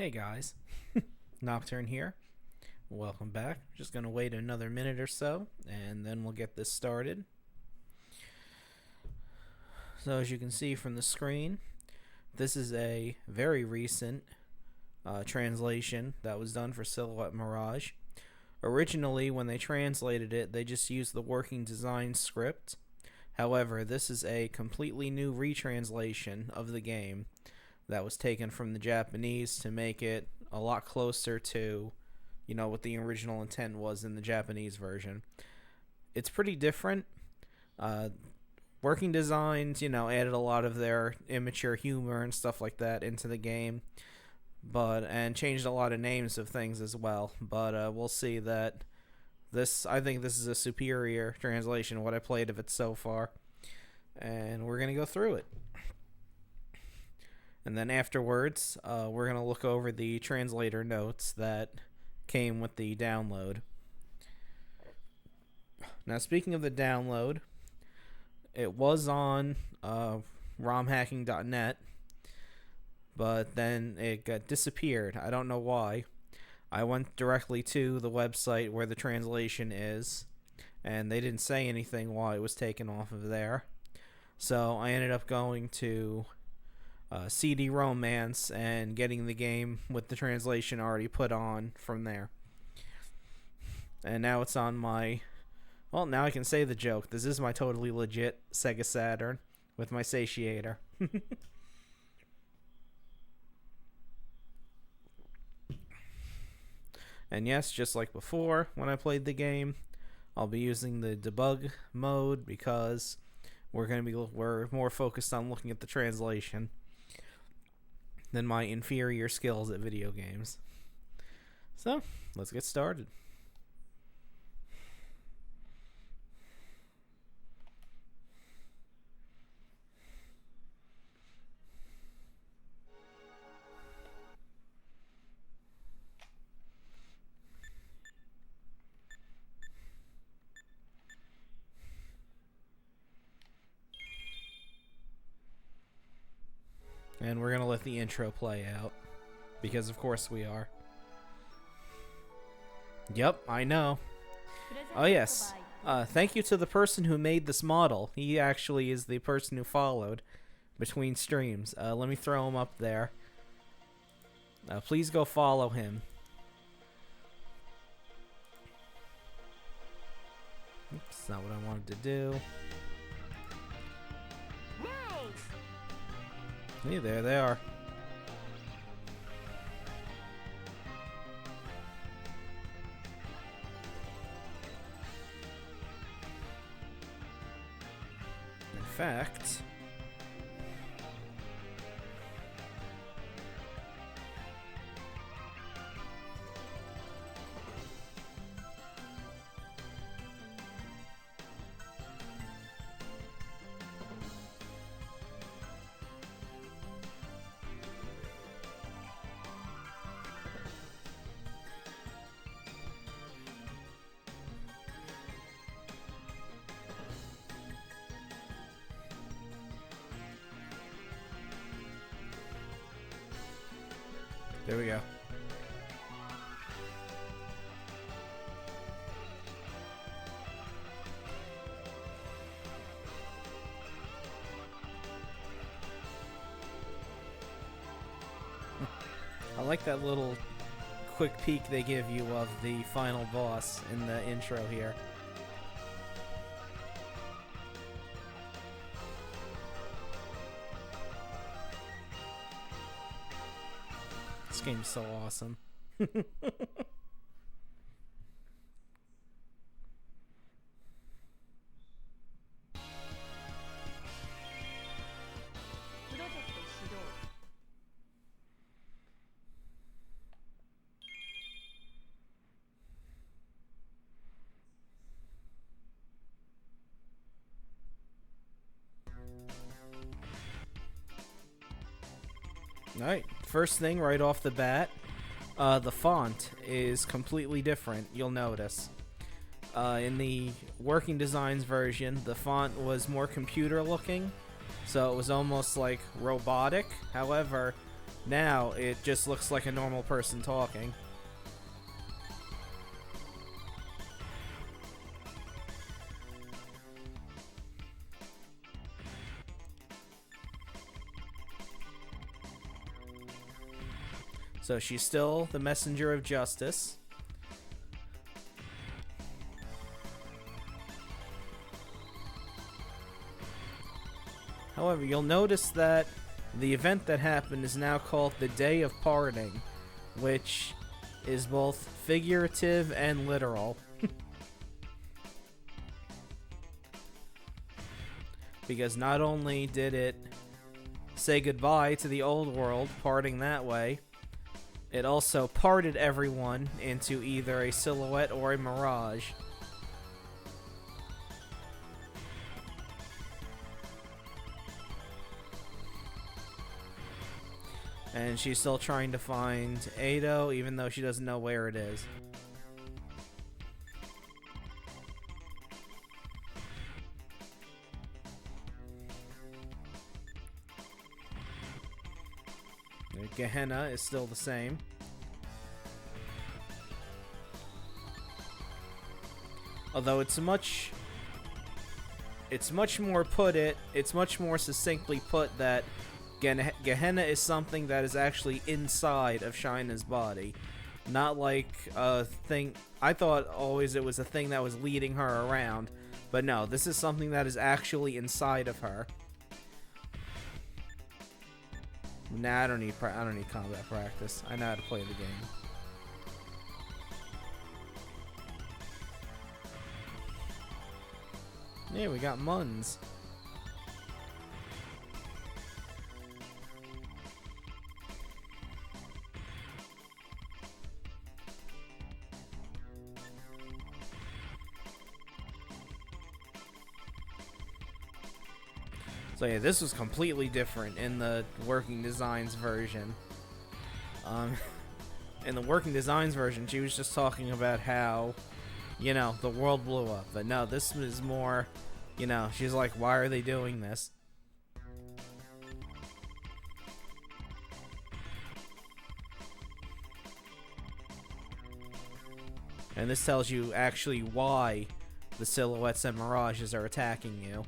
Hey guys, Nocturne here. Welcome back. Just gonna wait another minute or so and then we'll get this started. So, as you can see from the screen, this is a very recent translation that was done for Silhouette Mirage. Originally, when they translated it, they just used the working design script. However, this is a completely new retranslation of the game that was taken from the Japanese to make it a lot closer to, what the original intent was in the Japanese version. It's pretty different. Working designs, added a lot of their immature humor and stuff like that into the game, and changed a lot of names of things as well. But we'll see that I think this is a superior translation of what I played of it so far, and we're gonna go through it. And then afterwards, we're going to look over the translator notes that came with the download. Now, speaking of the download, it was on romhacking.net, but then it got disappeared. I don't know why. I went directly to the website where the translation is, and they didn't say anything why it was taken off of there. So I ended up going to CD Romance and getting the game with the translation already put on from there. And now it's on now I can say the joke. This is my totally legit Sega Saturn with my satiator. And yes, just like before when I played the game, I'll be using the debug mode because we're more focused on looking at the translation than my inferior skills at video games. So, let's get started. And we're going to let the intro play out. Because of course we are. Yep, I know. Oh yes. Thank you to the person who made this model. He actually is the person who followed between streams. Let me throw him up there. Please go follow him. Oops, that's not what I wanted to do. Hey, there they are. In fact, there we go. I like that little quick peek they give you of the final boss in the intro here. This game's so awesome. Alright, first thing right off the bat, the font is completely different, you'll notice. In the working designs version, the font was more computer looking, so it was almost like robotic. However, Now it just looks like a normal person talking. So she's still the messenger of justice. However, you'll notice that the event that happened is now called the Day of Parting, which is both figurative and literal. Because not only did it say goodbye to the old world, parting that way, it also parted everyone into either a silhouette or a mirage. And she's still trying to find Ado, even though she doesn't know where it is. Gehenna is still the same. Although it's much more succinctly put that Gehenna is something that is actually inside of Shyna's body. Not like a thing. I thought always it was a thing that was leading her around. But no, this is something that is actually inside of her. Nah, I don't need combat practice. I know how to play the game. Yeah, we got Muns. So yeah, this was completely different in the Working Designs version. In the Working Designs version, she was just talking about how, you know, the world blew up. But no, this is more, you know, she's like, why are they doing this? And this tells you actually why the silhouettes and mirages are attacking you.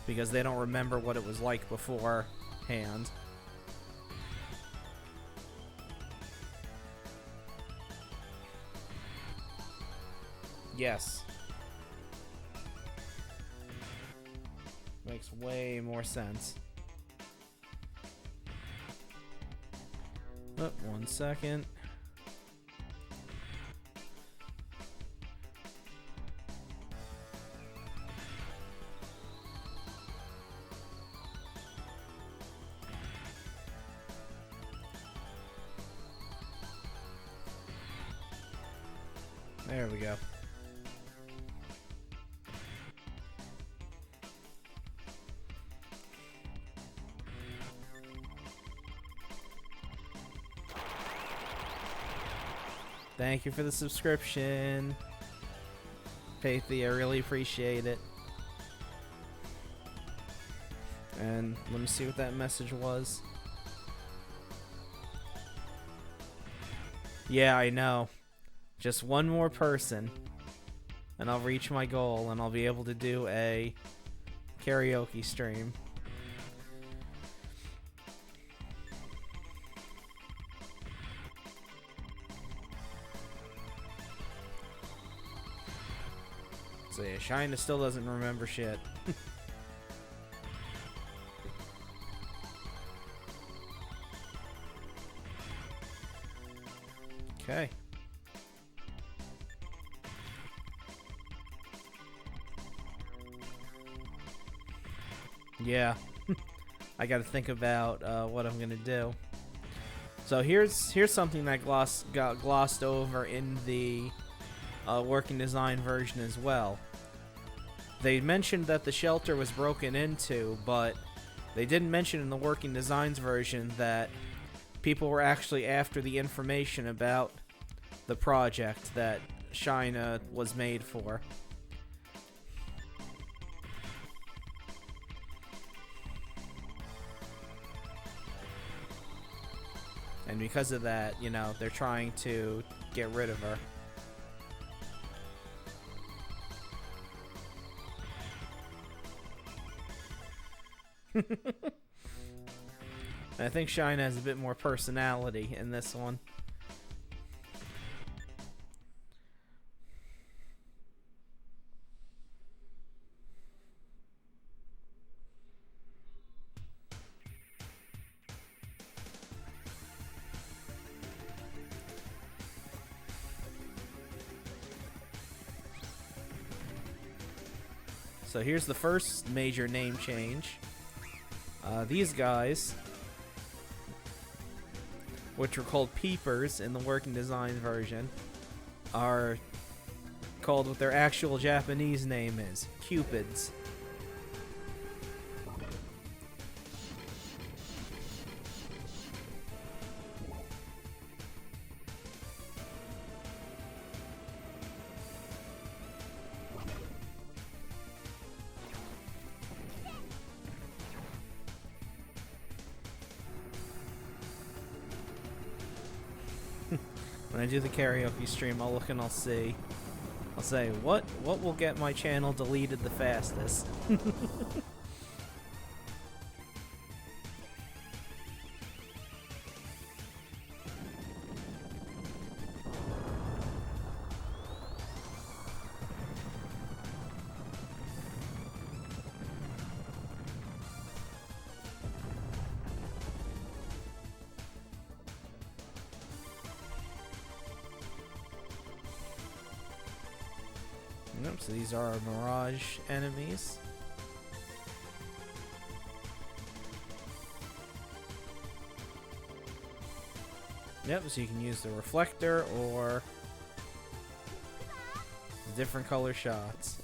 Because they don't remember what it was like beforehand. Yes. Makes way more sense. Oh, 1 second. There we go. Thank you for the subscription, Pathy. I really appreciate it. And let me see what that message was. Yeah, I know. Just one more person, and I'll reach my goal, and I'll be able to do a karaoke stream. So yeah, Shyna still doesn't remember shit. Okay. Yeah. I gotta think about what I'm gonna do. So here's something that got glossed over in the Working Design version as well. They mentioned that the shelter was broken into, but they didn't mention in the Working Designs version that people were actually after the information about the project that Shyna was made for. And because of that, you know, they're trying to get rid of her. I think Shyna has a bit more personality in this one. So here's the first major name change. These guys, which are called peepers in the working design version, are called what their actual Japanese name is, cupids. When I do the karaoke stream, I'll look and I'll see. I'll say, what will get my channel deleted the fastest? Nope, so these are our Mirage enemies. Yep, so you can use the reflector or the different color shots.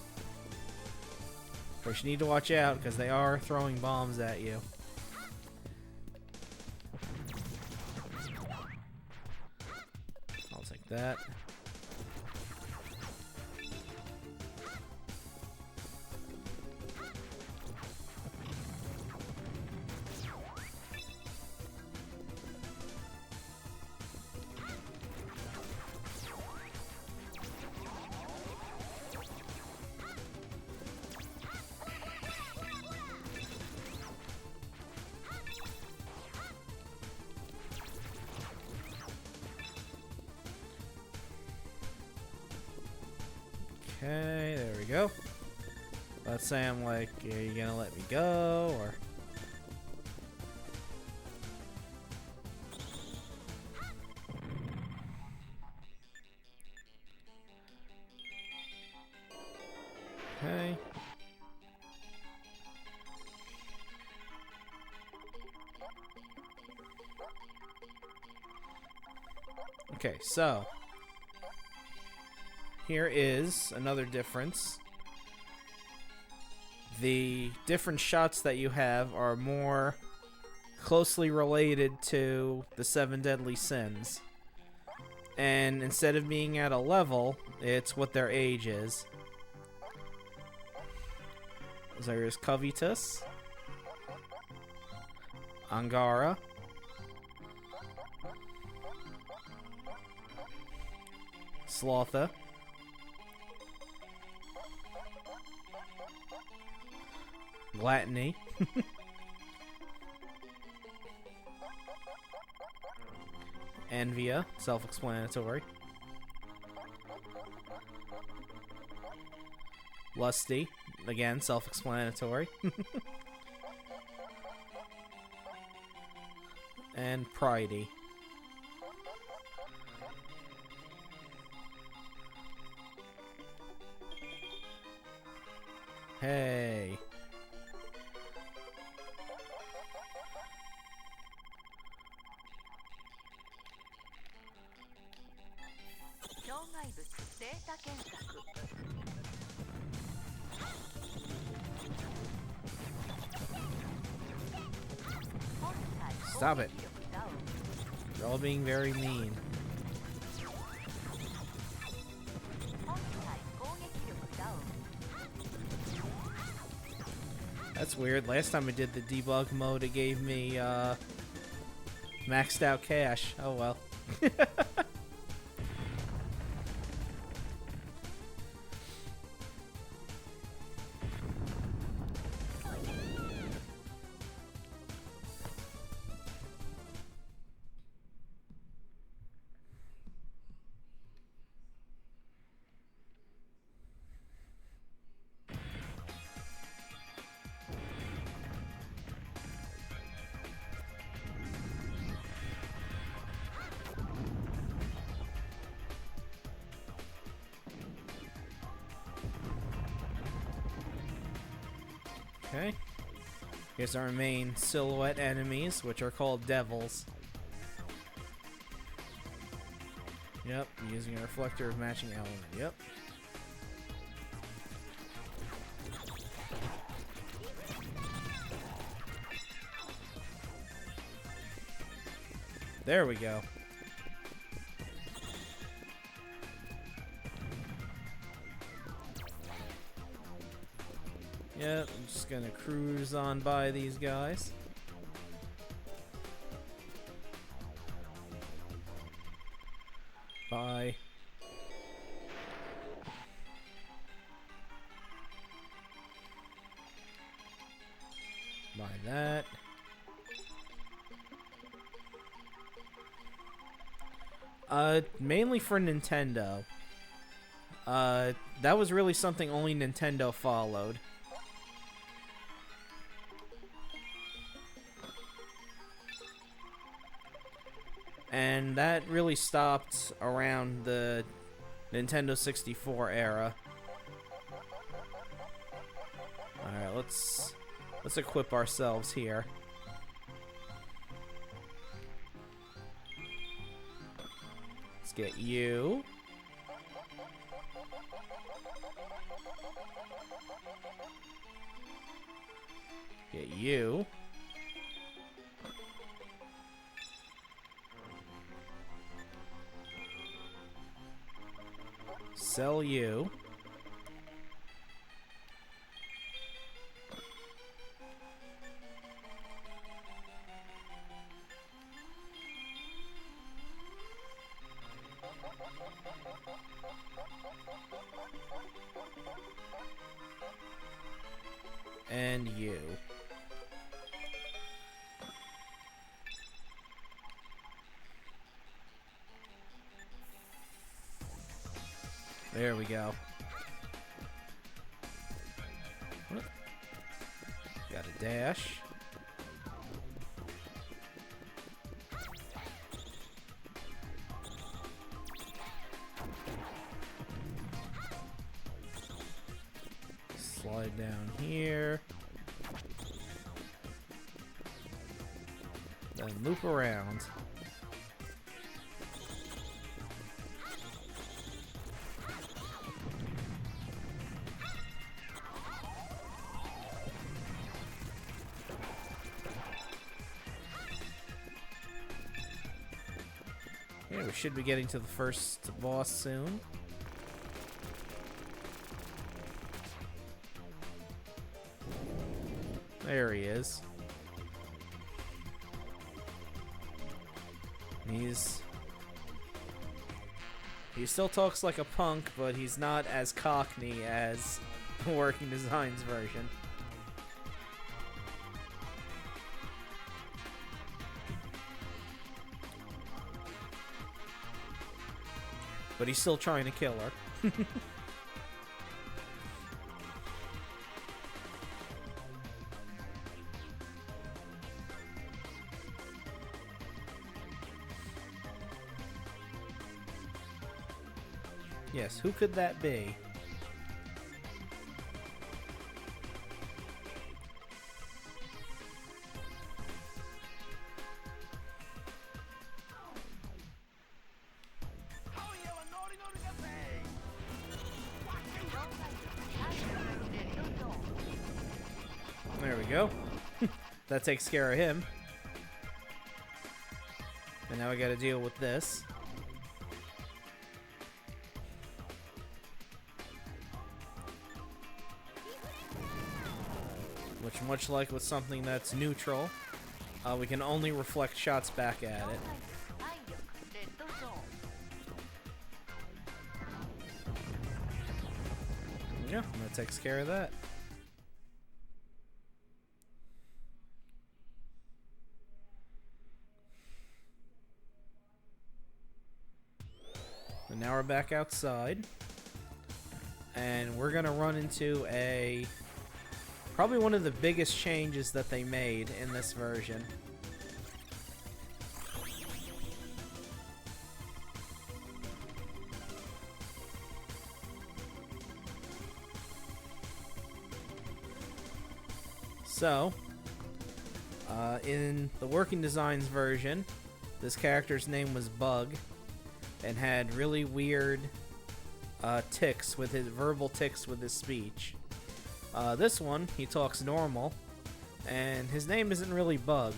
Of course, you need to watch out because they are throwing bombs at you. I'll take that. Okay, there we go. Let's say I'm like, are you gonna let me go, or... Okay. Okay, so... here is another difference. The different shots that you have are more closely related to the 7 deadly sins. And instead of being at a level, it's what their age is. So there's Covetous, Angara, Slotha, Gluttony, Envia, self-explanatory, Lusty, again, self-explanatory, and Pridey. Hey. Stop it. You're all being very mean. That's weird. Last time I did the debug mode, it gave me Maxed out cash. Oh well. Okay. Here's our main silhouette enemies, which are called devils. Yep, using a reflector of matching element. Yep. There we go. Yep, I'm just gonna cruise on by these guys. Bye. Buy that. Mainly for Nintendo. That was really something only Nintendo followed. And that really stopped around the Nintendo 64 era. Alright, let's equip ourselves here. Let's get you. Get you. Sell you. And you. There we go. What? Got a dash. Slide down here. Then loop around. Yeah, we should be getting to the first boss soon. There he is. He still talks like a punk, but he's not as cockney as Working Designs version. But he's still trying to kill her. Yes, who could that be? There we go. That takes care of him. And now I gotta deal with this. Which, much like with something that's neutral, We can only reflect shots back at it. Yeah, that takes care of that. And now we're back outside. And we're gonna run into probably one of the biggest changes that they made in this version. So, in the Working Designs version, this character's name was Bug, and had really weird tics with his verbal tics with his speech. This one, he talks normal, and his name isn't really Bug.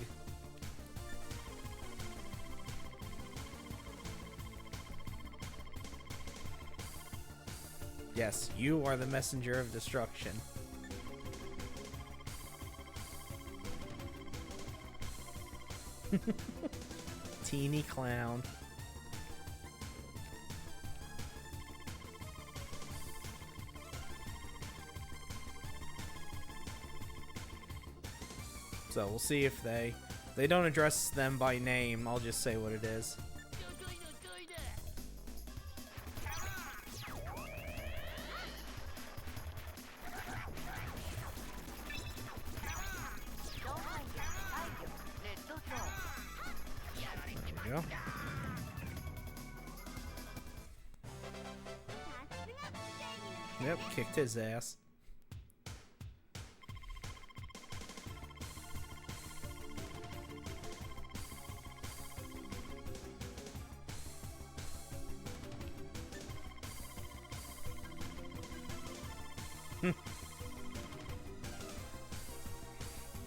Yes, you are the messenger of destruction. Teeny clown. So we'll see if they don't address them by name. I'll just say what it is. There we go. Yep, kicked his ass.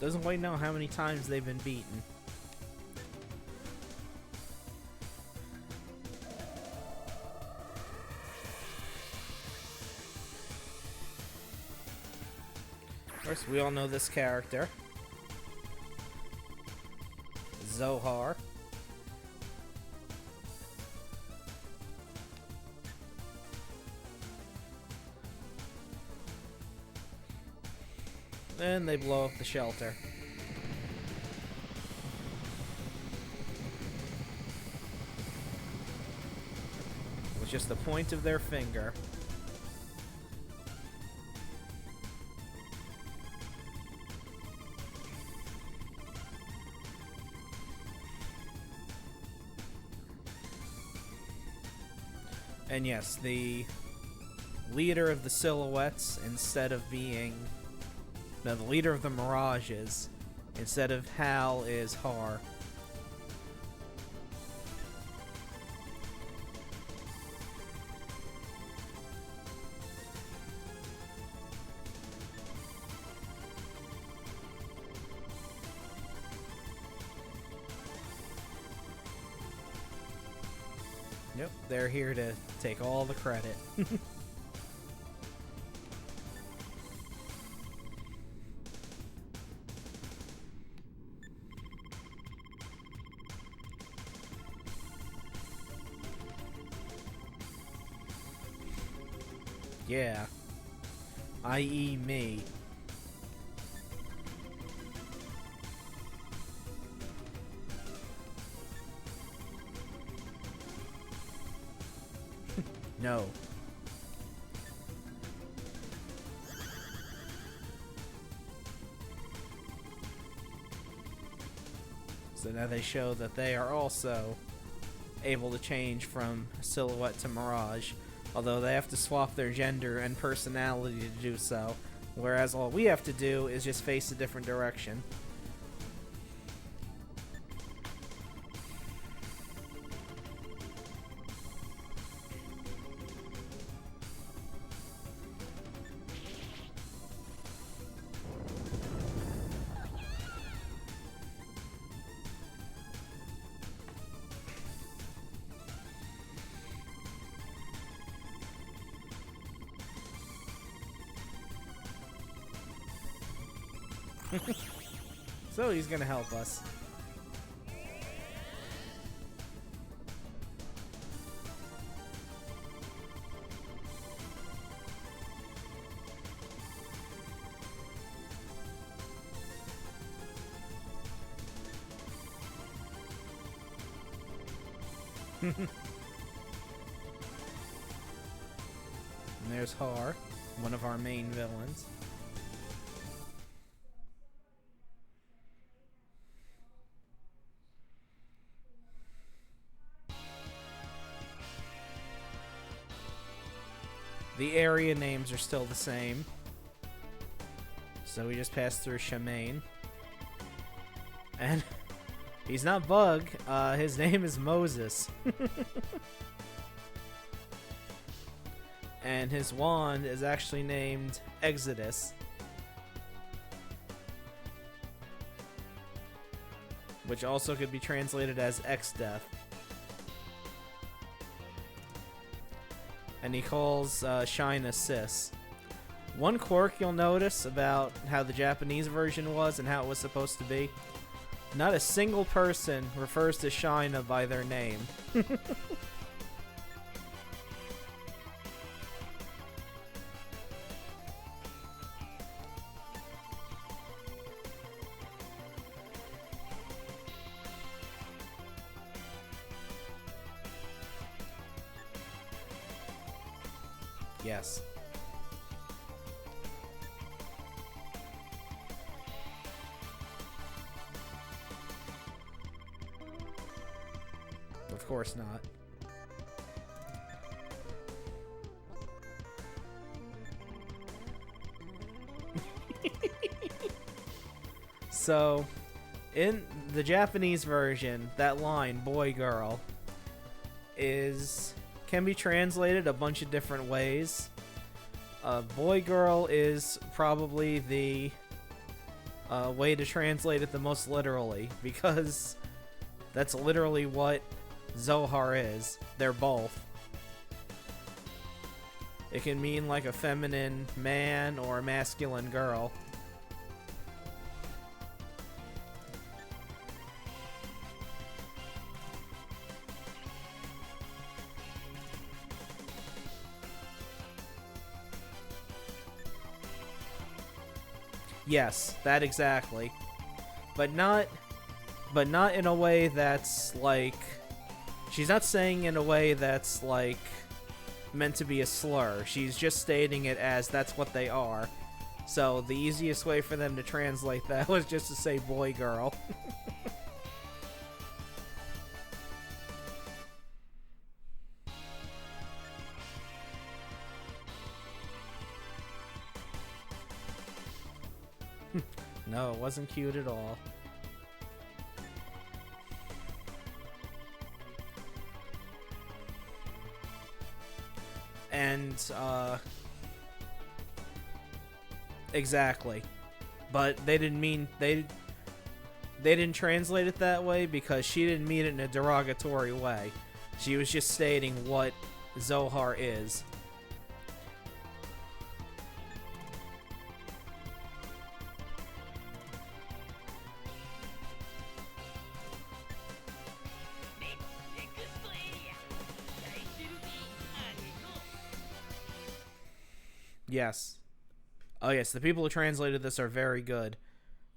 Doesn't quite know how many times they've been beaten. Of course, we all know this character. Zohar. And they blow up the shelter. With just the point of their finger. And yes, the leader of the silhouettes, instead of being... No, the leader of the mirages, instead of Hal, is Har. Yep, they're here to take all the credit. Yeah. I.e. me. No. So now they show that they are also able to change from silhouette to mirage, although they have to swap their gender and personality to do so, whereas all we have to do is just face a different direction. So he's gonna help us. And there's Har, one of our main villains. The area names are still the same. So we just passed through Shemaine. And he's not Bug, his name is Moses. And his wand is actually named Exodus. Which also could be translated as X-Death. And he calls Shyna Sis. One quirk you'll notice about how the Japanese version was and how it was supposed to be, not a single person refers to Shyna by their name. Yes. Of course not. So, in the Japanese version, that line, boy girl, can be translated a bunch of different ways. Boy girl is probably the way to translate it the most literally, because that's literally what Zohar is. They're both. It can mean like a feminine man or a masculine girl. Yes, that exactly. But not in a way that's like, she's not saying in a way that's like meant to be a slur. She's just stating it as that's what they are. So the easiest way for them to translate that was just to say boy girl. No, it wasn't cute at all. And, exactly. But they didn't translate it that way because she didn't mean it in a derogatory way. She was just stating what Zohar is. Yes. Oh yes, the people who translated this are very good.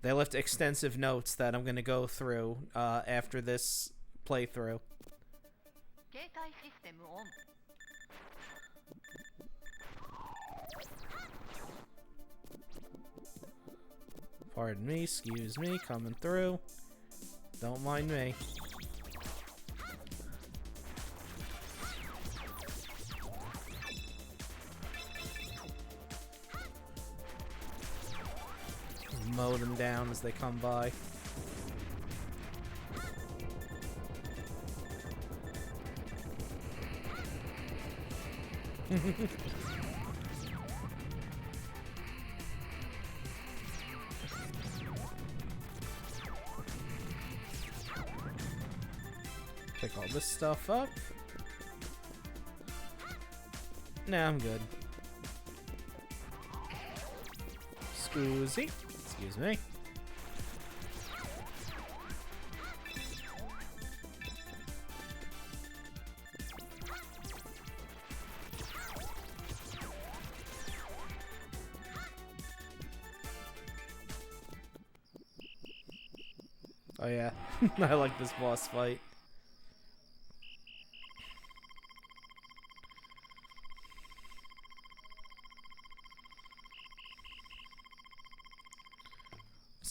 They left extensive notes that I'm going to go through after this playthrough. Pardon me, excuse me, coming through. Don't mind me. Mow them down as they come by. Pick all this stuff up. Nah, I'm good. Scoozy. Excuse me. Oh yeah, I like this boss fight.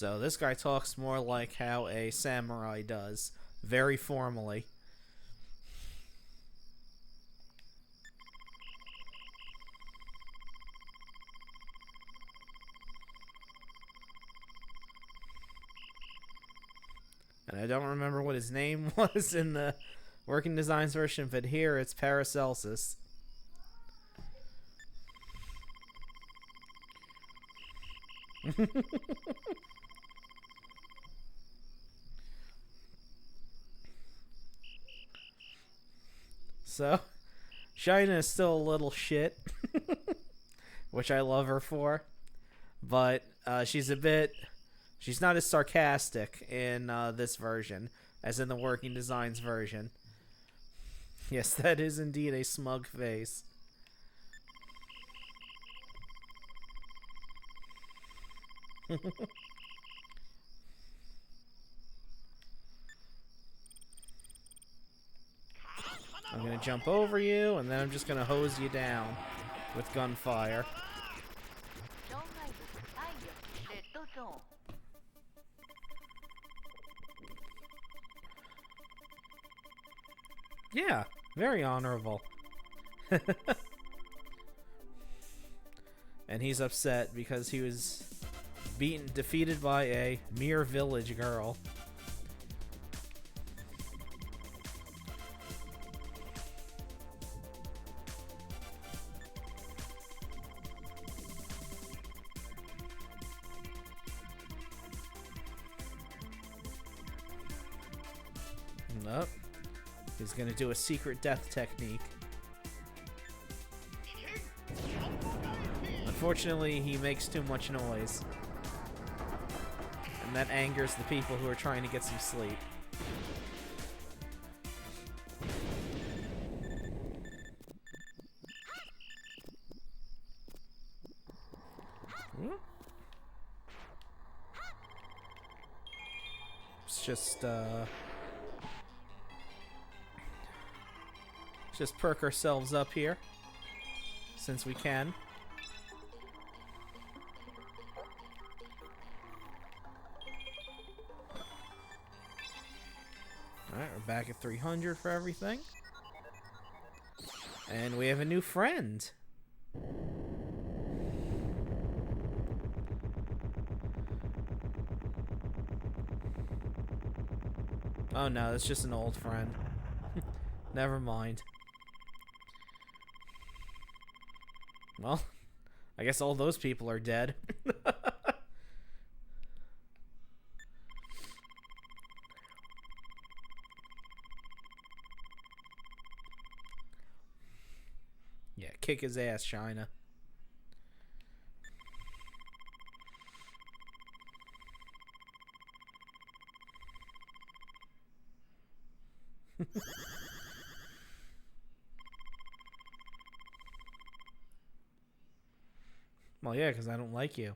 So this guy talks more like how a samurai does, very formally. And I don't remember what his name was in the Working Designs version, but here it's Paracelsus. So, Shyna is still a little shit, which I love her for, but she's not as sarcastic in this version as in the Working Designs version. Yes, that is indeed a smug face. I'm gonna jump over you, and then I'm just gonna hose you down with gunfire. Yeah, very honorable. And he's upset because he was defeated by a mere village girl. Nope. He's gonna do a secret death technique. Unfortunately, he makes too much noise. And that angers the people who are trying to get some sleep. Let's just perk ourselves up here, since we can. Alright, we're back at 300 for everything. And we have a new friend. Oh no, that's just an old friend. Never mind. Well, I guess all those people are dead. Yeah, kick his ass, Shyna. Well, yeah, because I don't like you.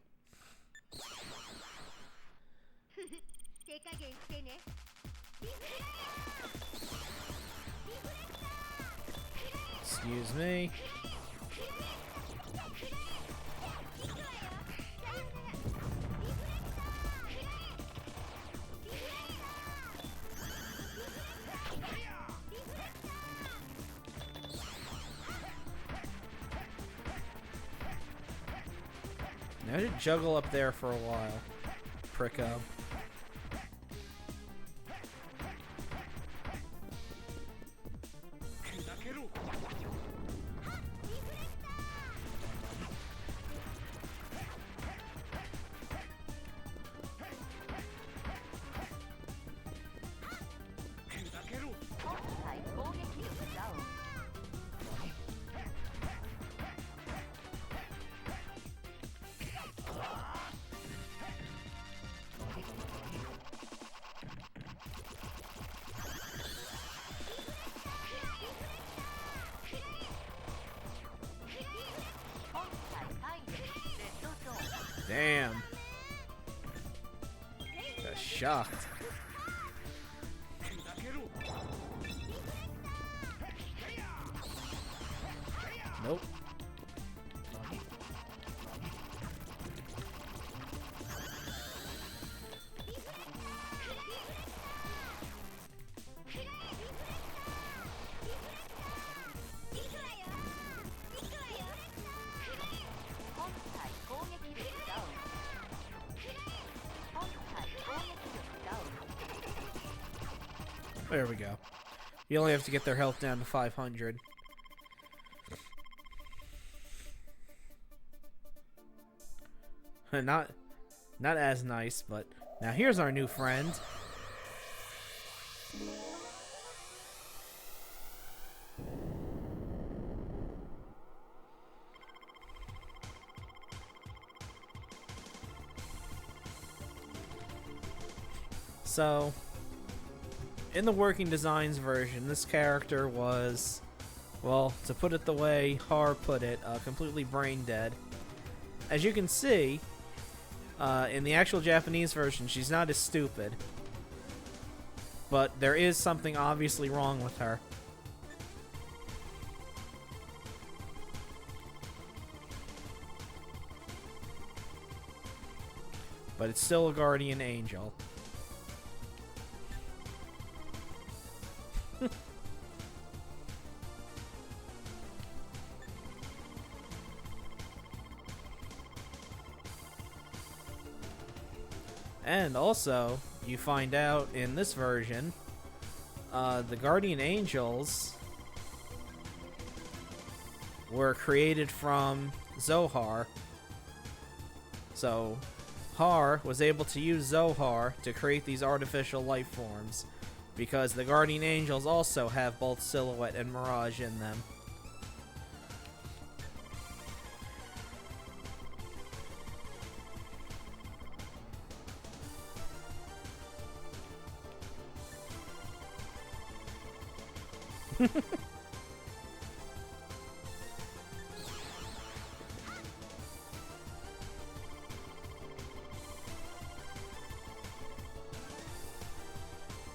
Excuse me. Now I did juggle up there for a while. Pricko. Damn. Got shocked. Nope. There we go. You only have to get their health down to 500. Not as nice, but now here's our new friend. So, in the Working Designs version, this character was, well, to put it the way Har put it, completely brain dead. As you can see, in the actual Japanese version, she's not as stupid. But there is something obviously wrong with her. But it's still a guardian angel. And also, you find out in this version, the guardian angels were created from Zohar. So, Har was able to use Zohar to create these artificial life forms, because the guardian angels also have both Silhouette and Mirage in them.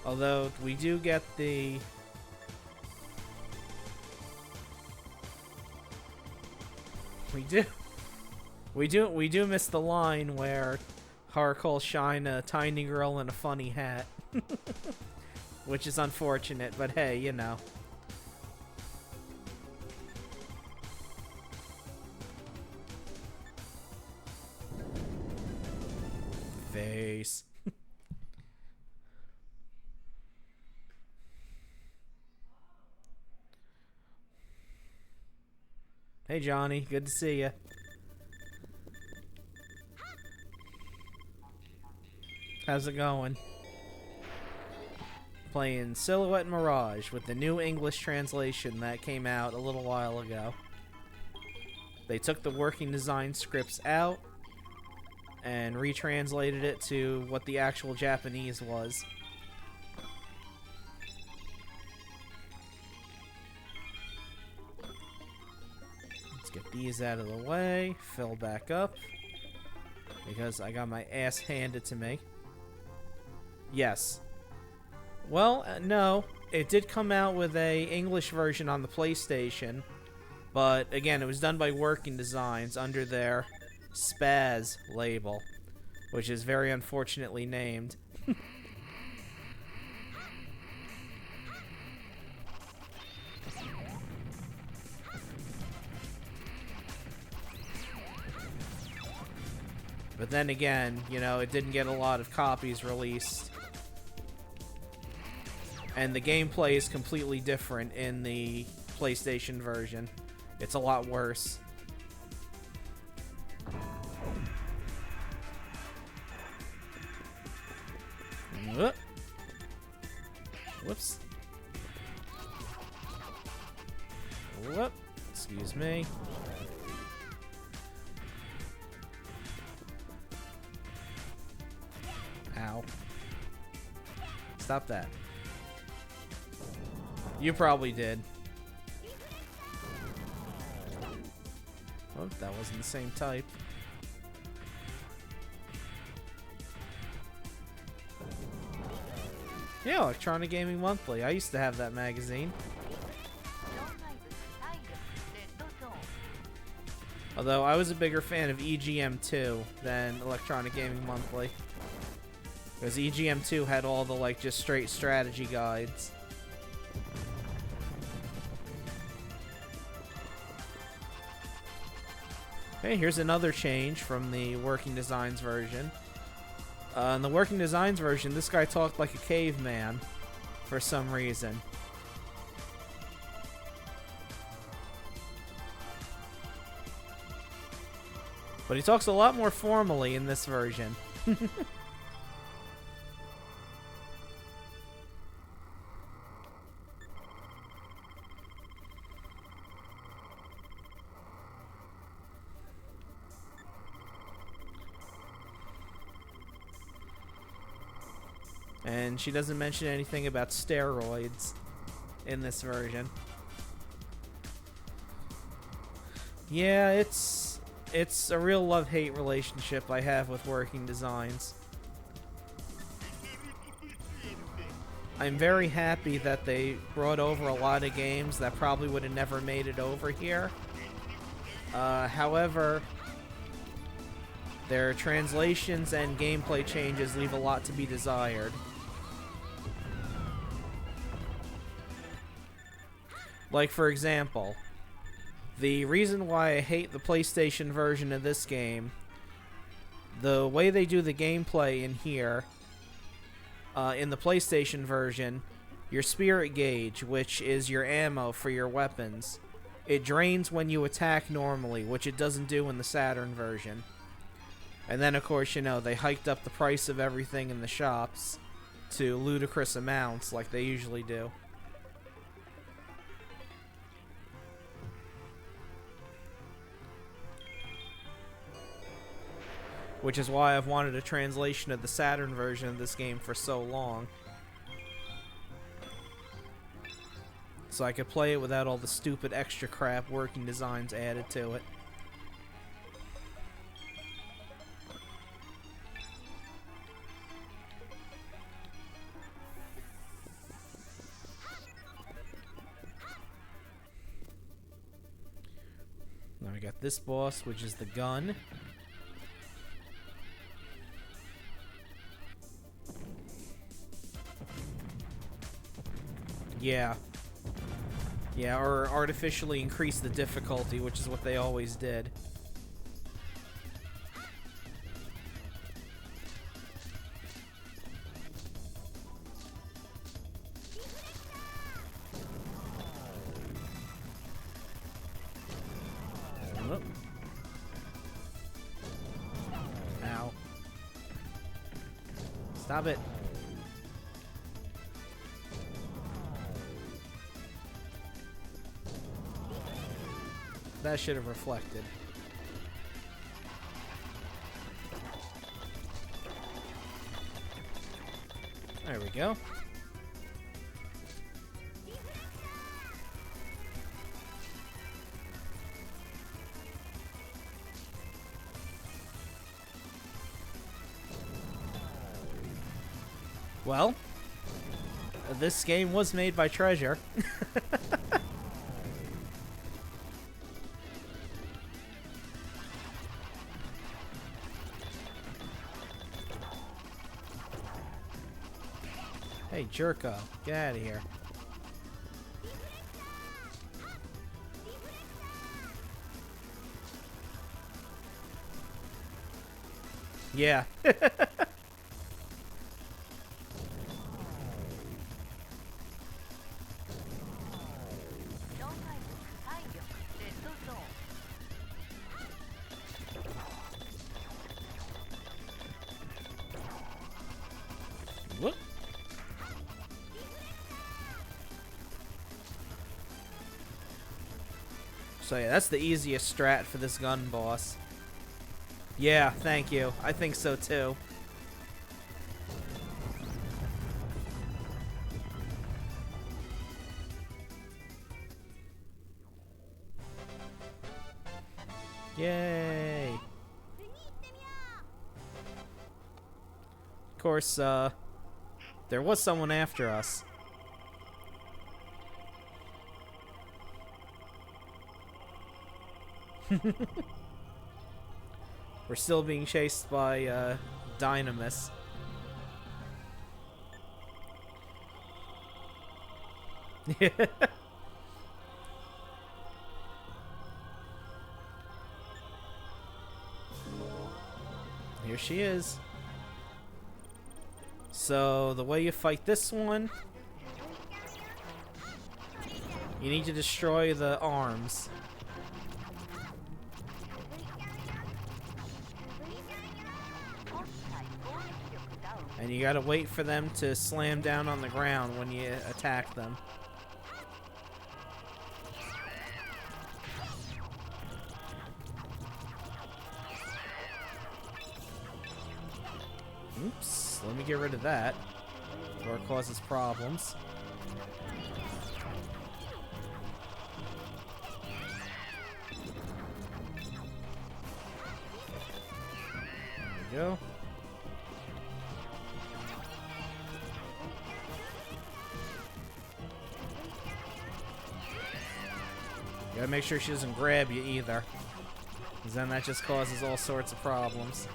Although we do get the we do miss the line where Har calls Shyna a tiny girl in a funny hat. Which is unfortunate, but hey, you know. Face. Hey Johnny, good to see you. How's it going? Playing Silhouette Mirage with the new English translation that came out a little while ago. They took the Working Design scripts out and retranslated it to what the actual Japanese was. Let's get these out of the way, fill back up, because I got my ass handed to me. Yes. Well, no, it did come out with a English version on the PlayStation, but again, it was done by Working Designs under their Spaz label, which is very unfortunately named. But then again, you know, it didn't get a lot of copies released. And the gameplay is completely different in the PlayStation version. It's a lot worse. Whoops. Whoop. Excuse me. Ow. Stop that. You probably did. Oh, that wasn't the same type. Yeah, Electronic Gaming Monthly. I used to have that magazine. Although I was a bigger fan of EGM2 than Electronic Gaming Monthly. Because EGM2 had all the, like, just straight strategy guides. Okay, here's another change from the Working Designs version. In the Working Designs version, this guy talked like a caveman for some reason. But he talks a lot more formally in this version. And she doesn't mention anything about steroids in this version. Yeah, it's a real love-hate relationship I have with working designs. I'm very happy that they brought over a lot of games that probably would have never made it over here. However, their translations and gameplay changes leave a lot to be desired. Like, for example, the reason why I hate the PlayStation version of this game, the way they do the gameplay in here, in the PlayStation version, your spirit gauge, which is your ammo for your weapons, it drains when you attack normally, which it doesn't do in the Saturn version. And then, of course, you know, they hiked up the price of everything in the shops to ludicrous amounts like they usually do. Which is why I've wanted a translation of the Saturn version of this game for so long. So I could play it without all the stupid extra crap working designs added to it. Now we got this boss, which is the gun. Yeah. Yeah, or artificially increase the difficulty, which is what they always did. Oh. Ow. Stop it. That should have reflected. There we go. Well, this game was made by Treasure. Hey, jerko, get out of here. Yeah. Whoop. So yeah, that's the easiest strat for this gun boss. Yeah, thank you. I think so too. Yay! Of course, there was someone after us. We're still being chased by Dynamis. Yeah. Here she is. So the way you fight this one You need to destroy the arms. And you gotta wait for them to slam down on the ground when you attack them. Oops, let me get rid of that, or it causes problems. There we go. You gotta make sure she doesn't grab you either, because then that just causes all sorts of problems.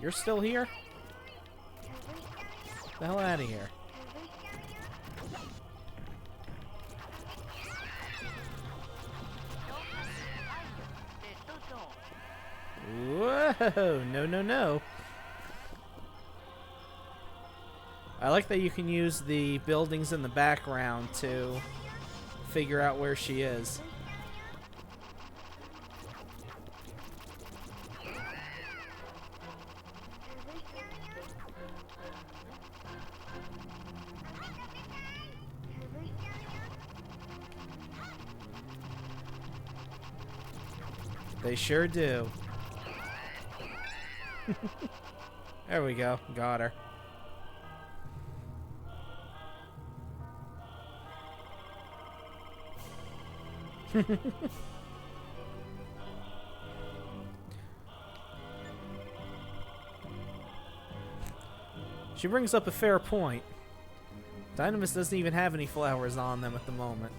You're still here? Get the hell out of here. Whoa! No, no, no. I like that you can use the buildings in the background to figure out where she is. They sure do. There we go. Got her. She brings up a fair point. Dynamis doesn't even have any flowers on them at the moment.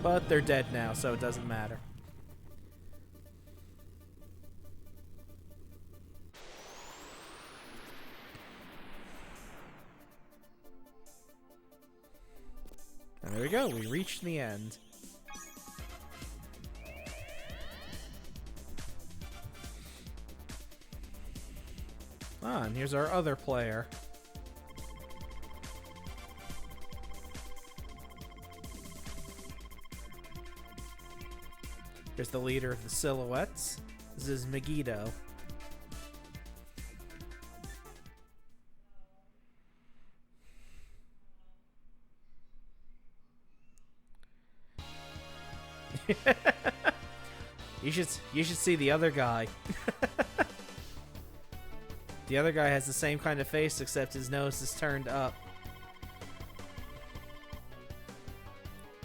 But they're dead now, so it doesn't matter. And there we go, we reached the end. Ah, and here's our other player. Here's the leader of the Silhouettes. This is Megiddo. You should see the other guy. The other guy has the same kind of face, except his nose is turned up.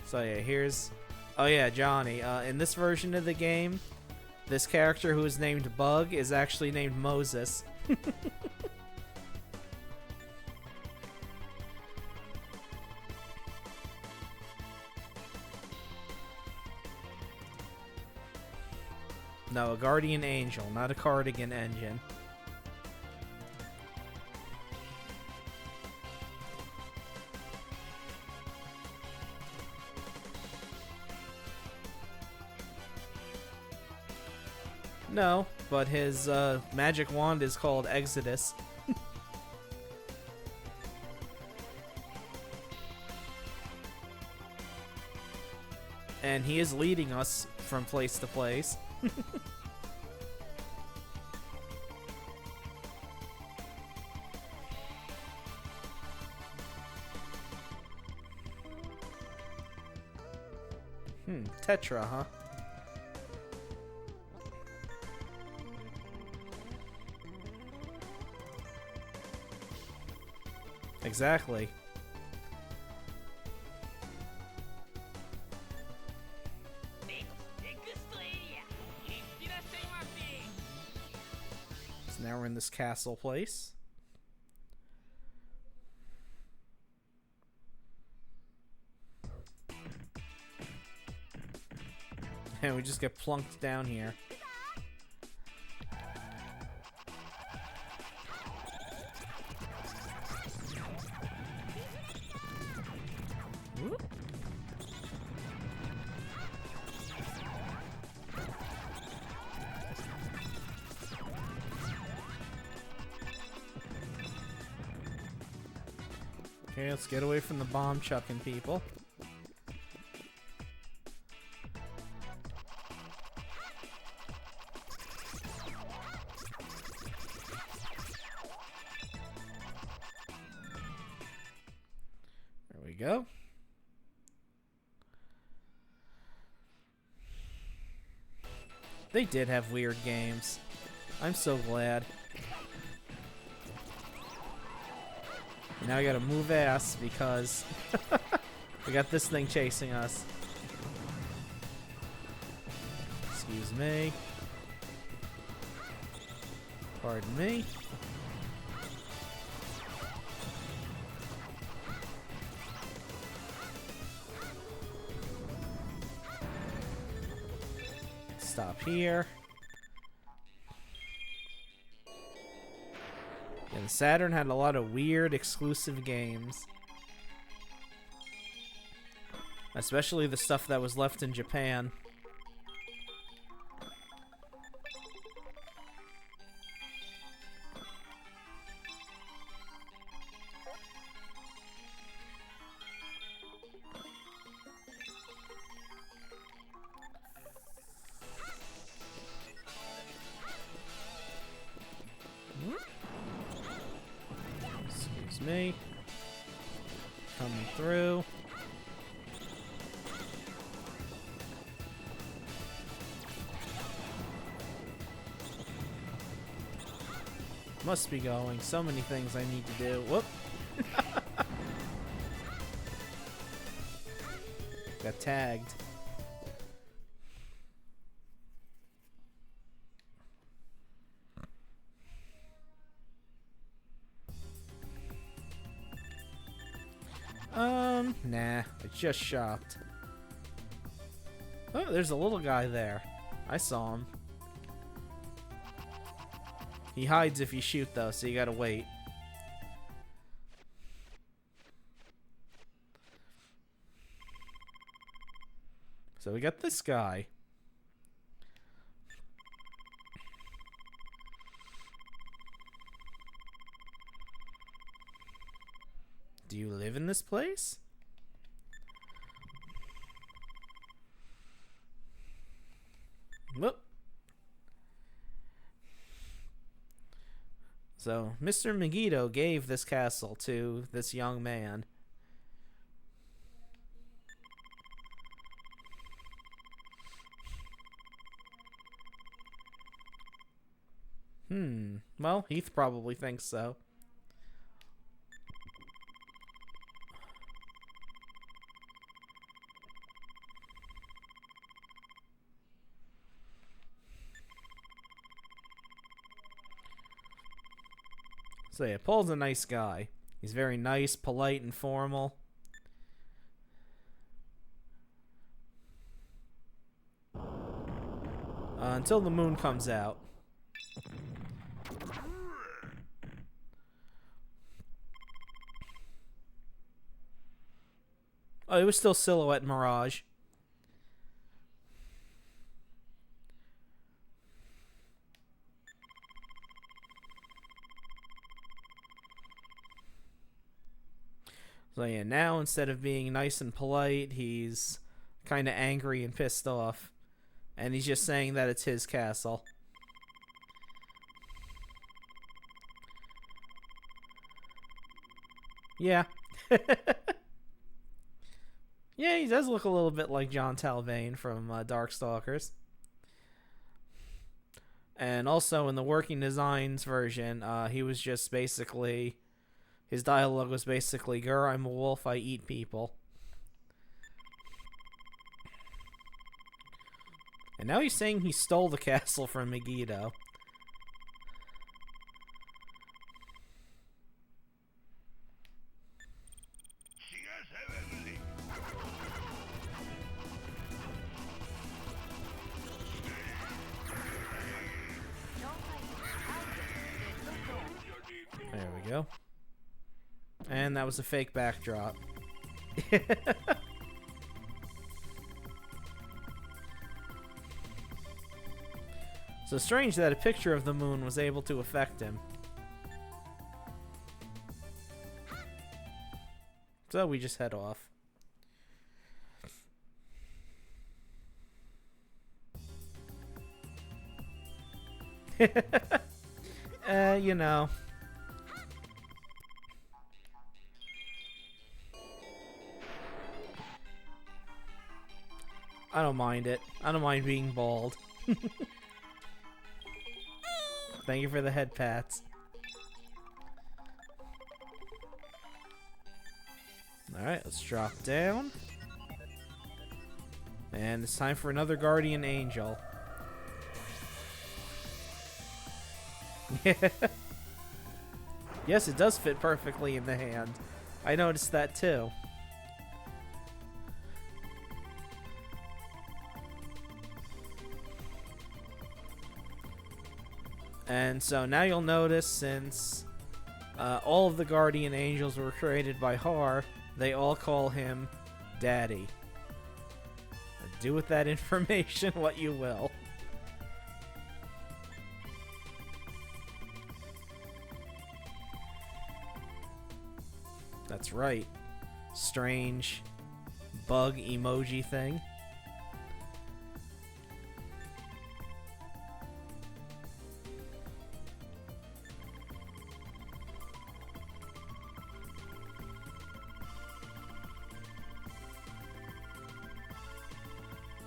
So yeah, here's... Oh yeah, Johnny. In this version of the game, this character who is named Bug is actually named Moses. No, a guardian angel, not a cardigan engine. No, but his magic wand is called Exodus. And he is leading us from place to place. Tetra, huh? Exactly. So now we're in this castle place. And we just get plunked down here. Okay, let's get away from the bomb chucking people. There we go. They did have weird games. I'm so glad. Now I gotta move ass because we got this thing chasing us. Excuse me. Pardon me. Stop here. And Saturn had a lot of weird exclusive games. Especially the stuff that was left in Japan. Excuse me. Coming through. Must be going. So many things I need to do. Whoop. Got tagged. Nah. I just shopped. Oh, there's a little guy there. I saw him. He hides if you shoot, though, so you gotta wait. So we got this guy. Do you live in this place? Whoop. So, Mr. Megiddo gave this castle to this young man. Well, Heath probably thinks so. So yeah, Paul's a nice guy. He's very nice, polite, and formal. Until the moon comes out. Oh, it was still Silhouette Mirage. So yeah, now instead of being nice and polite, he's kind of angry and pissed off. And he's just saying that it's his castle. Yeah. Yeah, he does look a little bit like John Talbane from Darkstalkers. And also in the Working Designs version, he was just basically... His dialogue was basically, "Grr, I'm a wolf, I eat people." And now he's saying he stole the castle from Megiddo. There we go. And that was a fake backdrop. So strange that a picture of the moon was able to affect him. So we just head off. You know. I don't mind it. I don't mind being bald. Thank you for the head pats. Alright, let's drop down. And it's time for another guardian angel. Yes, it does fit perfectly in the hand. I noticed that too. And so now you'll notice, since all of the guardian angels were created by Har, they all call him Daddy. Do with that information what you will. That's right. Strange bug emoji thing.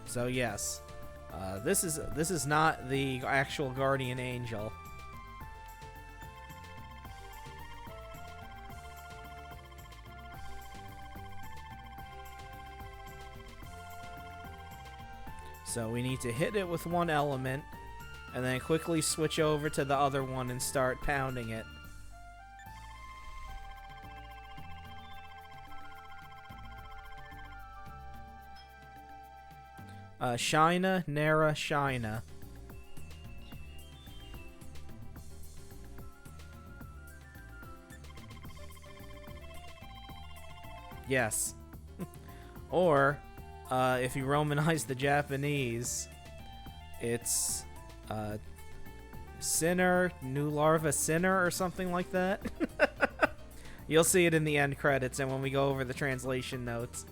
So yes, this is not the actual guardian angel. So we need to hit it with one element, and then quickly switch over to the other one and start pounding it. Shyna Nera Shyna. Yes. Or, if you Romanize the Japanese, it's Sinner, New Larva Sinner, or something like that. You'll see it in the end credits and when we go over the translation notes.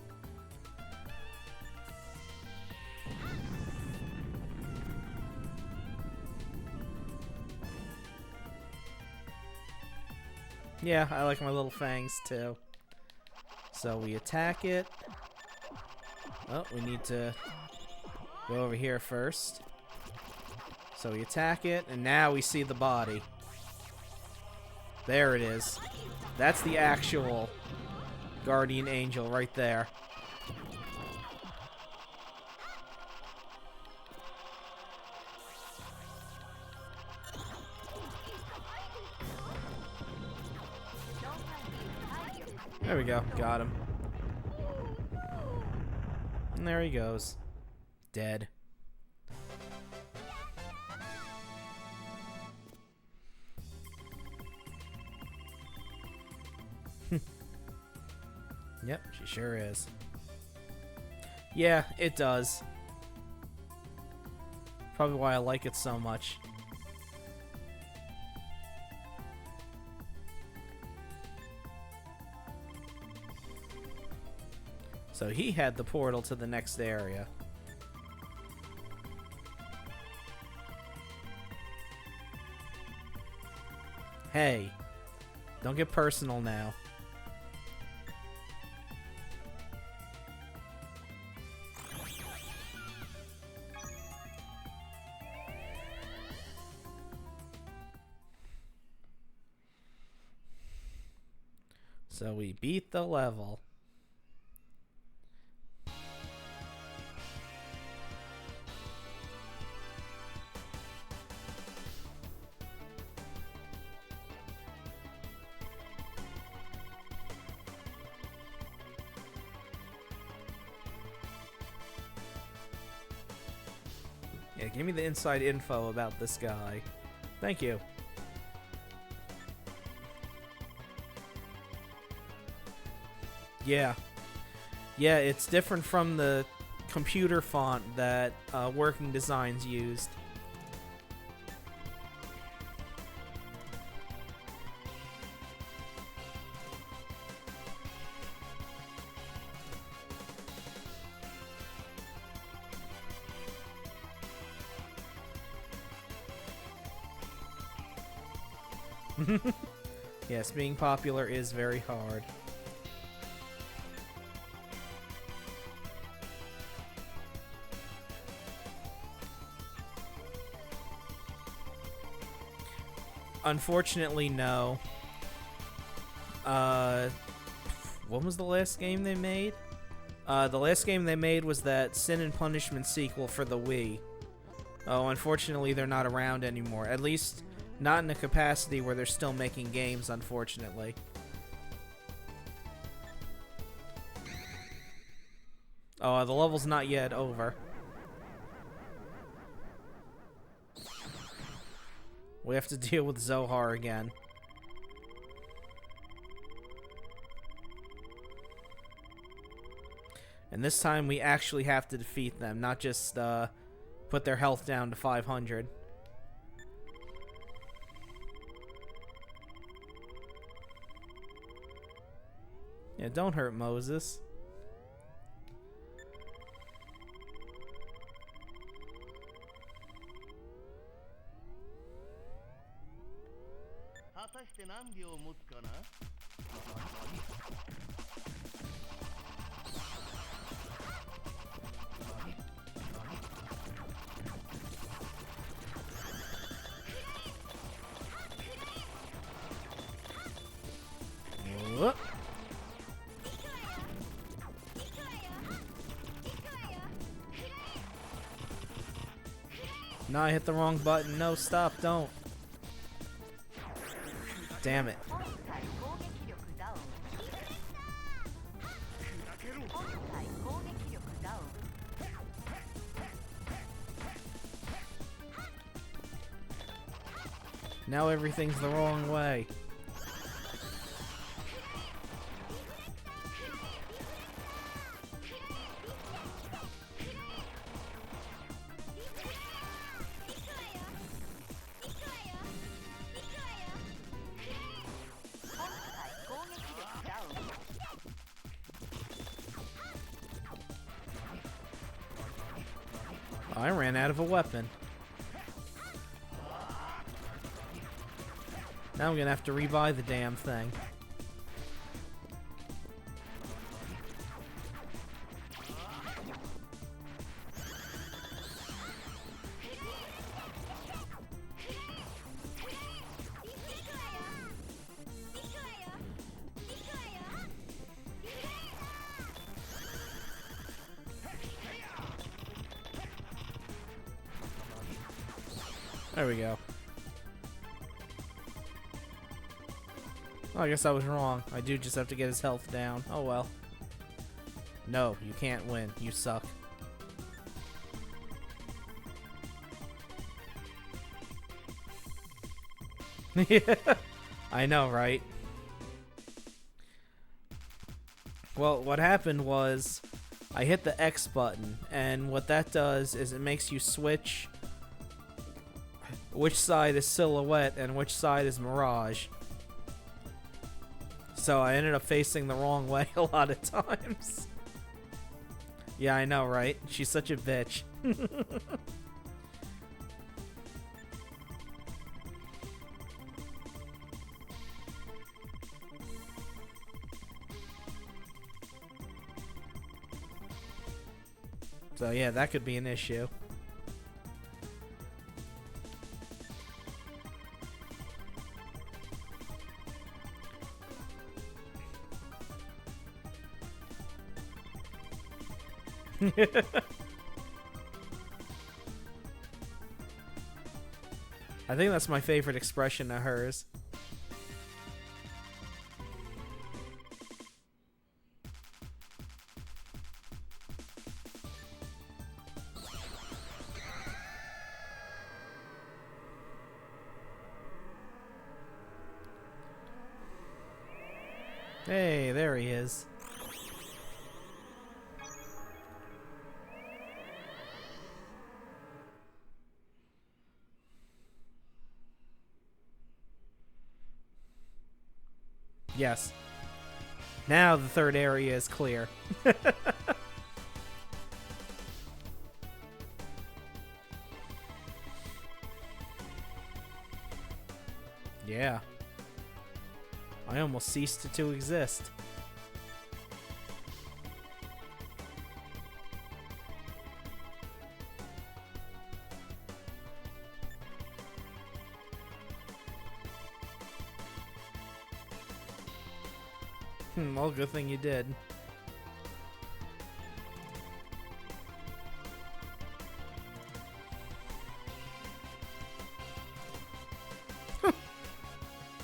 Yeah, I like my little fangs too. So we attack it. Oh, we need to go over here first. So we attack it, and now we see the body. There it is. That's the actual guardian angel right there. There we go. Got him. And there he goes. Dead. Yep, she sure is. Yeah, it does. Probably why I like it so much. So he had the portal to the next area. Hey, don't get personal now. So we beat the level. Yeah, give me the inside info about this guy. Thank you. Yeah. Yeah, it's different from the computer font that Working Designs used. Yes, being popular is very hard. Unfortunately, no. When was the last game they made? The last game they made was that Sin and Punishment sequel for the Wii. Oh, unfortunately, they're not around anymore. At least, not in a capacity where they're still making games, unfortunately. Oh, the level's not yet over. We have to deal with Zohar again. And this time we actually have to defeat them, not just put their health down to 500. Yeah, don't hurt Moses. Whoop. No, I hit the wrong button. No, stop, don't. Damn it. Now everything's the wrong way. I ran out of a weapon. Now I'm gonna have to rebuy the damn thing. There we go. Oh, I guess I was wrong. I do just have to get his health down. Oh well. No, you can't win. You suck. Yeah, I know, right? Well, what happened was I hit the X button, and what that does is it makes you switch which side is Silhouette and which side is Mirage. So I ended up facing the wrong way a lot of times. Yeah, I know, right? She's such a bitch. So yeah, that could be an issue. I think that's my favorite expression of hers. Hey, there he is. Yes. Now the third area is clear. Yeah. I almost ceased to exist. Well, good thing you did.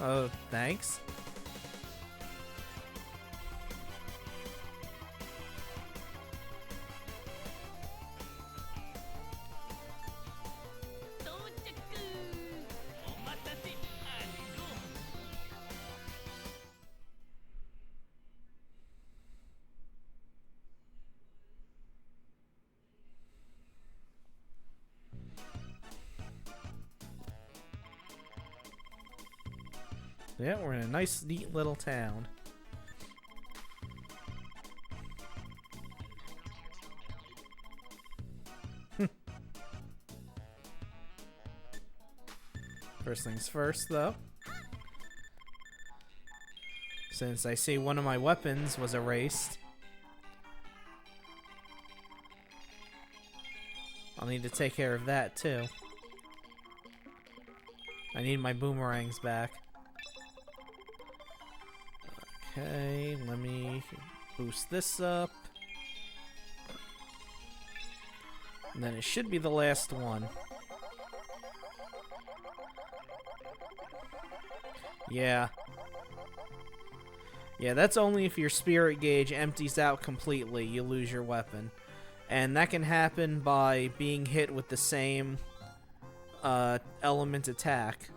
Oh, thanks. Yeah, we're in a nice, neat little town. First things first, though. Since I see one of my weapons was erased, I'll need to take care of that, too. I need my boomerangs back. Okay, let me boost this up. And then it should be the last one. Yeah. Yeah, that's only if your spirit gauge empties out completely, you lose your weapon. And that can happen by being hit with the same element attack.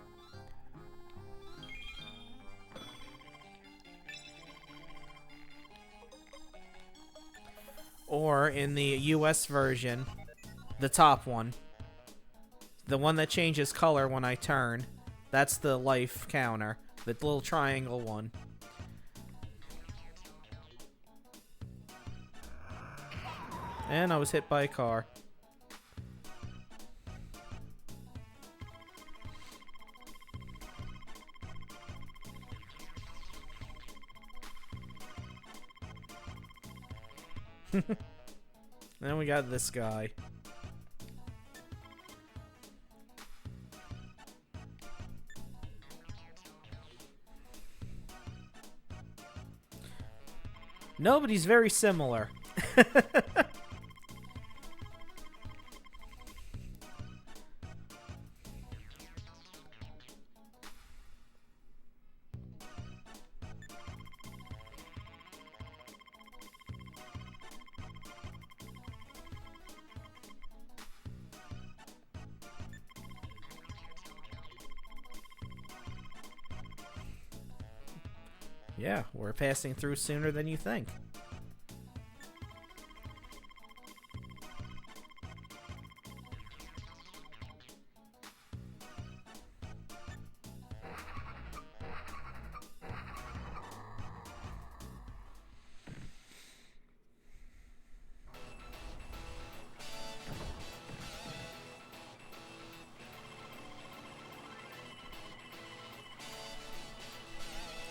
Or in the US version, the top one. The one that changes color when I turn. That's the life counter. The little triangle one. And I was hit by a car. Then we got this guy. No, but he's very similar. Yeah, we're passing through sooner than you think.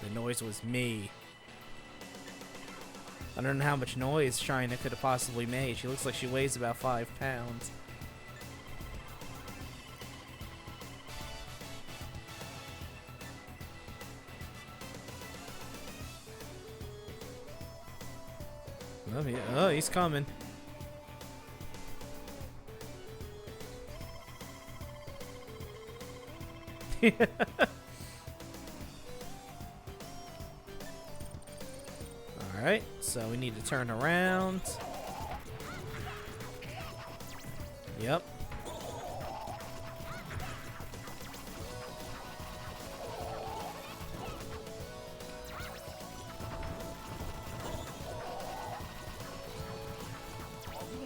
The noise was me. I don't know how much noise Shyna could have possibly made. She looks like she weighs about 5 pounds. Oh, he's coming. Alright, so we need to turn around. Yep.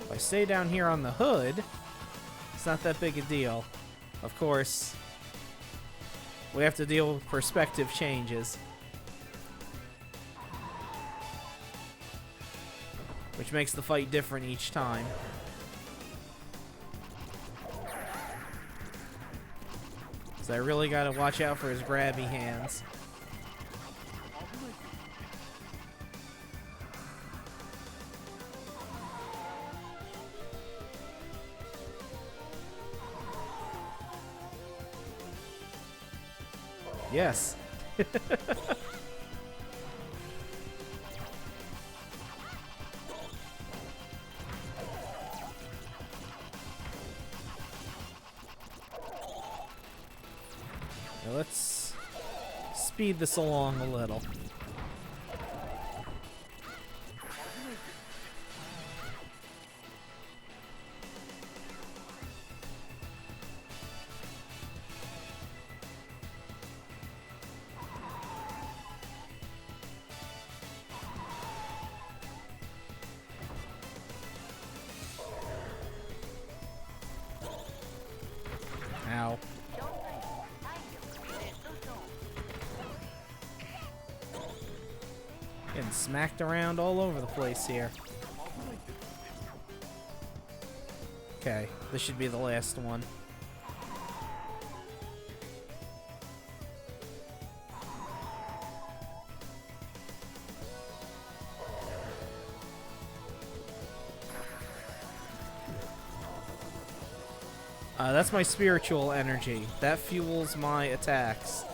If I stay down here on the hood, it's not that big a deal. Of course, we have to deal with perspective changes, which makes the fight different each time. So I really gotta watch out for his grabby hands. Yes. Now let's speed this along a little. Ow. Getting smacked around all over the place here. Okay, this should be the last one. That's my spiritual energy. That fuels my attacks.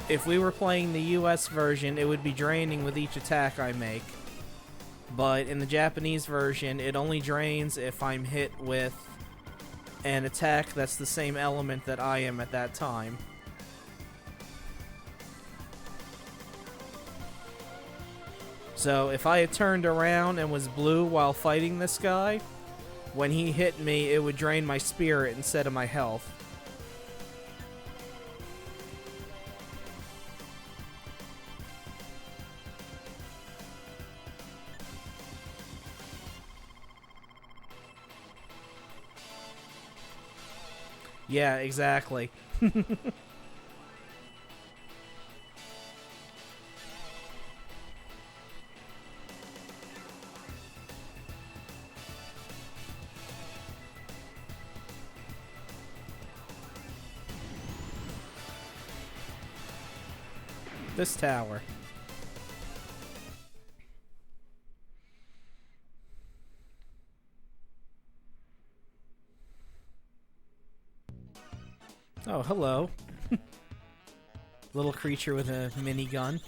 If we were playing the US version, it would be draining with each attack I make. But in the Japanese version, it only drains if I'm hit with an attack that's the same element that I am at that time. So if I had turned around and was blue while fighting this guy, when he hit me, it would drain my spirit instead of my health. Yeah, exactly. This tower. Oh, hello. Little creature with a minigun.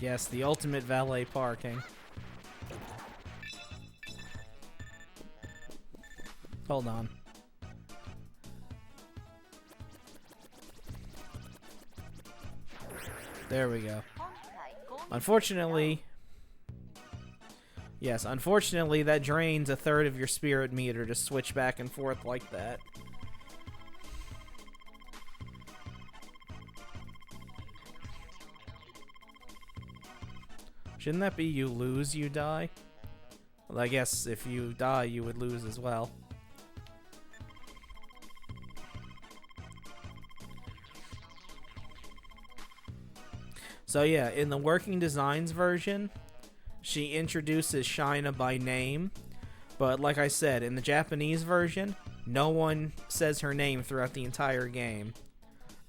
Yes, the ultimate valet parking. Hold on. There we go. Unfortunately... Yes, unfortunately that drains a third of your spirit meter to switch back and forth like that. Shouldn't that be you lose, you die? Well, I guess if you die, you would lose as well. So yeah, in the Working Designs version, she introduces Shyna by name. But like I said, in the Japanese version, no one says her name throughout the entire game.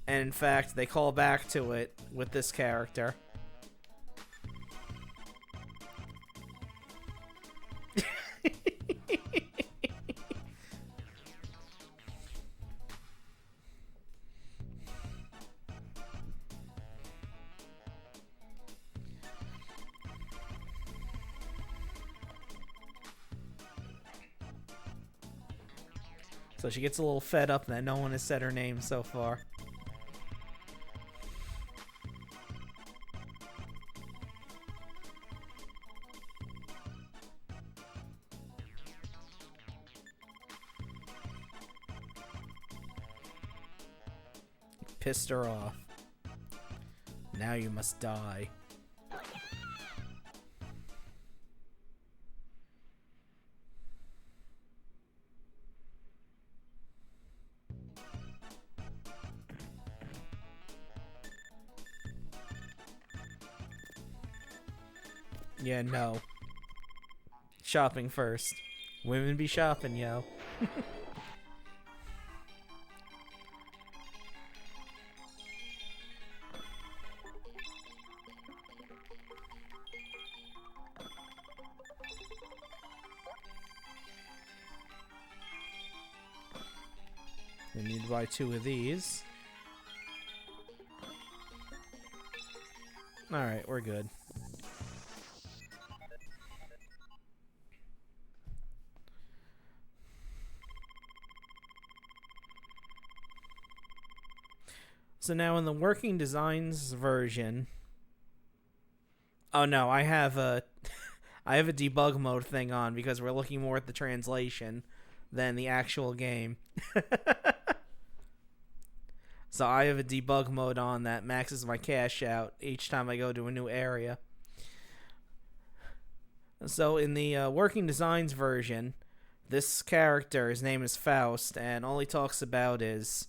And in fact, they call back to it with this character. So she gets a little fed up that no one has said her name so far. Pissed her off. Now you must die. Yeah, no. Shopping first. Women be shopping, yo. We need to buy 2 of these. Alright, we're good. So now in the working designs version... Oh no, I have a... I have a debug mode thing on because we're looking more at the translation than the actual game. So I have a debug mode on that maxes my cash out each time I go to a new area. So in the working designs version, this character, his name is Faust, and all he talks about is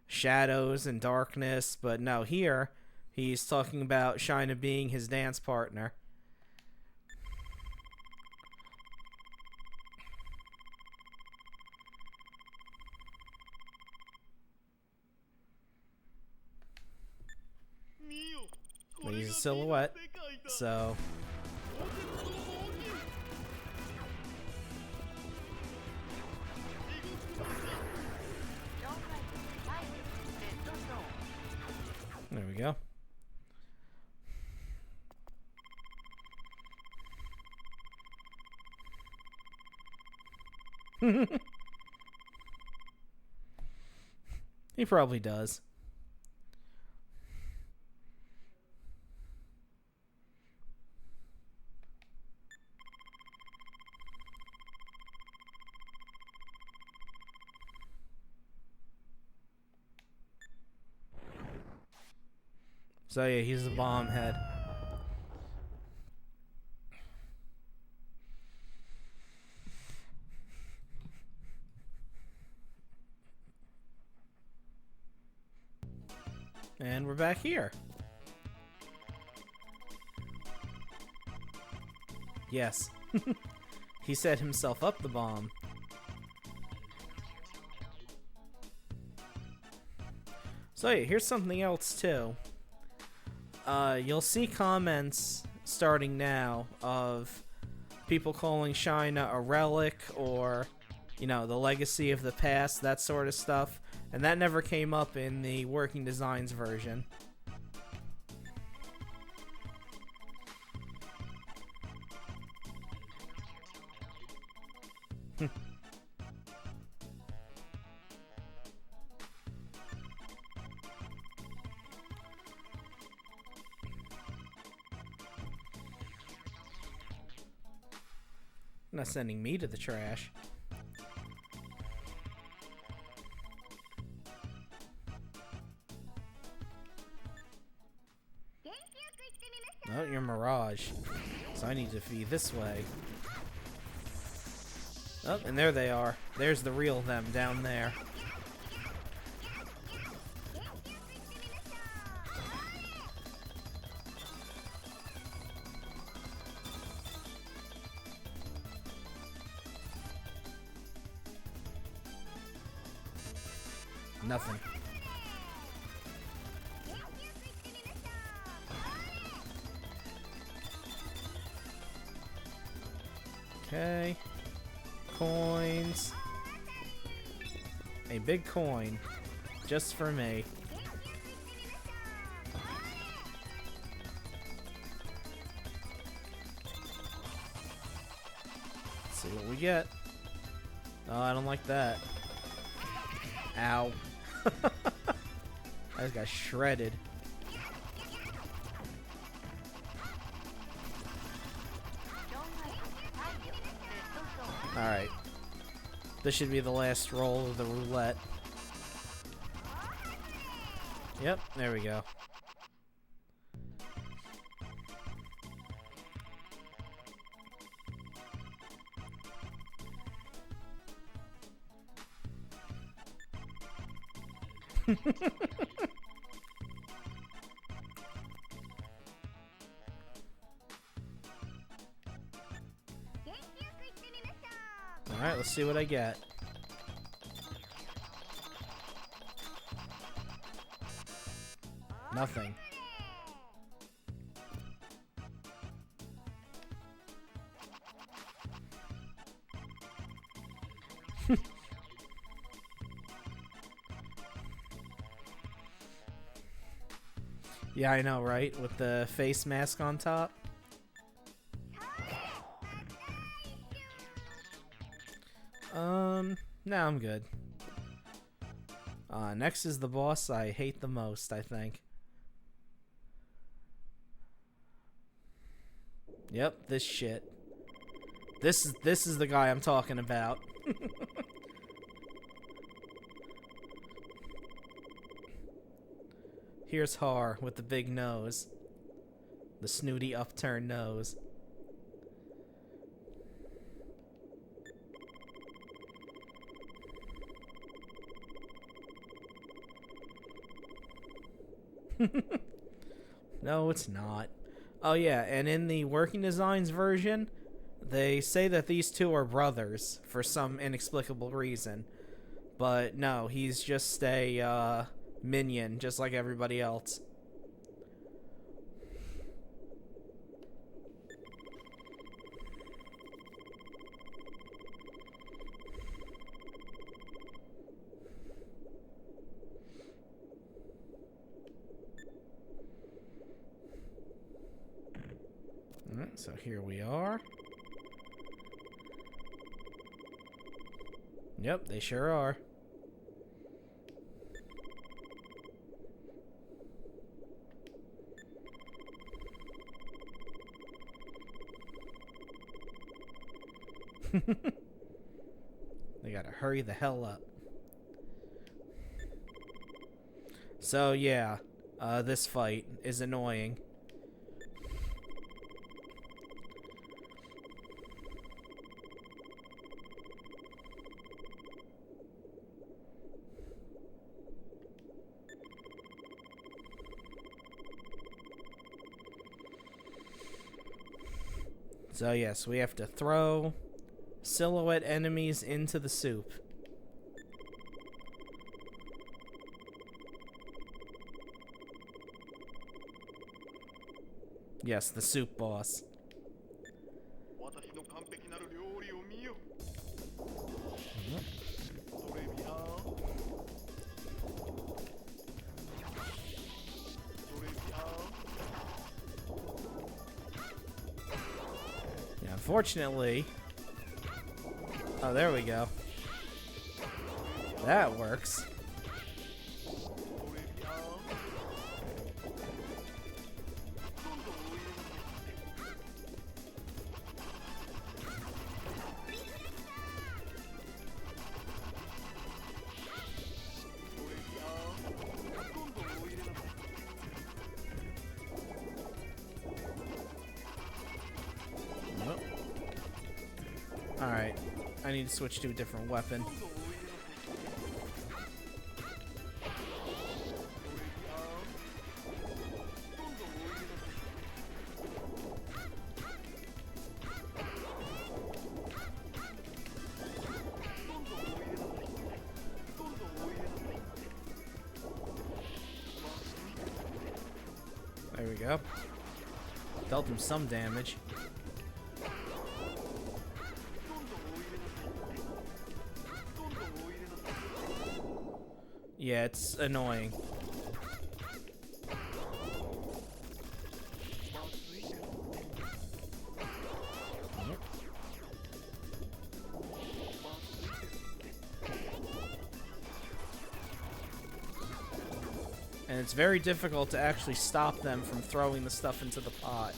shadows and darkness. But no, here he's talking about Shyna being his dance partner. But he's a silhouette, so... There we go. He probably does. So yeah, he's the bomb head. And we're back here. Yes. He set himself up the bomb. So yeah, here's something else too. You'll see comments starting now of people calling Shyna a relic or, you know, the legacy of the past, that sort of stuff. And that never came up in the working designs version. Not sending me to the trash. Oh, you're Mirage. So I need to be this way. Oh, and there they are. There's the real them down there. Nothing. Okay. Coins. A big coin. Just for me. Let's see what we get. Oh, I don't like that. Ow. I just got shredded. Alright. This should be the last roll of the roulette. Yep, there we go. Alright, let's see what I get. Nothing. Yeah, I know, right? With the face mask on top. No, I'm good. Next is the boss I hate the most, I think. Yep, this shit. This is the guy I'm talking about. Here's Har with the big nose. The snooty upturned nose. No, it's not. Oh yeah, and in the Working Designs version, they say that these two are brothers for some inexplicable reason. But no, he's just a minion, just like everybody else. Alright, so here we are. Yep, they sure are. They gotta hurry the hell up. So yeah, this fight is annoying. So yes, we have to throw silhouette enemies into the soup. Yes, the soup boss. Yeah, unfortunately... Oh, there we go. That works. Alright, I need to switch to a different weapon. There we go. Dealt him some damage. Yeah, it's annoying. And it's very difficult to actually stop them from throwing the stuff into the pot.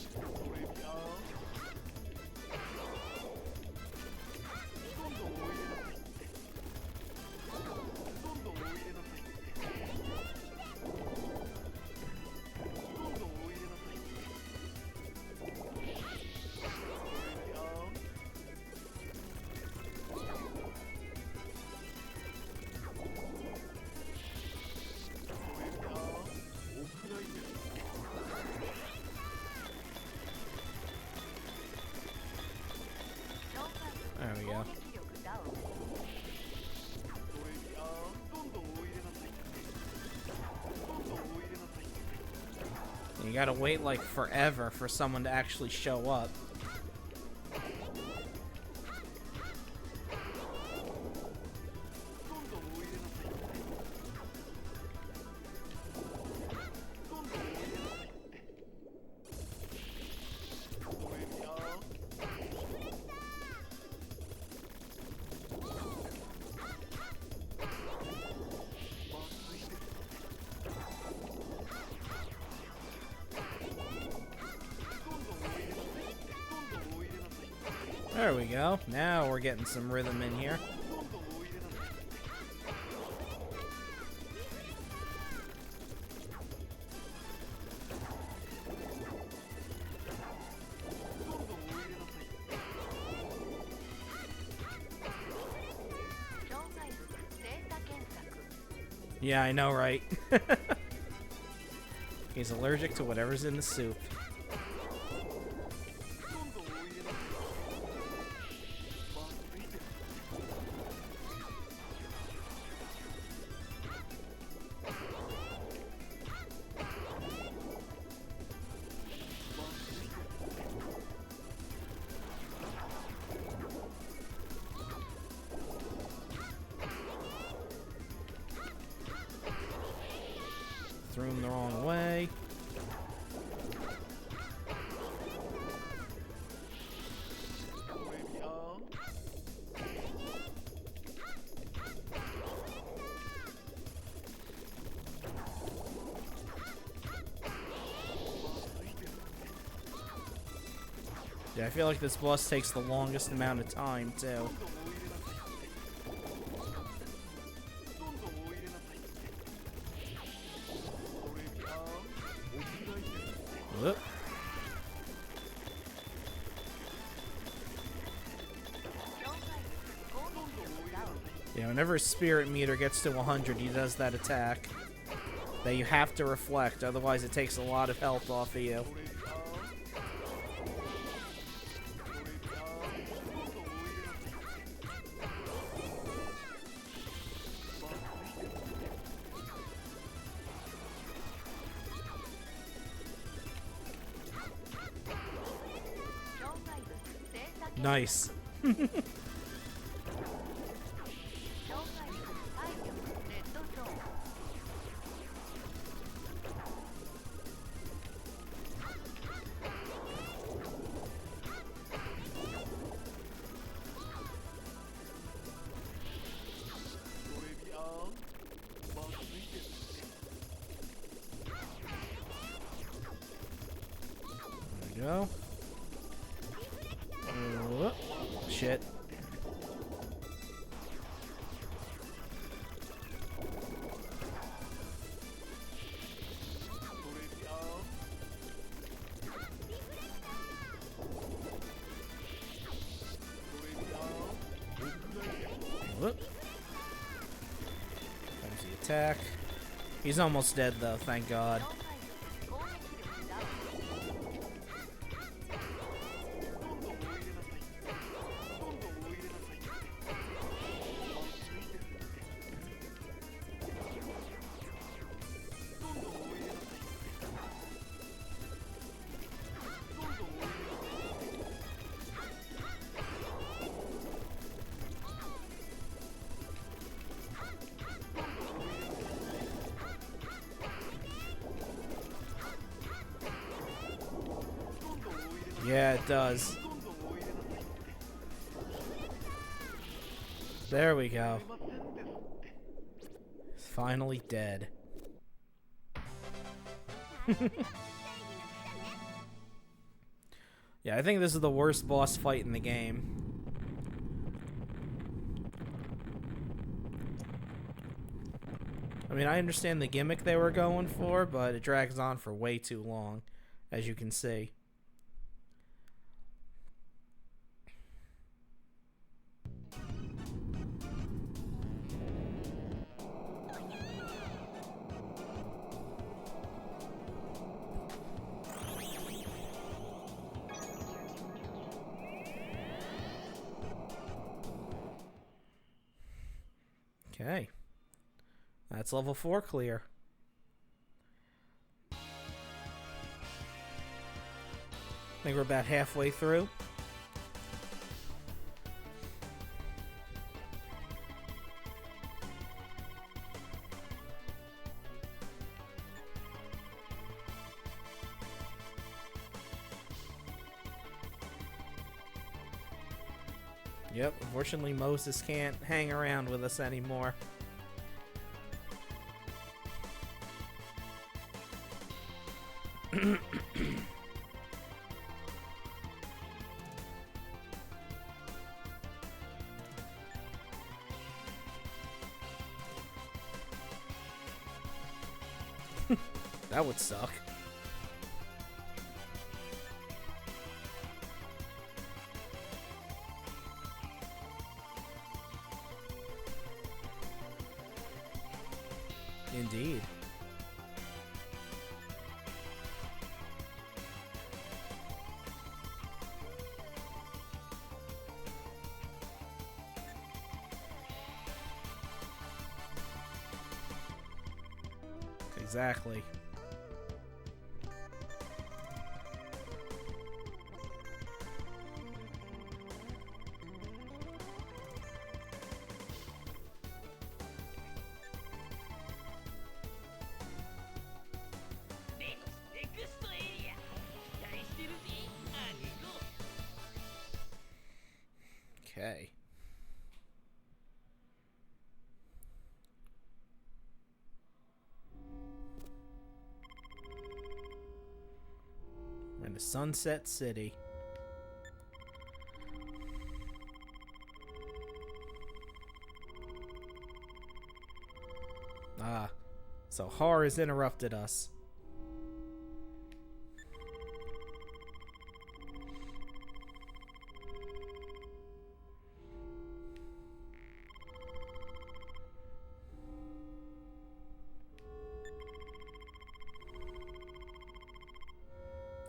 You gotta wait like forever for someone to actually show up. There we go. Now we're getting some rhythm in here. Yeah, I know, right? He's allergic to whatever's in the soup. Threw him the wrong way. Yeah, I feel like this boss takes the longest amount of time, too. Whoop. Yeah, whenever his spirit meter gets to 100, he does that attack that you have to reflect, otherwise it takes a lot of health off of you. Nice. There we go. Shit. Whoop. There's the attack. He's almost dead though, thank God. Yeah, it does. There we go. It's finally dead. Yeah, I think this is the worst boss fight in the game. I mean, I understand the gimmick they were going for, but it drags on for way too long, as you can see. Okay. That's level 4 clear. think we're about halfway through. Yep, unfortunately Moses can't hang around with us anymore. That would suck. Indeed. Exactly. Okay. We're in the Sunset City. Ah, so Har has interrupted us.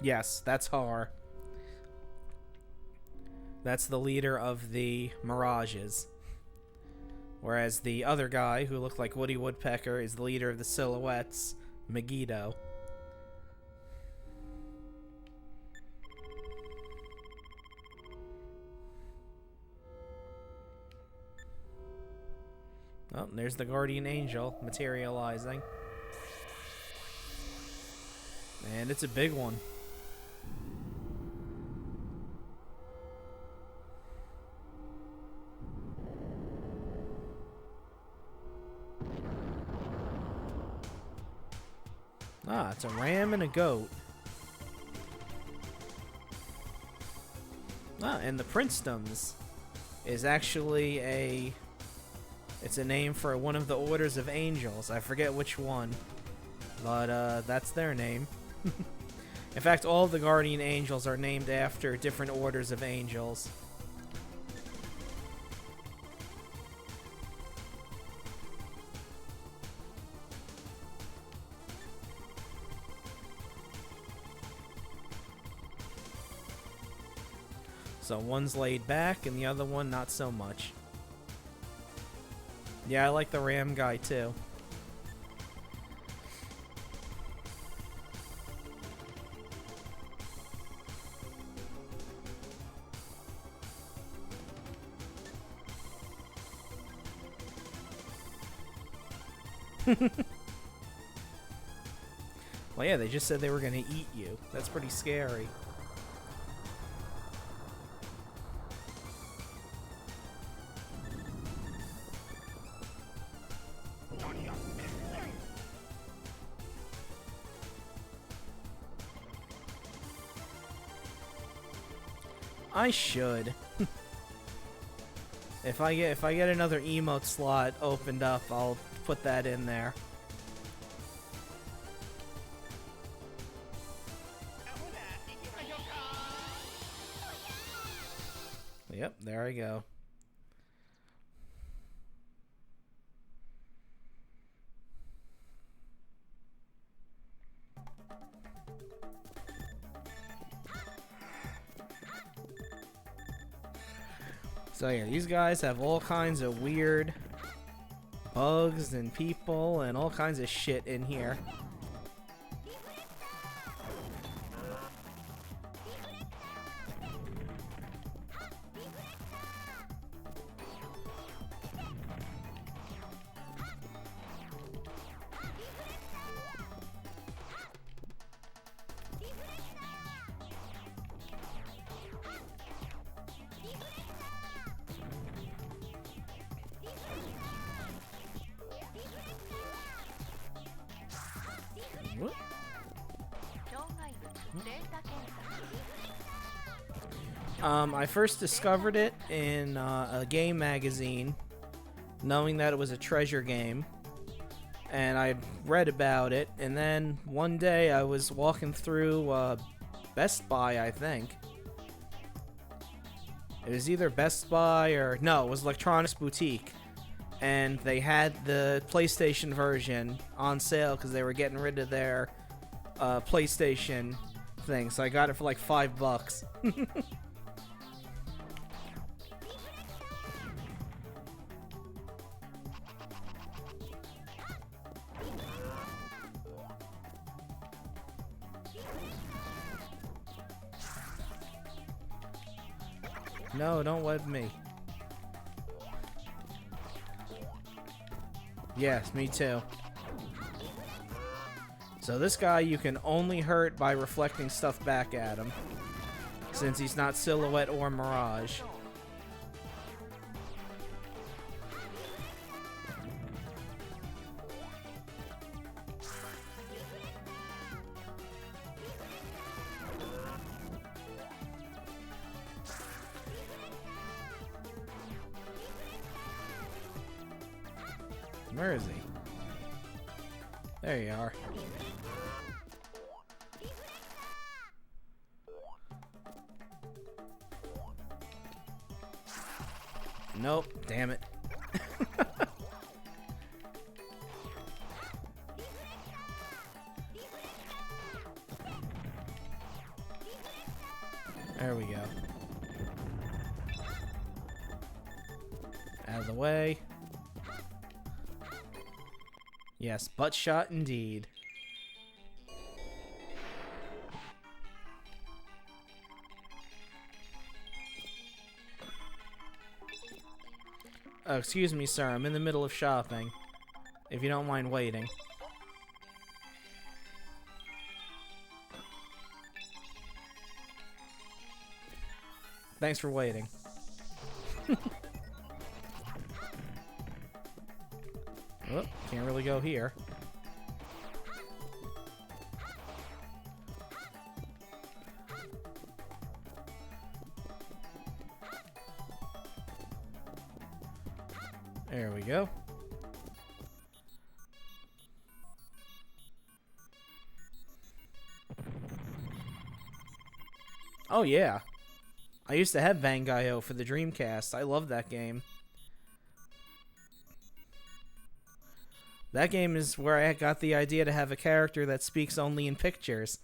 Yes, that's Har. That's the leader of the Mirages. Whereas the other guy, who looked like Woody Woodpecker, is the leader of the Silhouettes, Megiddo. Oh, there's the Guardian Angel materializing. And it's a big one. Ah, it's a ram and a goat. Ah, and the Princedoms is actually a... It's a name for one of the orders of angels. I forget which one. But, that's their name. In fact, all of the Guardian Angels are named after different orders of angels. So one's laid back and the other one not so much. Yeah, I like the ram guy too. Well, yeah, they just said they were gonna eat you. That's pretty scary. I should. If I get another emote slot opened up, I'll put that in there. Yep, there I go. So yeah, these guys have all kinds of weird bugs and people and all kinds of shit in here. I first discovered it in a game magazine, knowing that it was a treasure game, and I read about it, and then one day I was walking through Best Buy, I think. It was either Best Buy or... no, it was Electronics Boutique. And they had the PlayStation version on sale because they were getting rid of their PlayStation thing. So I got it for like $5. No, don't web me. Yes, me too. So this guy you can only hurt by reflecting stuff back at him, since he's not Silhouette or Mirage. Where is he? There you are. Nope, damn it. There we go. Out of the way. Yes, butt shot indeed. Oh, excuse me, sir. I'm in the middle of shopping. If you don't mind waiting. Thanks for waiting. Oh, can't really go here. There we go. Oh yeah. I used to have Bangai-O for the Dreamcast. I love that game. That game is where I got the idea to have a character that speaks only in pictures.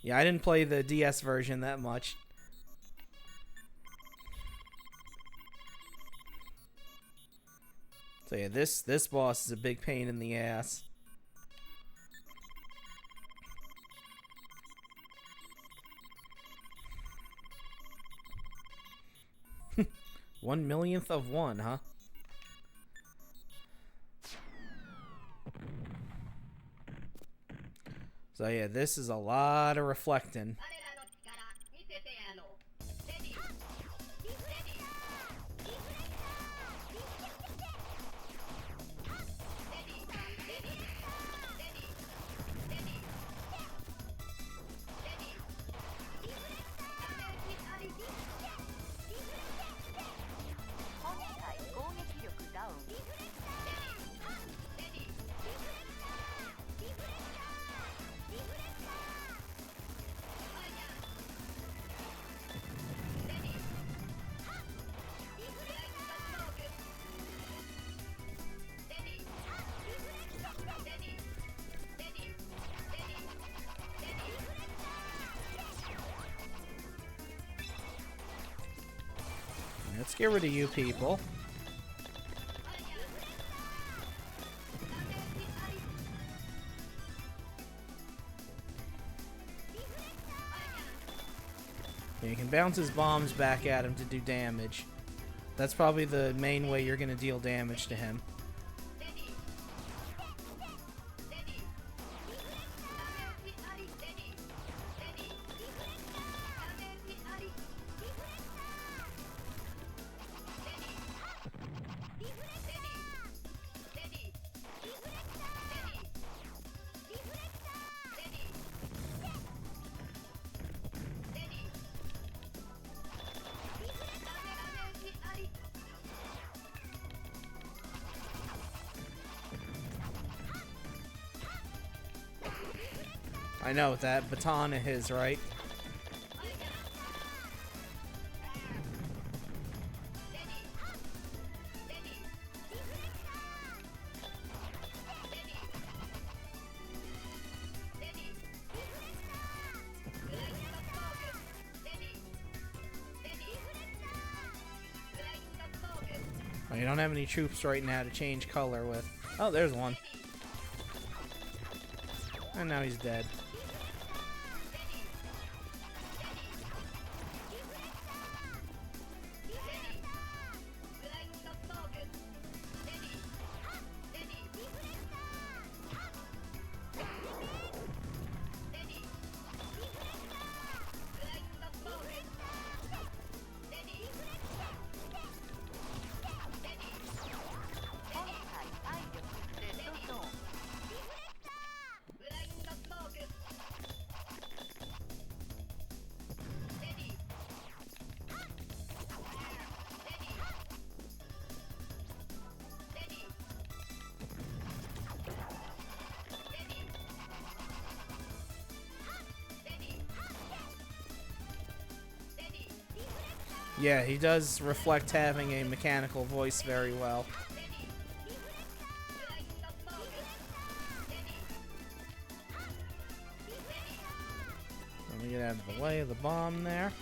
Yeah, I didn't play the DS version that much. So yeah, this boss is a big pain in the ass. One millionth of one, huh? So yeah, this is a lot of reflecting. Let's get rid of you people. Yeah, you can bounce his bombs back at him to do damage. That's probably the main way you're going to deal damage to him. I know, that baton of his, right? Oh, you don't have any troops right now to change color with. Oh, there's one. And now he's dead. Yeah, he does reflect having a mechanical voice very well. Let me get out of the way of the bomb there.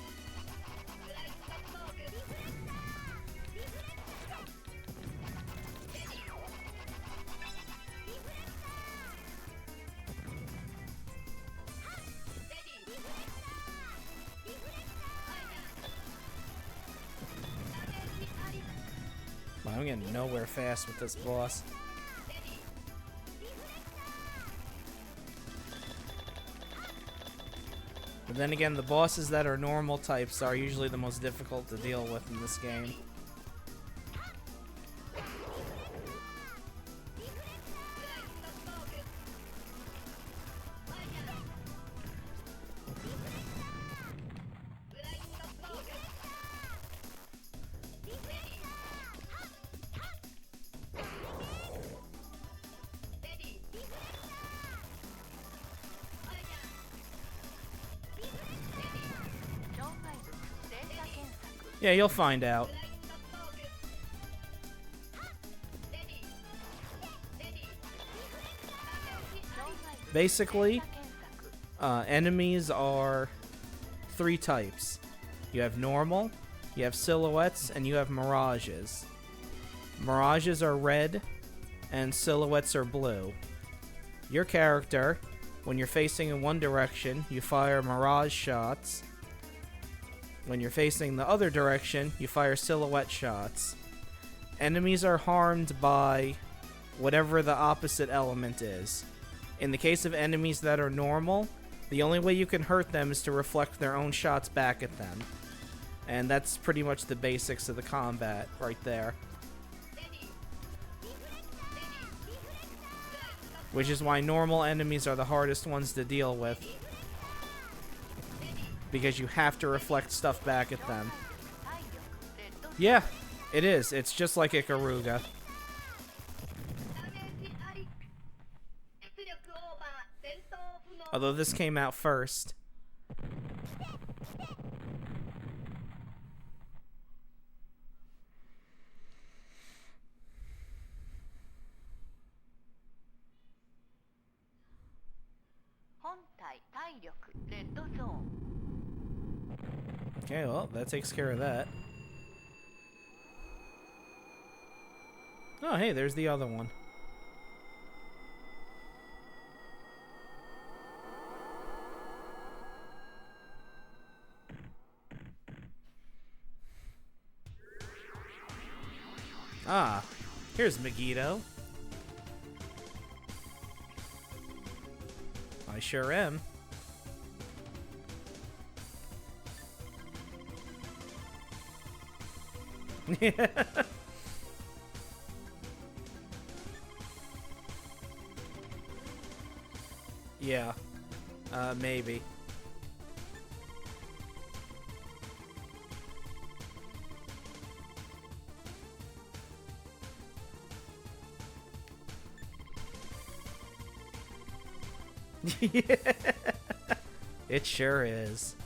I'm getting nowhere fast with this boss. But then again, the bosses that are normal types are usually the most difficult to deal with in this game. Yeah, you'll find out. Basically, enemies are three types. You have normal, you have silhouettes, and you have mirages. Mirages are red, and silhouettes are blue. Your character, when you're facing in one direction, you fire mirage shots. When you're facing the other direction, you fire silhouette shots. Enemies are harmed by whatever the opposite element is. In the case of enemies that are normal, the only way you can hurt them is to reflect their own shots back at them. And that's pretty much the basics of the combat right there. Which is why normal enemies are the hardest ones to deal with. Because you have to reflect stuff back at them. Yeah, it is. It's just like Ikaruga. Although this came out first. Okay, well, that takes care of that. Oh, hey, there's the other one. Ah, here's Megiddo. I sure am. Yeah. Maybe. Yeah. It sure is.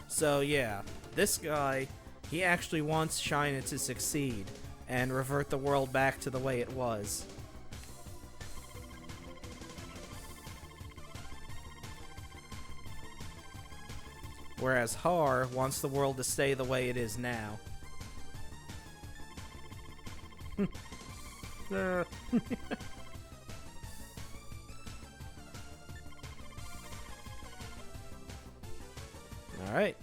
So yeah, this guy, he actually wants Shyna to succeed and revert the world back to the way it was. Whereas Har wants the world to stay the way it is now. Alright.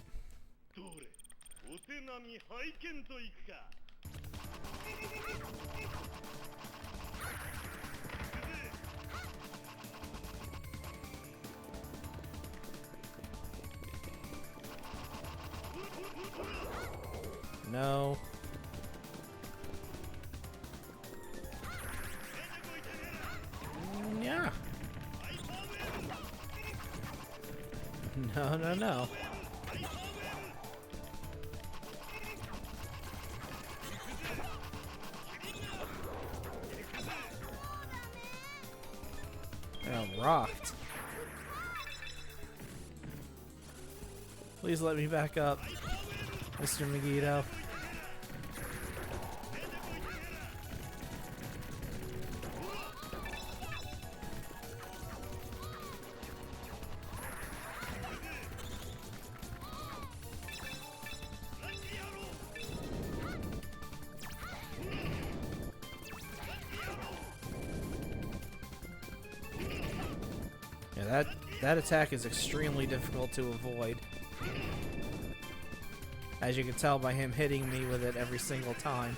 No. Yeah. No, no, no. I'm rocked. Please let me back up, Mr. Megiddo. Yeah, that attack is extremely difficult to avoid. As you can tell by him hitting me with it every single time.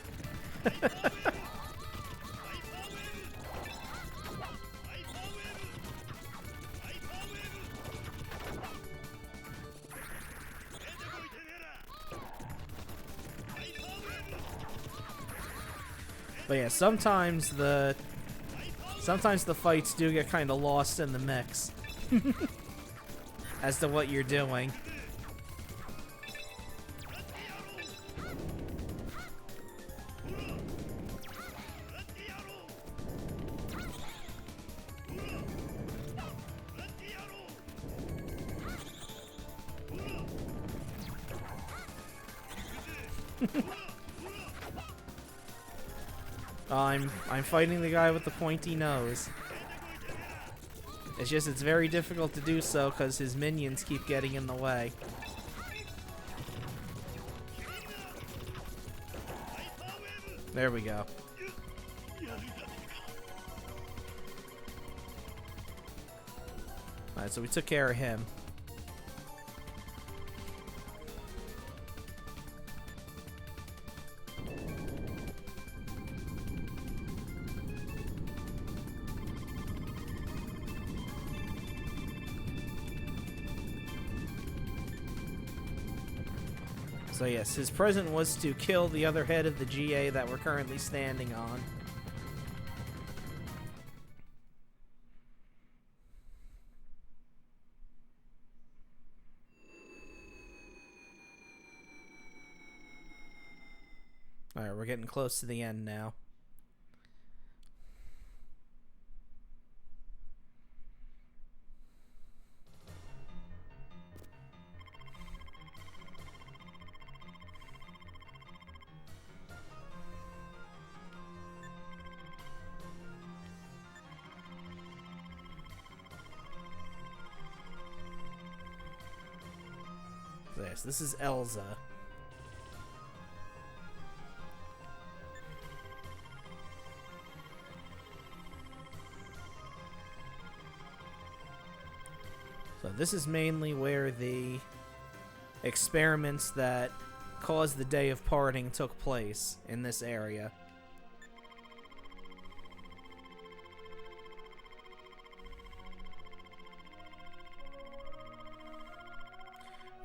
But yeah, sometimes the fights do get kind of lost in the mix as to what you're doing. I'm fighting the guy with the pointy nose. It's just, it's very difficult to do so because his minions keep getting in the way. There we go. Alright, so we took care of him. So yes, his present was to kill the other head of the GA that we're currently standing on. Alright, we're getting close to the end now. This is Elza. So this is mainly where the experiments that caused the Day of Parting took place in this area.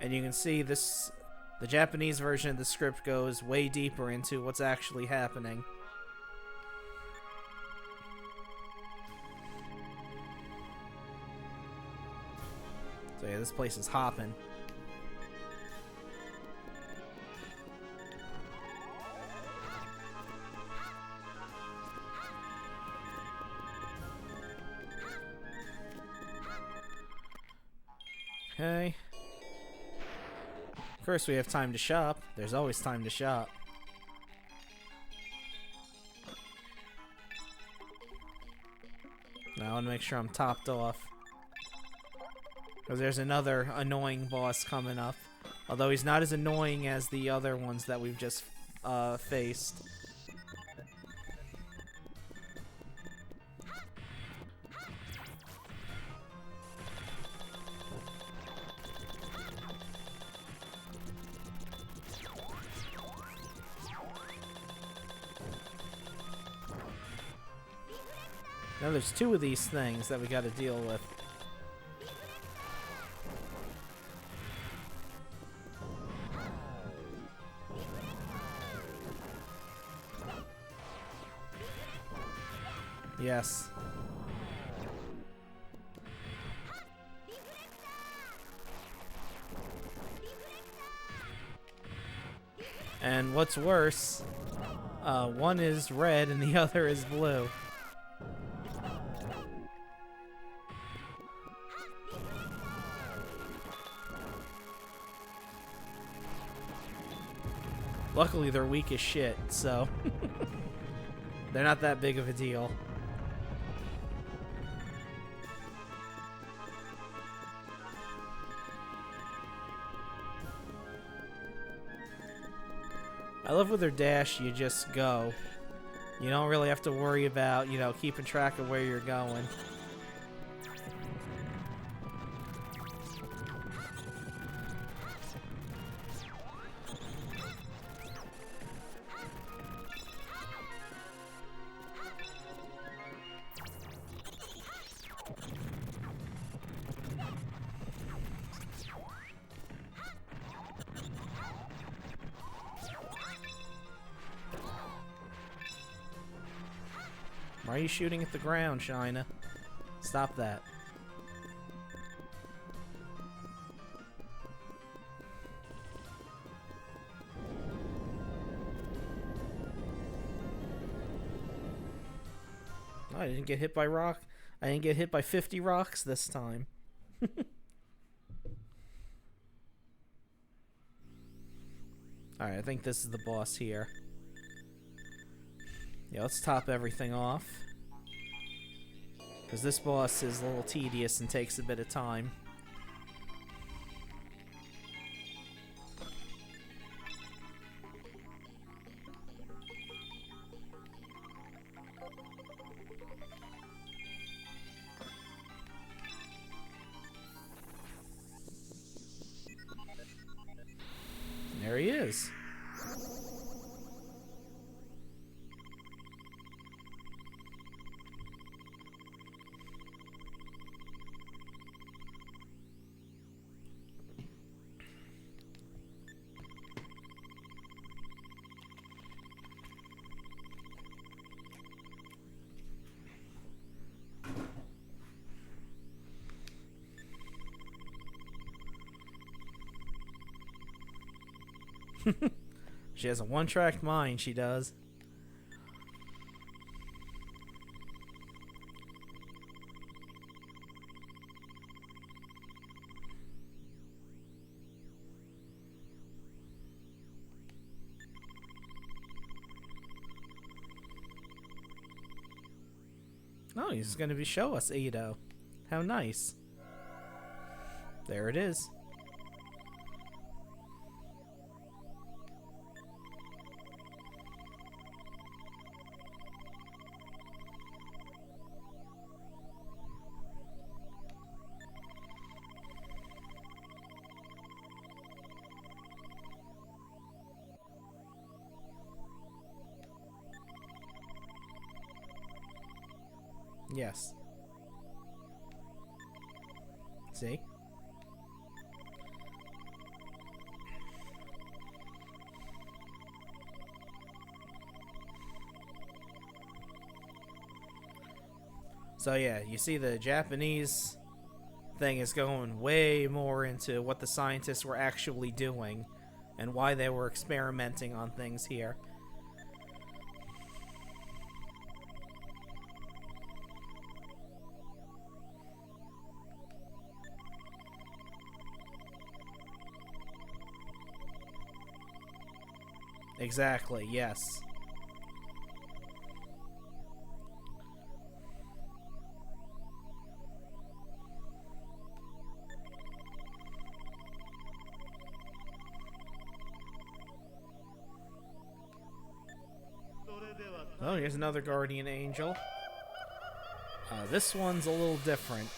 And you can see this, the Japanese version of the script goes way deeper into what's actually happening. So yeah, this place is hopping. Okay. Of course we have time to shop. There's always time to shop. Now I want to make sure I'm topped off. Because there's another annoying boss coming up. Although he's not as annoying as the other ones that we've just faced. Now there's two of these things that we gotta deal with. Yes. And what's worse, one is red and the other is blue. Luckily, they're weak as shit, so they're not that big of a deal. I love with her dash, you just go. You don't really have to worry about, you know, keeping track of where you're going. Why are you shooting at the ground, Shyna? Stop that. Oh, I didn't get hit by rock. I didn't get hit by 50 rocks this time. Alright, I think this is the boss here. Yeah, let's top everything off. Because this boss is a little tedious and takes a bit of time. There he is. She has a one-track mind, she does. Oh, he's going to show us Ado. How nice. There it is. Yes. See? So yeah, you see the Japanese thing is going way more into what the scientists were actually doing and why they were experimenting on things here. Exactly, yes. Oh, here's another guardian angel. This one's a little different.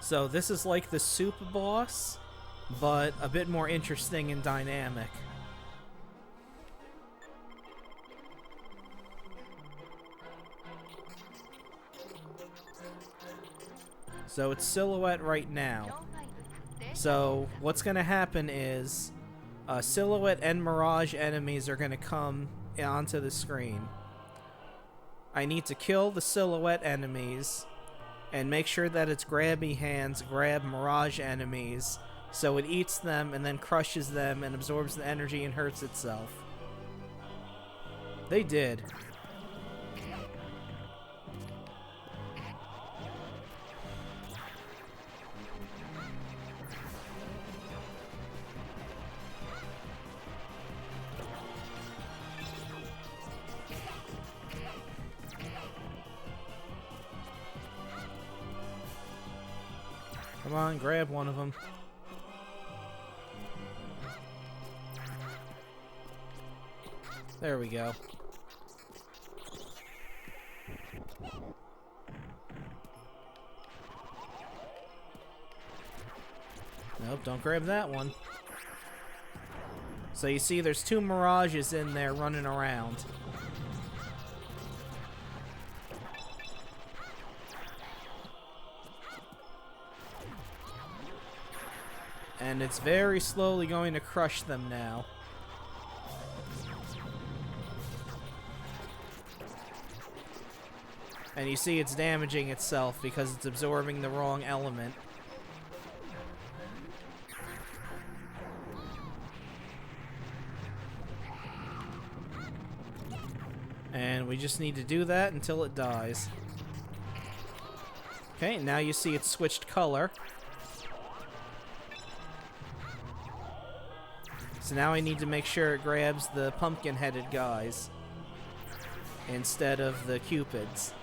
So this is like the soup boss, but a bit more interesting and dynamic. So it's Silhouette right now. So what's going to happen is Silhouette and Mirage enemies are going to come onto the screen. I need to kill the Silhouette enemies and make sure that its grabby hands grab Mirage enemies so it eats them and then crushes them and absorbs the energy and hurts itself. They did. Come on, grab one of them. There we go. Nope, don't grab that one. So you see there's two Mirages in there running around. And it's very slowly going to crush them now. And you see it's damaging itself because it's absorbing the wrong element. And we just need to do that until it dies. Okay, now you see it's switched color. So now I need to make sure it grabs the pumpkin-headed guys instead of the cupids.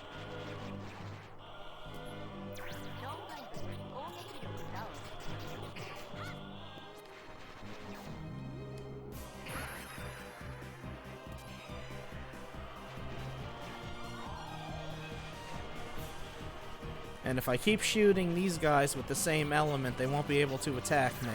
And if I keep shooting these guys with the same element, they won't be able to attack me.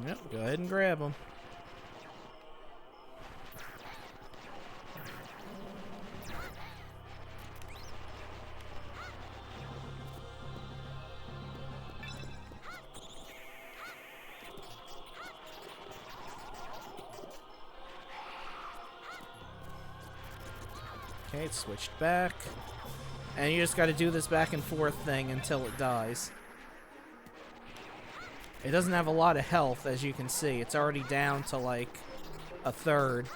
Yep, go ahead and grab them. Okay, it's switched back. And you just gotta do this back and forth thing until it dies. It doesn't have a lot of health, as you can see. It's already down to like a third.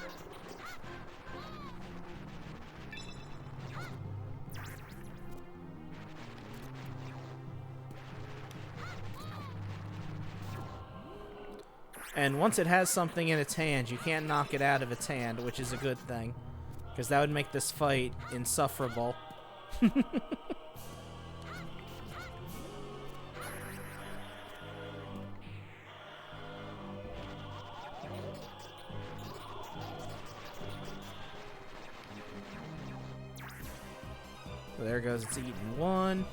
And once it has something in its hand, you can't knock it out of its hand, which is a good thing. Because that would make this fight insufferable. So there goes, it's eating one.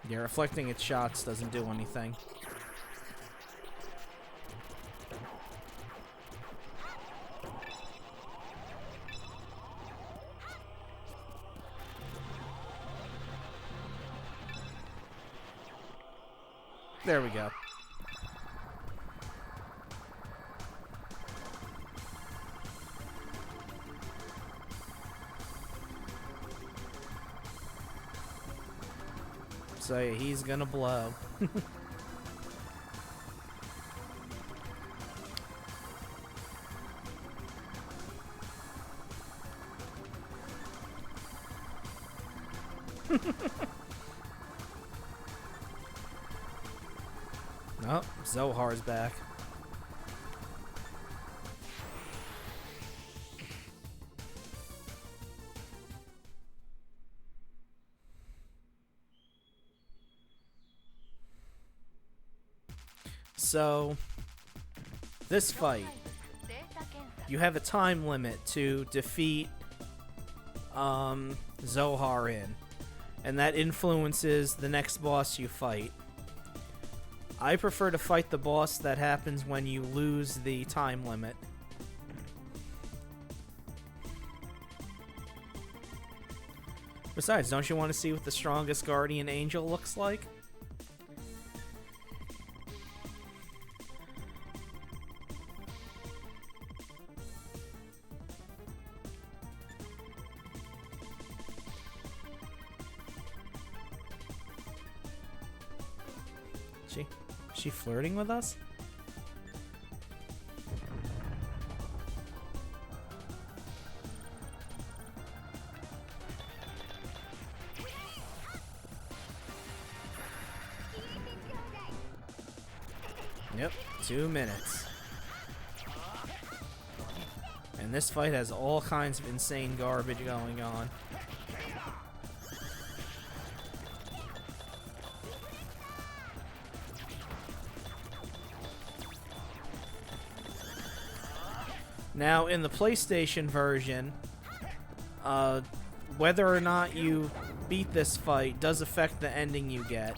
Yeah, reflecting its shots doesn't do anything. There we go. So yeah, he's gonna blow. Oh, Zohar's back. So, this fight, you have a time limit to defeat Zohar in, and that influences the next boss you fight. I prefer to fight the boss that happens when you lose the time limit. Besides, don't you want to see what the strongest guardian angel looks like? Is she flirting with us? Yep, 2 minutes. And this fight has all kinds of insane garbage going on. Now, in the PlayStation version, whether or not you beat this fight does affect the ending you get.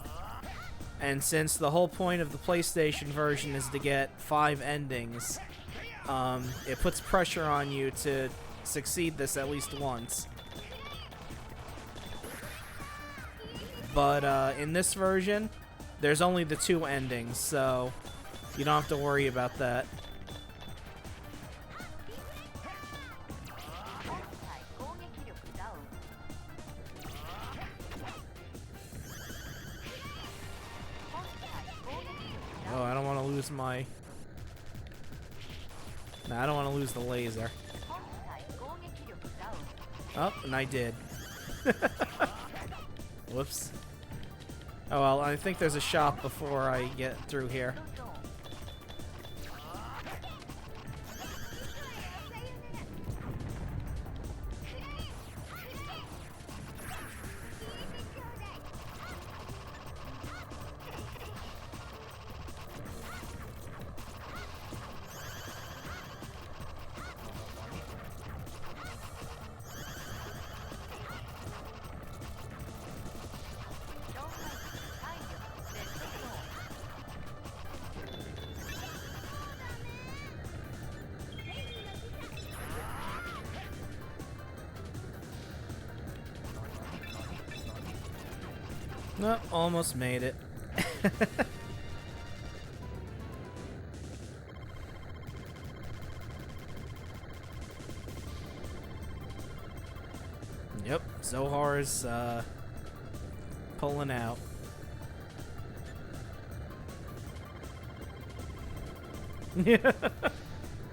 And since the whole point of the PlayStation version is to get 5 endings, it puts pressure on you to succeed this at least once. But in this version, there's only the 2 endings, so you don't have to worry about that. Oh, I don't want to lose my... Nah, I don't want to lose the laser. Oh, and I did. Whoops. Oh well, I think there's a shop before I get through here. Nope, almost made it. Yep, Zohar's pulling out.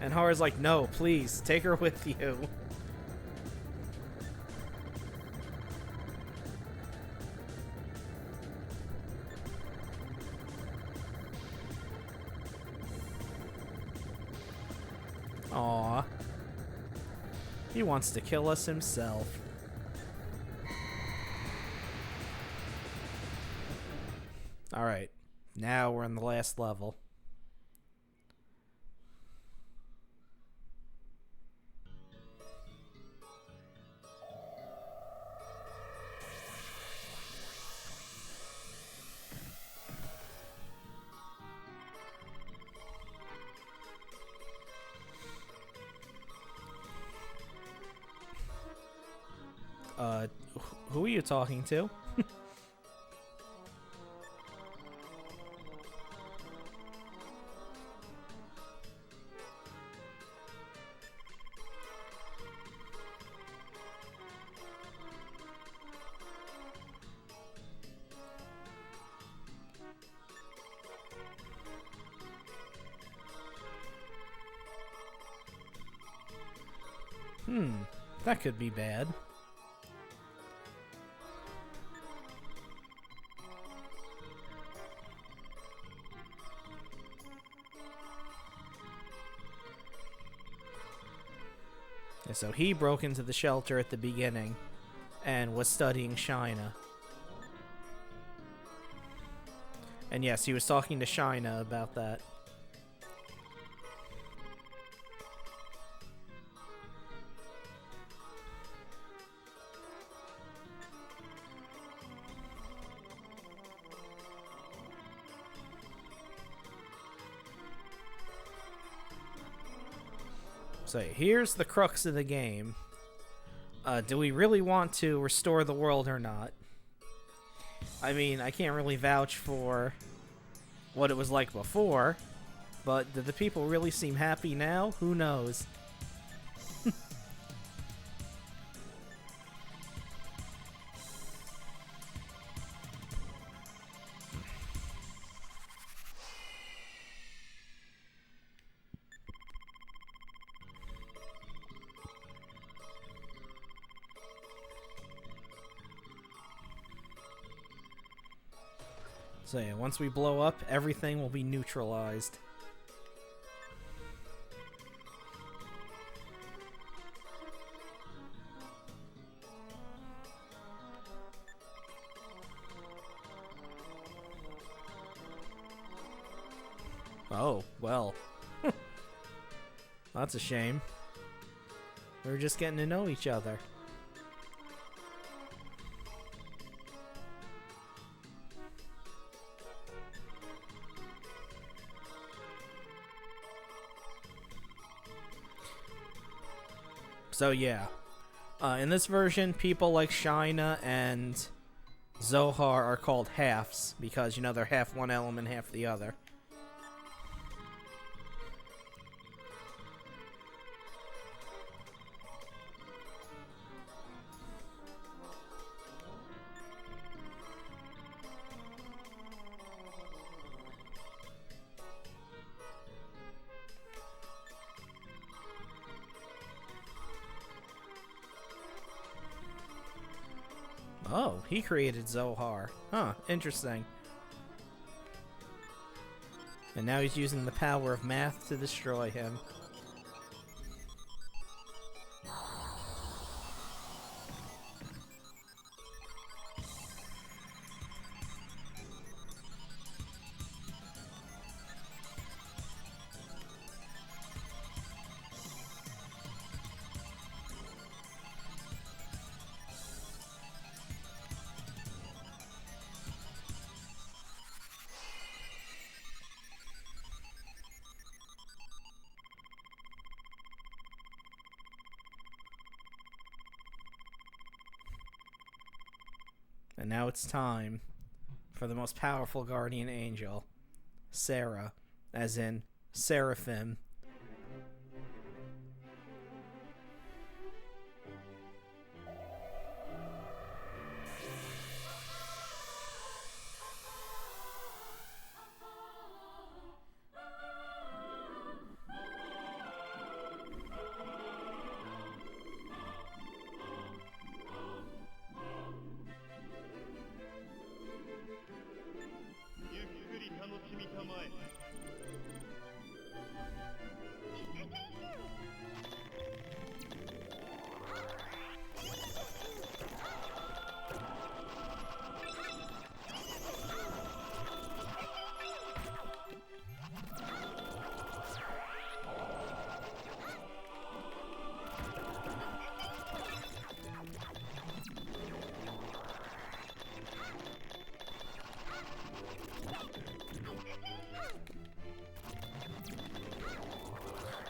And Hara's like, no, please, take her with you. Aw. He wants to kill us himself. Alright. Now we're in the last level. who are you talking to? That could be bad. And so he broke into the shelter at the beginning and was studying Shyna. And yes, he was talking to Shyna about that. So here's the crux of the game. Do we really want to restore the world or not? I mean, I can't really vouch for what it was like before, but do the people really seem happy now? Who knows? So yeah, once we blow up, everything will be neutralized. Oh, well. That's a shame. We were just getting to know each other. So yeah, in this version, people like Shyna and Zohar are called halves because, you know, they're half one element, half the other. Oh, he created Zohar. Huh, interesting. And now he's using the power of math to destroy him. And now it's time for the most powerful guardian angel, Sarah, as in Seraphim.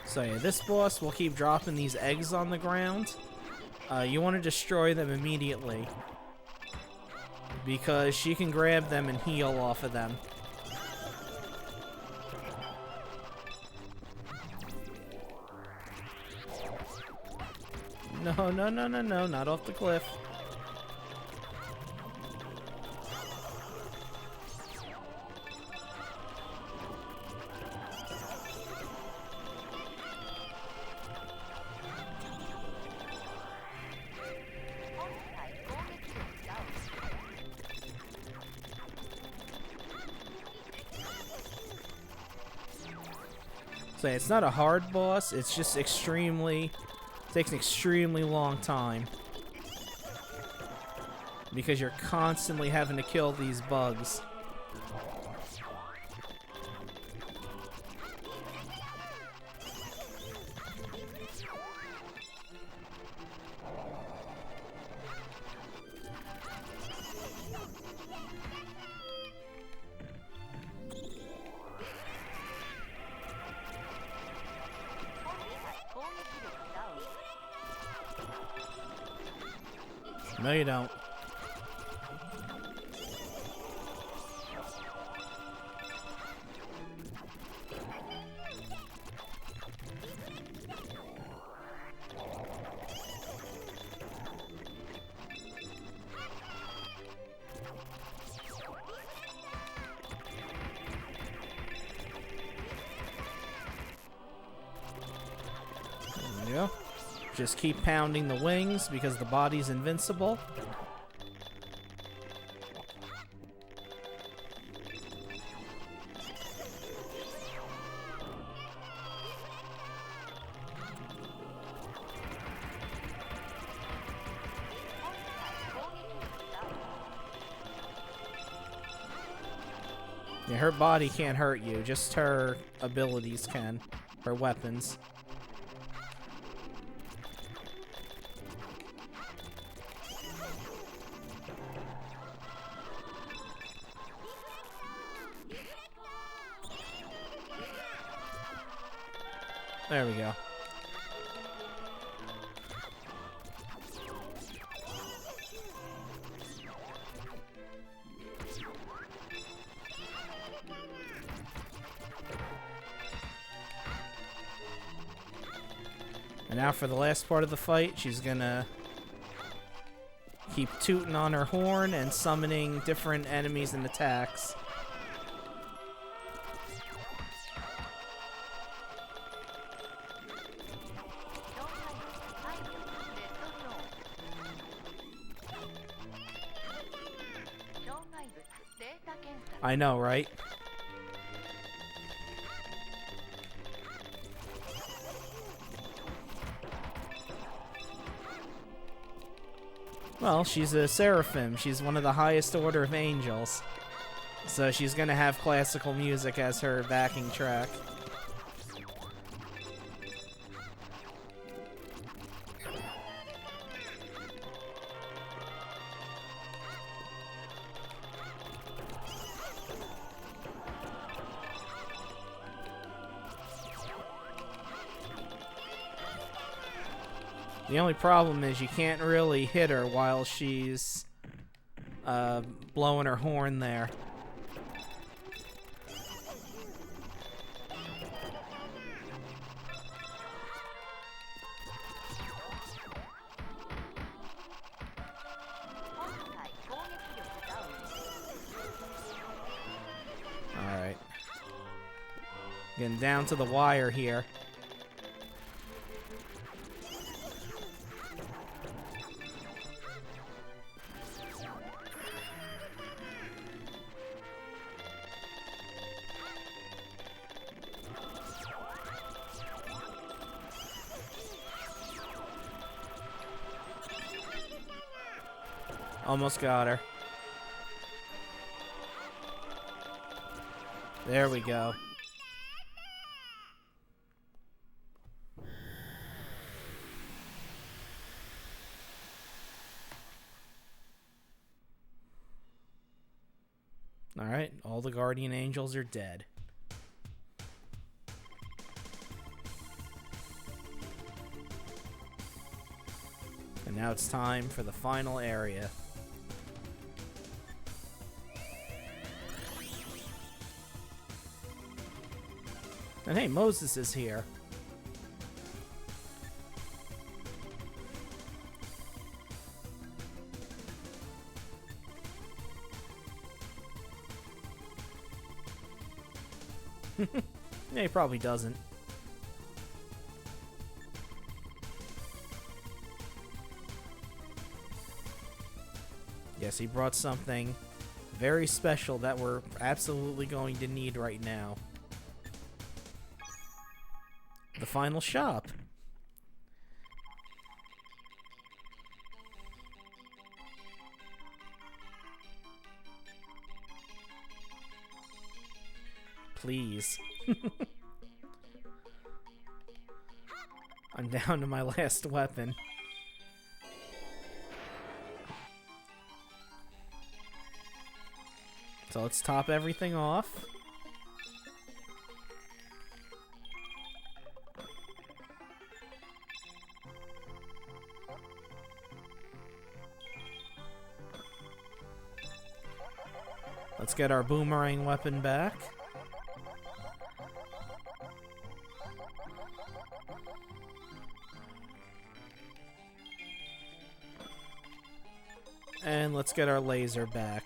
So yeah, this boss will keep dropping these eggs on the ground. You want to destroy them immediately. because she can grab them and heal off of them. No, no, no, no, no, not off the cliff. So it's not a hard boss, it's just extremely... takes an extremely long time. Because you're constantly having to kill these bugs. No, you don't. There we go. Just keep pounding the wings because the body's invincible. Yeah, her body can't hurt you, just her abilities can. Her weapons. There we go. And now for the last part of the fight, she's gonna keep tooting on her horn and summoning different enemies and attacks. I know, right? Well, she's a seraphim. She's one of the highest order of angels. So she's gonna have classical music as her backing track. The only problem is you can't really hit her while she's blowing her horn there. Alright. Getting down to the wire here. Almost got her. There we go. Alright, all the guardian angels are dead. And now it's time for the final area. And hey, Moses is here. Yeah, he probably doesn't. Yes, he brought something very special that we're absolutely going to need right now. The final shop. Please. I'm down to my last weapon. So let's top everything off. Let's get our boomerang weapon back. And let's get our laser back.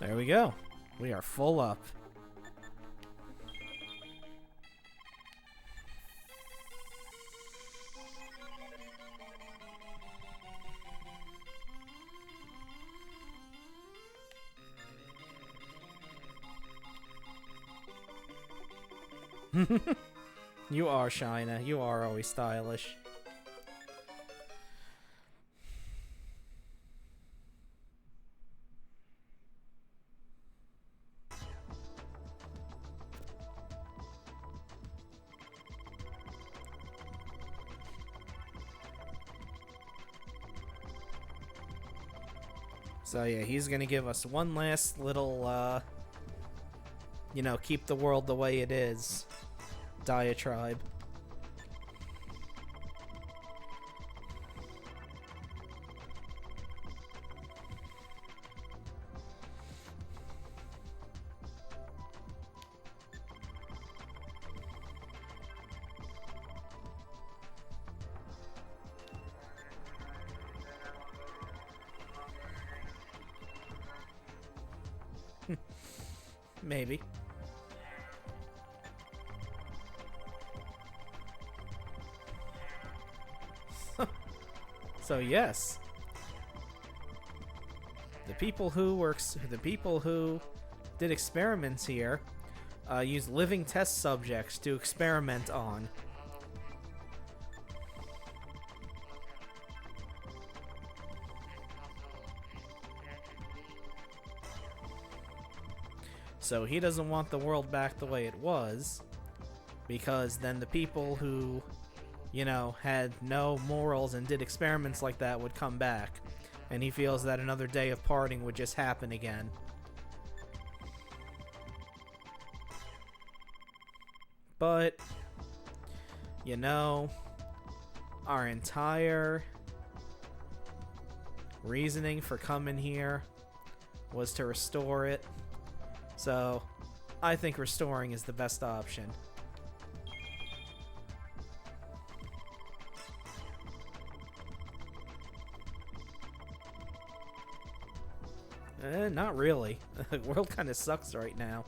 There we go. We are full up. You are Shyna. You are always stylish. So yeah, he's gonna give us one last little, you know, keep the world the way it is diatribe. Maybe. So yes, the people who did experiments here used living test subjects to experiment on. So he doesn't want the world back the way it was, because then the people who, you know, had no morals and did experiments like that would come back, and he feels that another day of parting would just happen again. But, you know, our entire reasoning for coming here was to restore it. So, I think restoring is the best option. Not really. The world kind of sucks right now.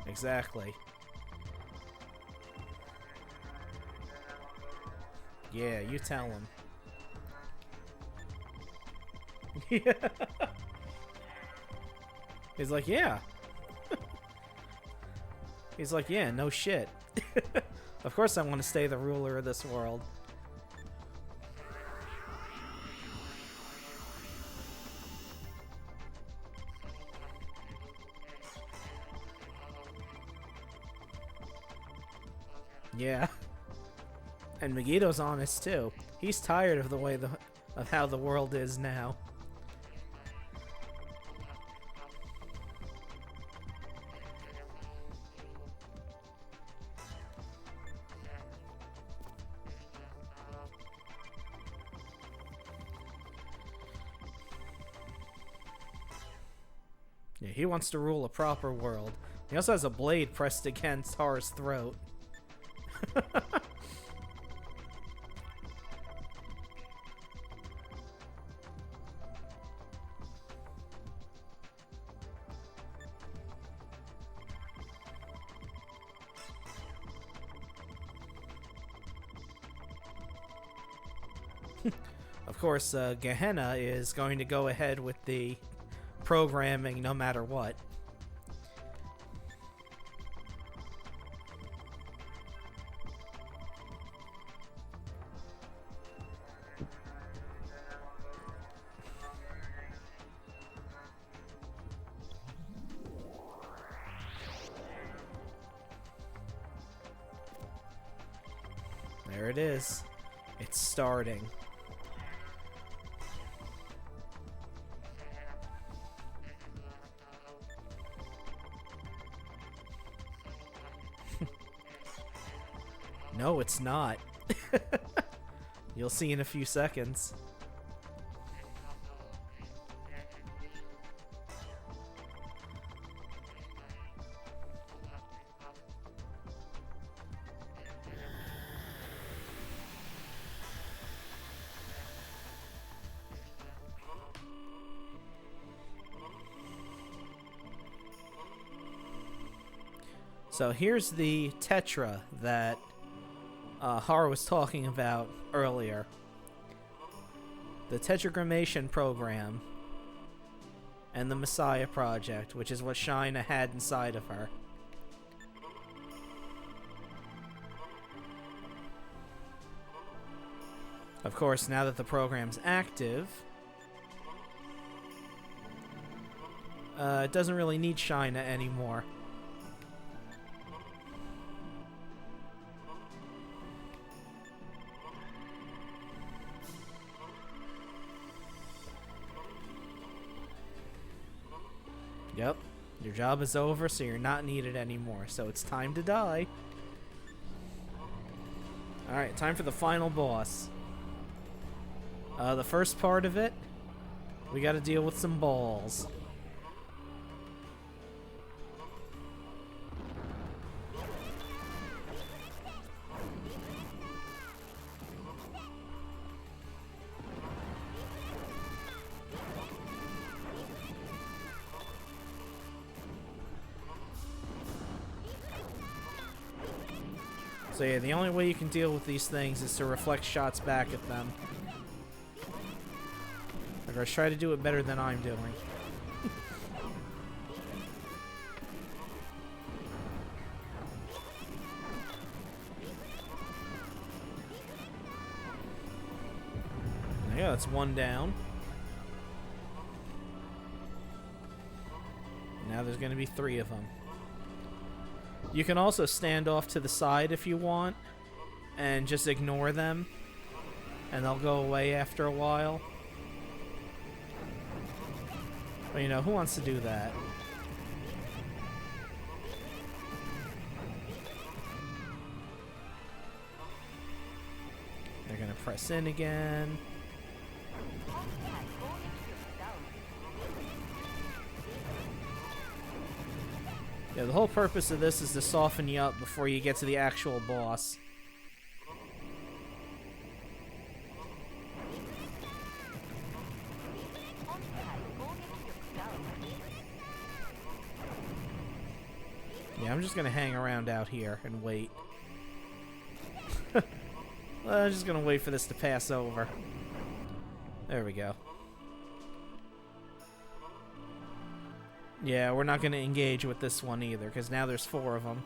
Exactly. Yeah, you tell him. Yeah. He's like, yeah. He's like, yeah, no shit. Of course I want to stay the ruler of this world. Yeah. And Megiddo's honest too. He's tired of the way of how the world is now. Yeah, he wants to rule a proper world. He also has a blade pressed against Hara's throat. Of course, Gehenna is going to go ahead with the programming no matter what. There it is. It's starting. No, it's not. You'll see in a few seconds. So here's the Tetra that Hara was talking about earlier. The Tetragrammation program and the Messiah project, which is what Shyna had inside of her. Of course, now that the program's active, it doesn't really need Shyna anymore. Yep, your job is over, so you're not needed anymore. So it's time to die. Alright, time for the final boss. The first part of it, we gotta deal with some balls. So yeah, the only way you can deal with these things is to reflect shots back at them. Or try to do it better than I'm doing. Yeah, that's one down. Now there's going to be 3 of them. You can also stand off to the side if you want and just ignore them, and they'll go away after a while. But you know, who wants to do that? They're gonna press in again. Yeah, the whole purpose of this is to soften you up before you get to the actual boss. Yeah, I'm just gonna hang around out here and wait. I'm just gonna wait for this to pass over. There we go. Yeah, we're not gonna engage with this one either, because now there's 4 of them.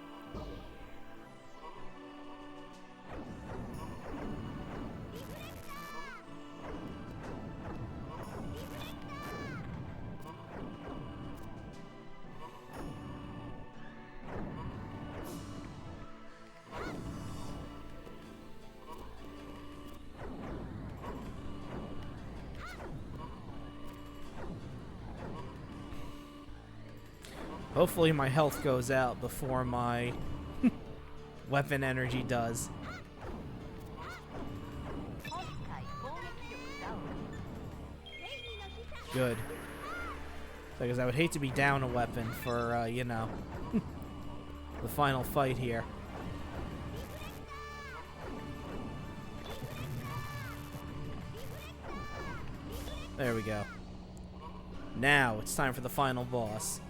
Hopefully my health goes out before my weapon energy does. Good. Because I would hate to be down a weapon for, you know, the final fight here. There we go. Now it's time for the final boss.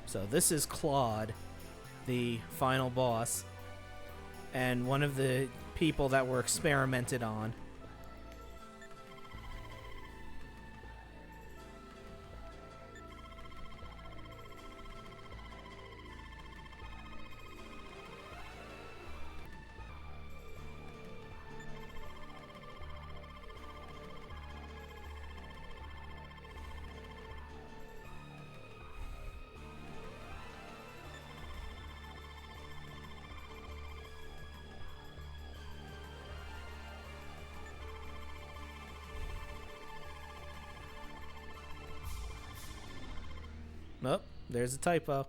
So this is Claude, the final boss, and one of the people that were experimented on. Oh, there's a typo.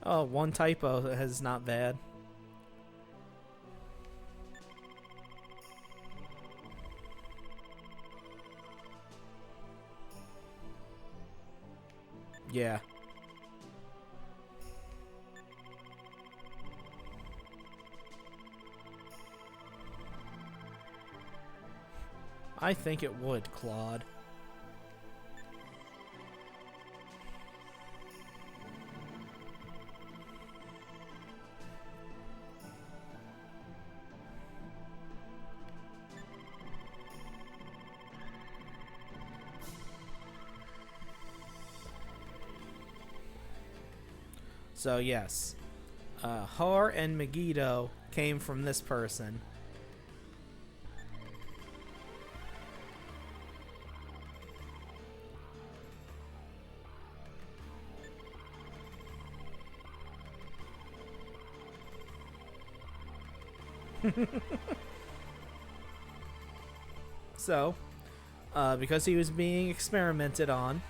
Oh, one typo is not bad. Yeah. I think it would, Claude. So yes, Har and Megiddo came from this person. So, because he was being experimented on,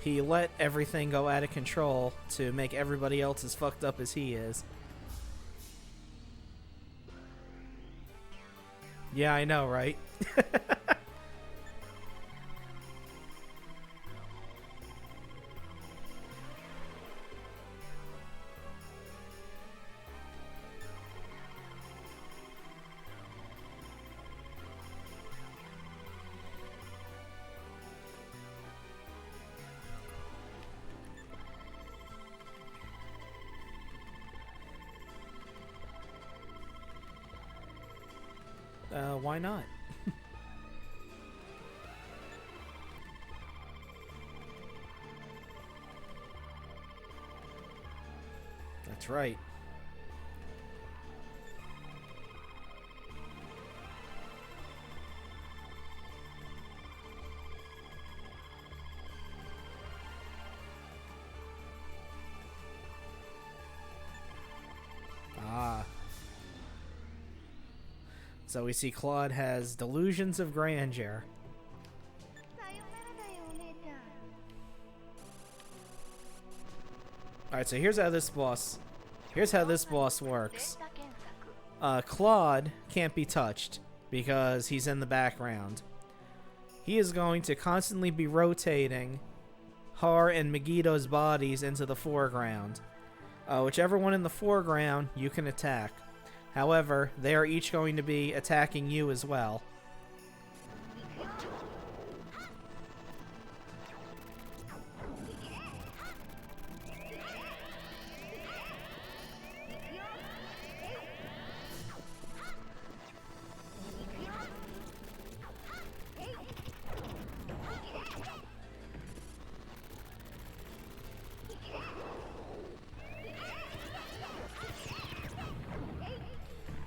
he let everything go out of control to make everybody else as fucked up as he is. Yeah, I know, right? Why not? That's right. Ah. So we see Claude has delusions of grandeur. Alright, so here's how this boss works. Claude can't be touched because he's in the background. He is going to constantly be rotating Har and Megiddo's bodies into the foreground. Whichever one in the foreground you can attack. However, they are each going to be attacking you as well.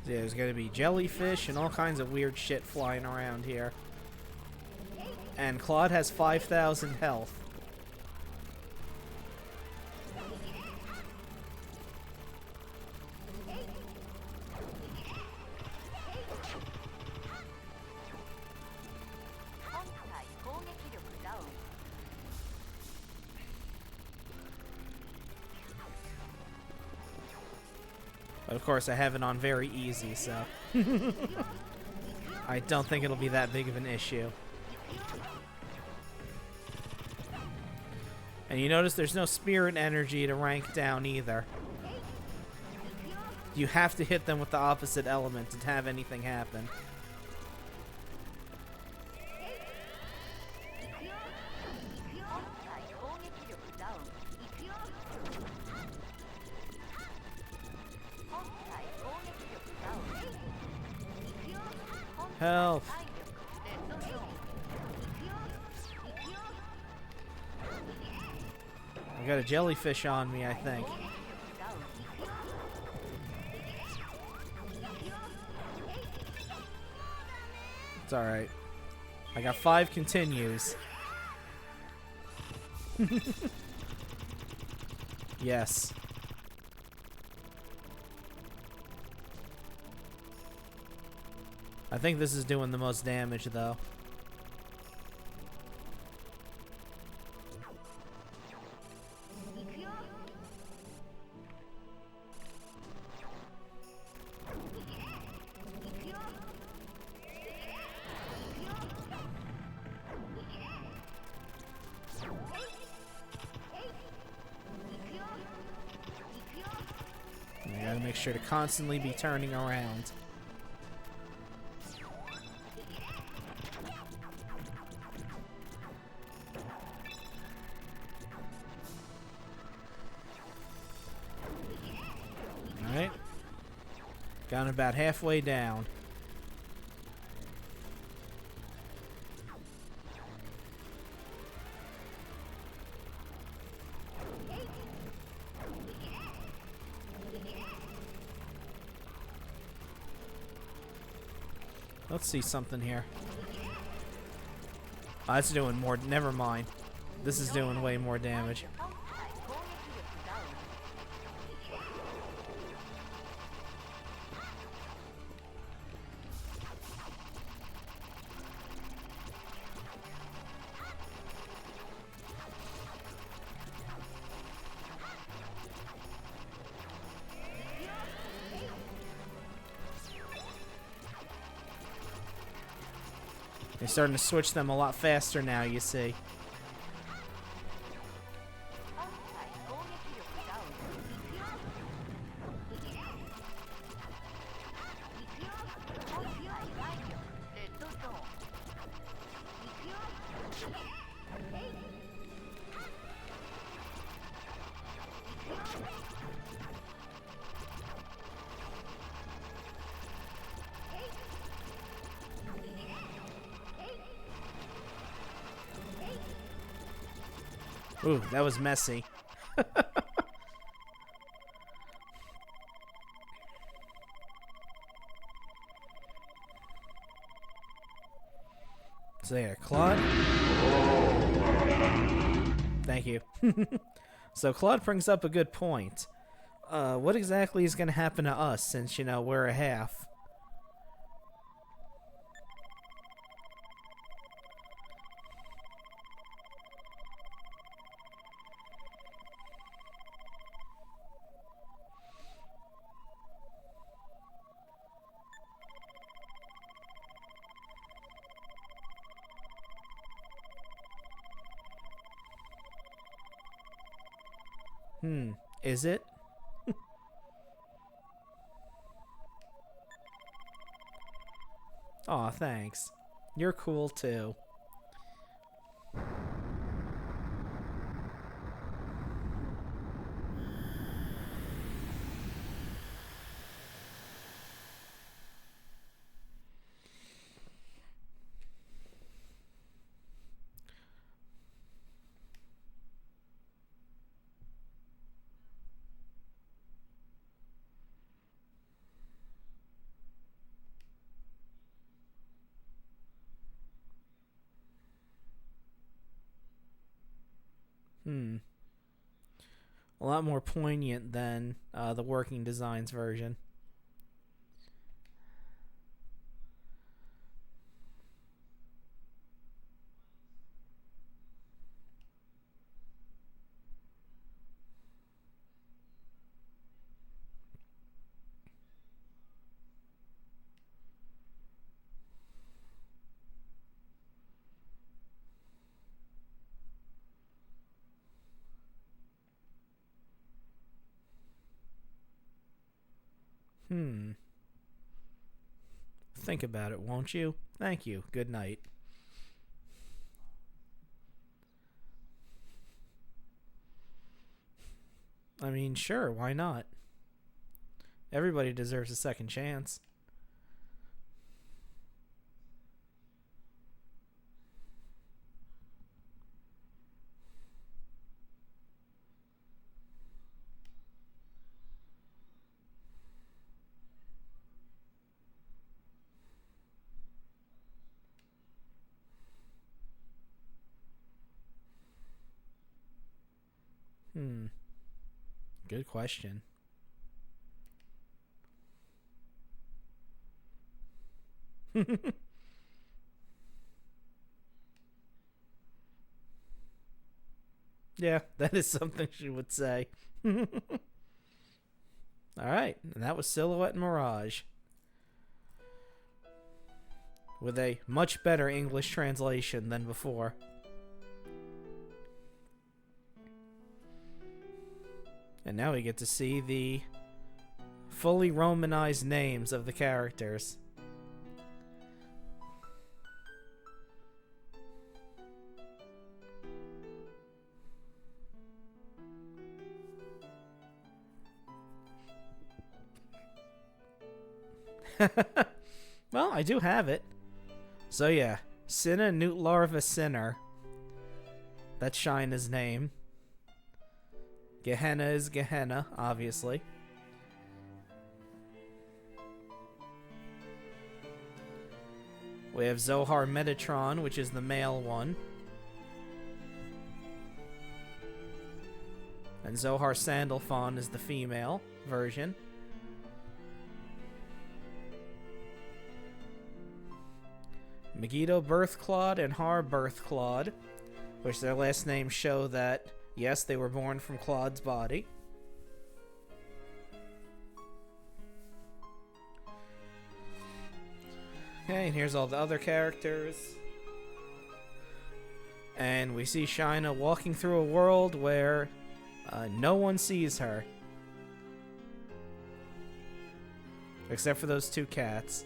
Yeah, there's gonna be jellyfish and all kinds of weird shit flying around here. And Claude has 5,000 health. But of course, I have it on very easy, so I don't think it'll be that big of an issue. And you notice there's no spirit energy to rank down either. You have to hit them with the opposite element to have anything happen. Help! I got a jellyfish on me, I think. It's alright. I got 5 continues. Yes. I think this is doing the most damage, though. I gotta make sure to constantly be turning around. Alright. Got about halfway down. Let's see something here. Oh, that's doing more. Never mind. This is doing way more damage. They're starting to switch them a lot faster now, you see. Ooh, that was messy. So there, Claude. Thank you. So Claude brings up a good point. What exactly is going to happen to us since, you know, we're a half? Is it? Aw, thanks. You're cool too. A lot more poignant than the Working Designs version. Hmm. Think about it, won't you? Thank you. Good night. I mean, sure, why not? Everybody deserves a second chance. Hmm. Good question. Yeah, that is something she would say. Alright, and that was Silhouette and Mirage. With a much better English translation than before. And now we get to see the fully Romanized names of the characters. Well, I do have it. So yeah, Cinna Newt Larva Sinner. That's Shyna's name. Gehenna is Gehenna, obviously. We have Zohar Metatron, which is the male one. And Zohar Sandalphon is the female version. Megiddo Birthclod and Har Birthclod, which their last names show that, yes, they were born from Claude's body. Okay, and here's all the other characters. And we see Shyna walking through a world where no one sees her. Except for those two cats.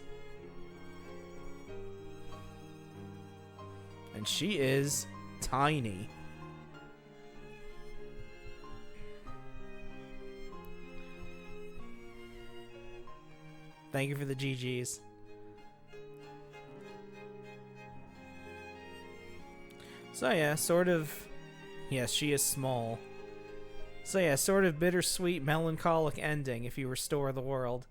And she is tiny. Thank you for the GGs. So yeah, sort of... Yes, she is small. So yeah, sort of bittersweet, melancholic ending if you restore the world.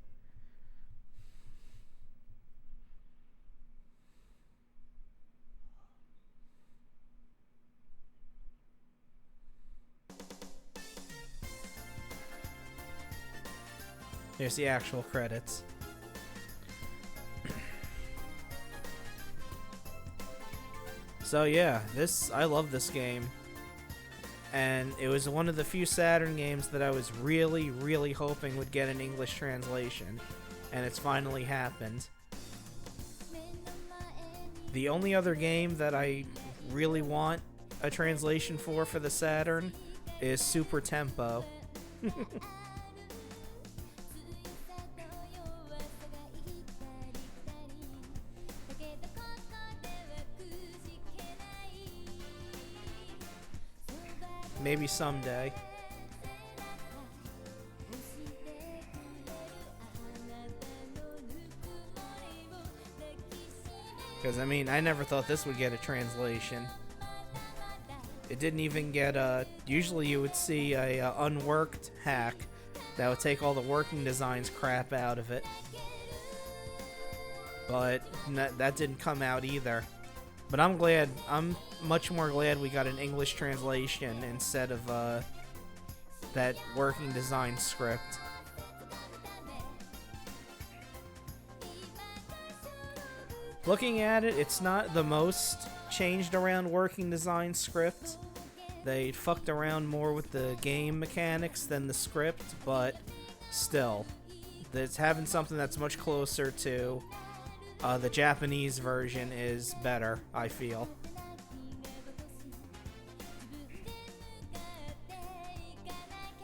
Here's the actual credits. So yeah, I love this game. And it was one of the few Saturn games that I was really, really hoping would get an English translation. And it's finally happened. The only other game that I really want a translation for the Saturn is Super Tempo. Maybe someday. Because, I mean, I never thought this would get a translation. It didn't even get a... Usually you would see a unworked hack that would take all the working designs crap out of it. But that didn't come out either. But I'm glad... I'm much more glad we got an English translation instead of that working design script. Looking at it, it's not the most changed around working design script. They fucked around more with the game mechanics than the script, but still, it's having something that's much closer to the Japanese version is better, I feel.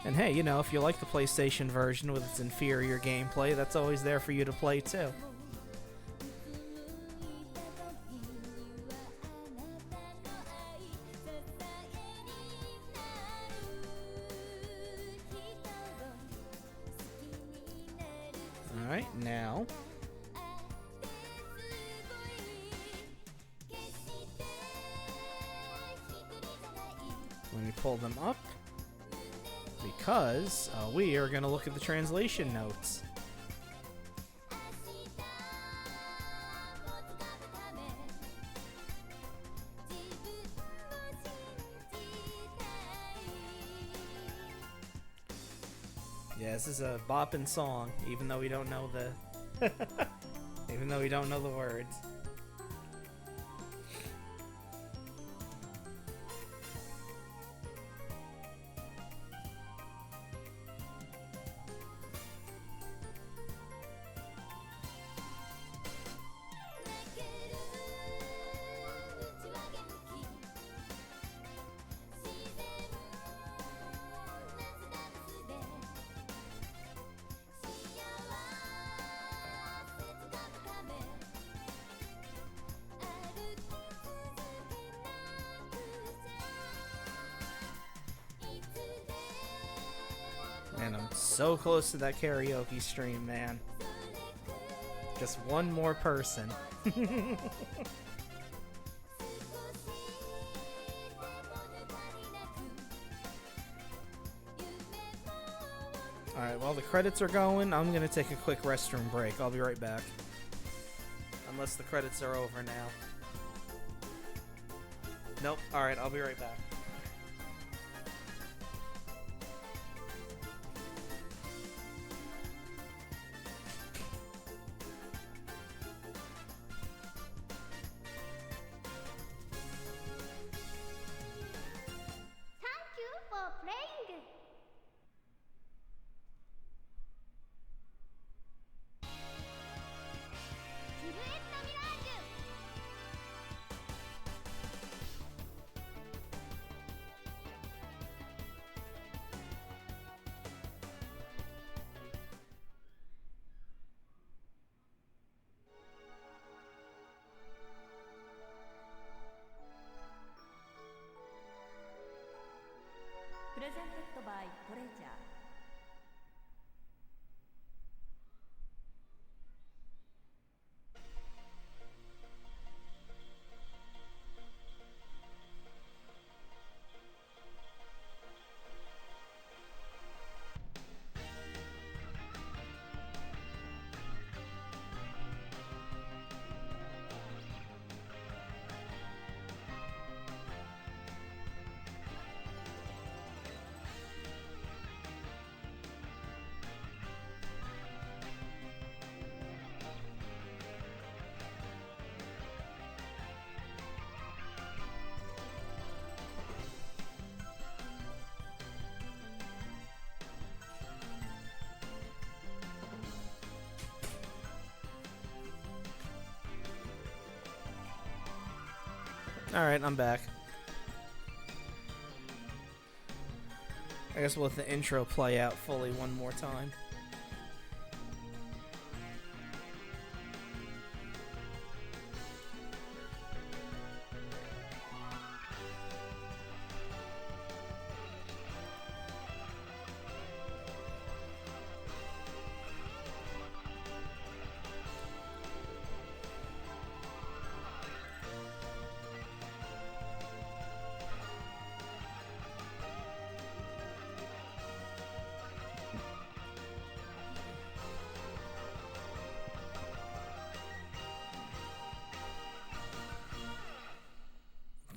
And hey, you know, if you like the PlayStation version with its inferior gameplay, that's always there for you to play too. Alright, now when we pull them up, because we are going to look at the translation notes. Yeah, this is a bopping song, even though we don't know the even though we don't know the words. Man, I'm so close to that karaoke stream, man. Just one more person. Alright, while the credits are going, I'm gonna take a quick restroom break. I'll be right back. Unless the credits are over now. Nope. Alright, I'll be right back. Presented by Treasure. Alright, I'm back. I guess we'll let the intro play out fully one more time.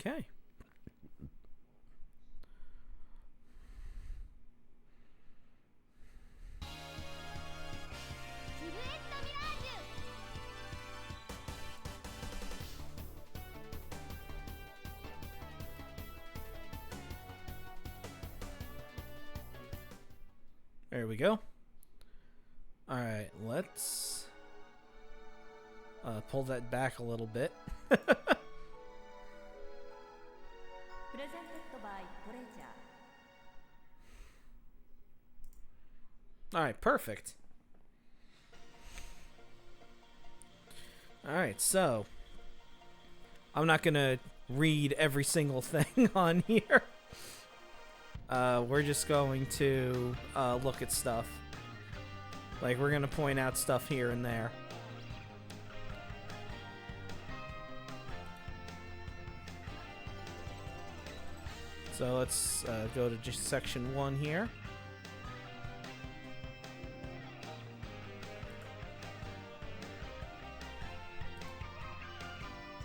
Okay. There we go. Alright, let's pull that back a little bit. Presented by Treasure. Alright, perfect. Alright, so I'm not gonna read every single thing on here. We're just going to look at stuff. Like, we're gonna point out stuff here and there. So let's go to just section 1 here.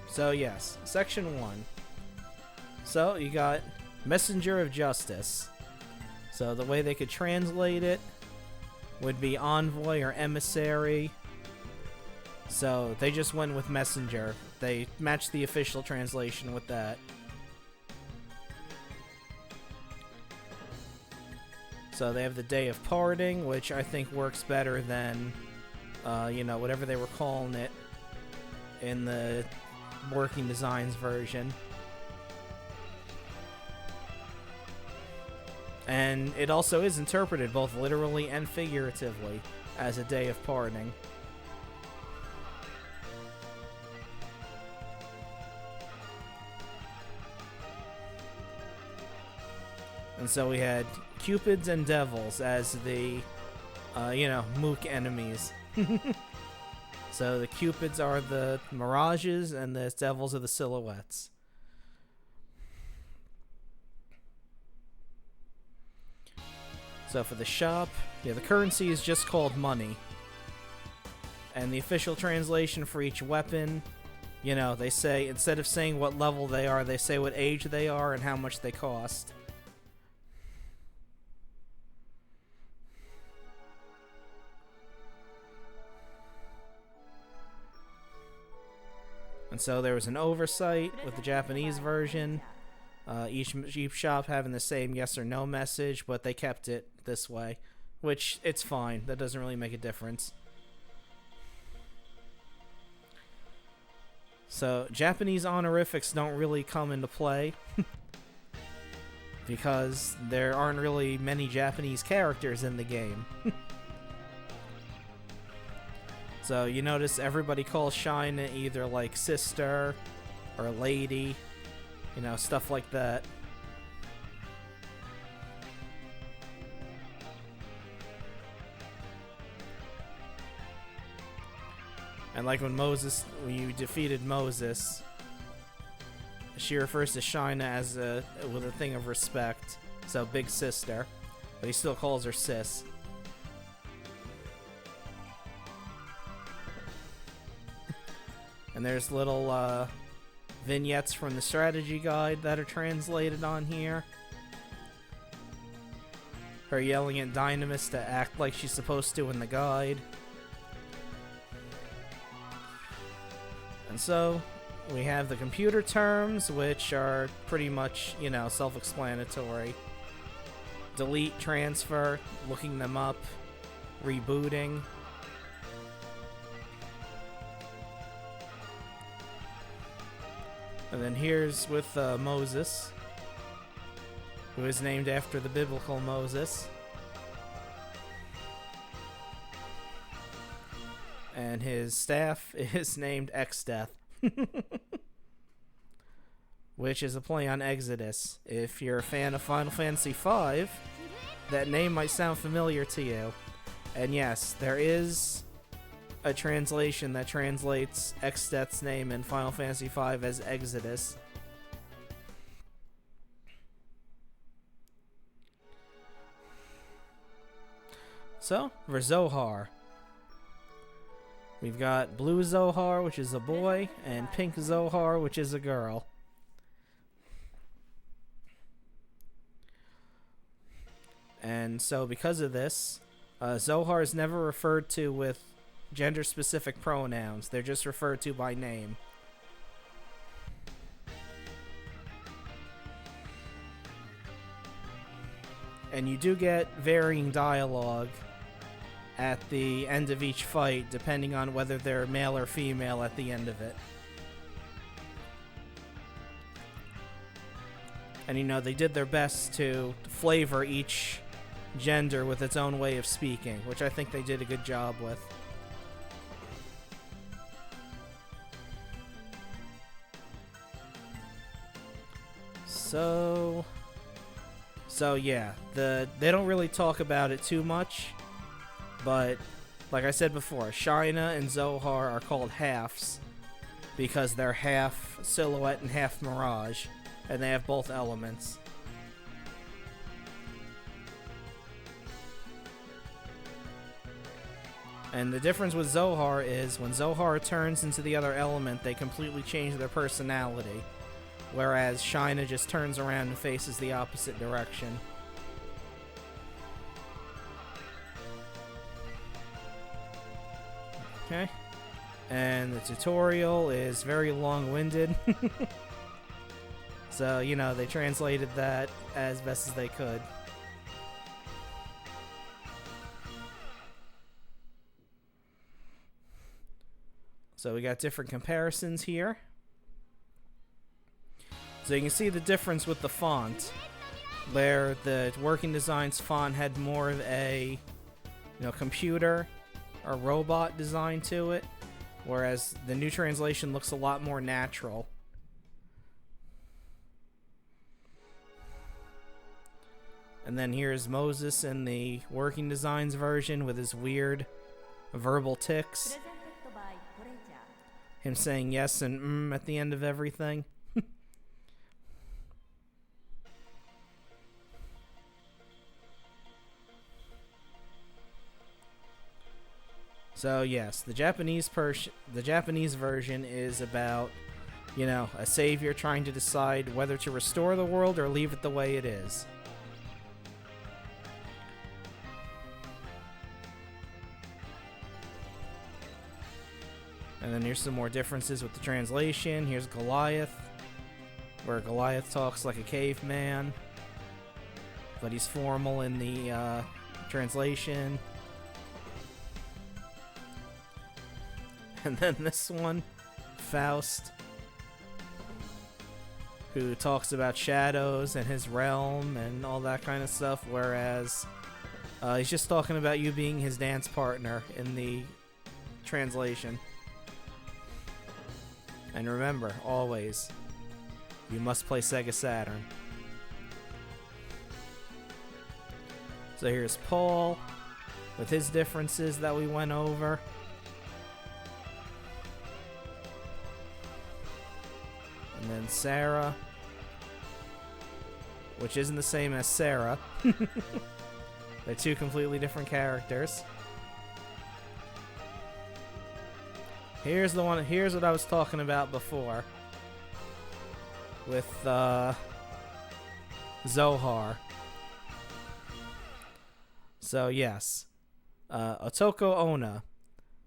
So yes, section 1. So you got Messenger of Justice. So the way they could translate it would be envoy or emissary. So they just went with messenger. They matched the official translation with that. So they have the Day of Parting, which I think works better than, whatever they were calling it in the Working Designs version. And it also is interpreted both literally and figuratively as a Day of Parting. And so we had Cupids and Devils as the, Mook enemies. So the Cupids are the mirages and the Devils are the silhouettes. So for the shop, the currency is just called money. And the official translation for each weapon, they say, instead of saying what level they are, they say what age they are and how much they cost. And so there was an oversight with the Japanese version. Each shop having the same yes or no message, but they kept it this way. Which, it's fine. That doesn't really make a difference. So, Japanese honorifics don't really come into play. Because there aren't really many Japanese characters in the game. So you notice everybody calls Shyna either like sister or lady, stuff like that. And like when you defeated Moses, she refers to Shyna with a thing of respect, so big sister, but he still calls her sis. And there's little vignettes from the strategy guide that are translated on here. Her yelling at Dynamis to act like she's supposed to in the guide. And so, we have the computer terms, which are pretty much, self-explanatory. Delete, transfer, looking them up, rebooting. And then here's with Moses, who is named after the biblical Moses. And his staff is named X-Death, which is a play on Exodus. If you're a fan of Final Fantasy V, that name might sound familiar to you. And yes, there is a translation that translates X-Death's name in Final Fantasy V as Exodus. So, for Zohar, we've got blue Zohar, which is a boy, and pink Zohar, which is a girl. And so because of this, Zohar is never referred to with gender-specific pronouns. They're just referred to by name. And you do get varying dialogue at the end of each fight, depending on whether they're male or female at the end of it. And they did their best to flavor each gender with its own way of speaking, which I think they did a good job with. So yeah, they don't really talk about it too much, but like I said before, Shyna and Zohar are called halves because they're half silhouette and half mirage, and they have both elements. And the difference with Zohar is when Zohar turns into the other element, they completely change their personality. Whereas Shyna just turns around and faces the opposite direction. Okay. And the tutorial is very long-winded. So, you know, they translated that as best as they could. So we got different comparisons here. So you can see the difference with the font, where the Working Designs font had more of a, computer or robot design to it, whereas the new translation looks a lot more natural. And then here's Moses in the Working Designs version with his weird verbal tics. Him saying yes and at the end of everything. So yes, the Japanese version is about, a savior trying to decide whether to restore the world or leave it the way it is. And then here's some more differences with the translation. Here's Goliath, where Goliath talks like a caveman, but he's formal in the translation. And then this one, Faust, who talks about shadows and his realm and all that kind of stuff, whereas he's just talking about you being his dance partner in the translation. And remember, always, you must play Sega Saturn. So here's Paul, with his differences that we went over. And then Sarah, which isn't the same as Sarah. They're two completely different characters. Here's what I was talking about before with Zohar. So yes, Otoko Onna,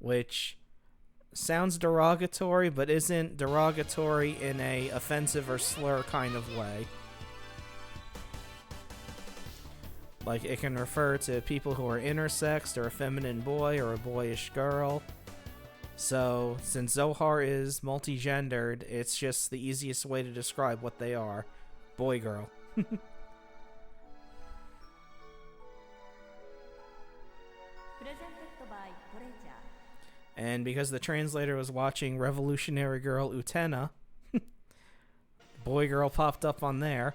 which sounds derogatory, but isn't derogatory in a offensive or slur kind of way. Like, it can refer to people who are intersexed, or a feminine boy, or a boyish girl. So, since Zohar is multi-gendered, it's just the easiest way to describe what they are. Boy-girl. And because the translator was watching Revolutionary Girl Utena, Boy Girl popped up on there.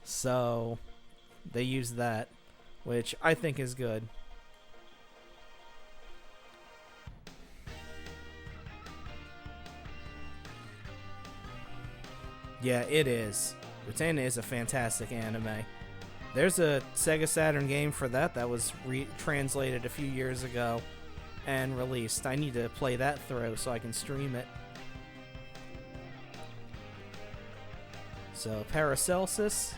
So they used that, which I think is good. Yeah, it is. Utena is a fantastic anime. There's a Sega Saturn game for that was translated a few years ago and released. I need to play that through so I can stream it. So Paracelsus,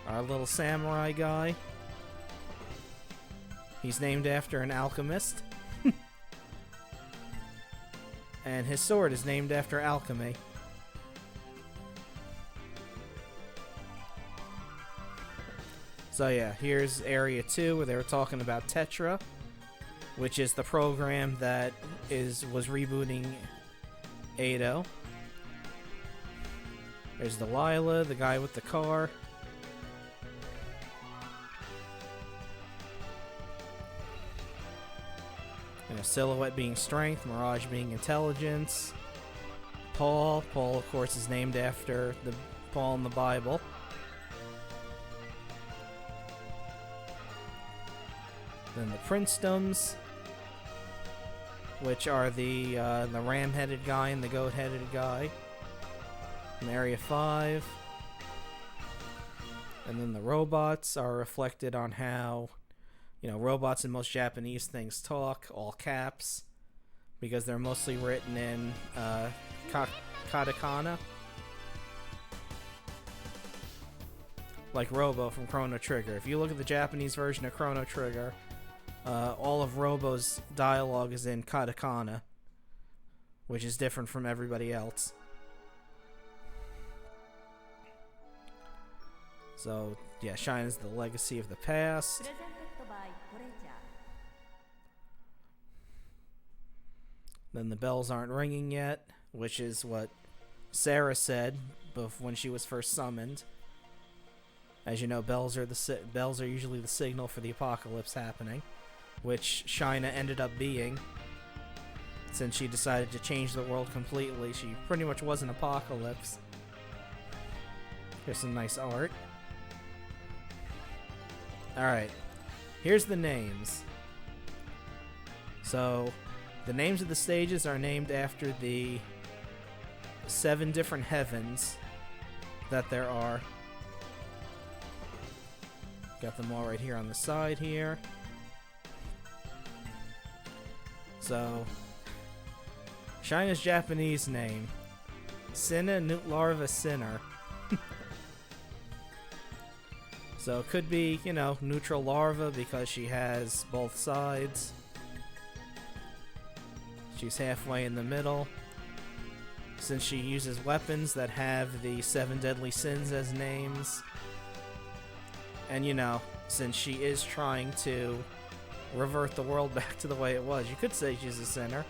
our little samurai guy. He's named after an alchemist. And his sword is named after alchemy. So yeah, here's Area 2 where they were talking about Tetra, which is the program that was rebooting Ado. There's Delilah, the guy with the car. Silhouette being strength, Mirage being intelligence. Paul, of course, is named after the Paul in the Bible. Then the Princedoms, which are the ram-headed guy and the goat-headed guy. In Area 5. And then the robots are reflected on how, robots in most Japanese things talk, all caps, because they're mostly written in katakana. Like Robo from Chrono Trigger. If you look at the Japanese version of Chrono Trigger, all of Robo's dialogue is in katakana, which is different from everybody else. So, yeah, Shyna is the legacy of the past. Then the bells aren't ringing yet, which is what Sarah said when she was first summoned. As you know, bells are usually the signal for the apocalypse happening, which Shyna ended up being. Since she decided to change the world completely, she pretty much was an apocalypse. Here's some nice art. Alright, here's the names. So, the names of the stages are named after the 7 different heavens that there are. Got them all right here on the side here. So, Shyna's Japanese name, Shyna Nutlarva Sinner. So it could be, neutral larva because she has both sides. She's halfway in the middle. Since she uses weapons that have the 7 deadly sins as names. And since she is trying to revert the world back to the way it was, you could say she's a sinner.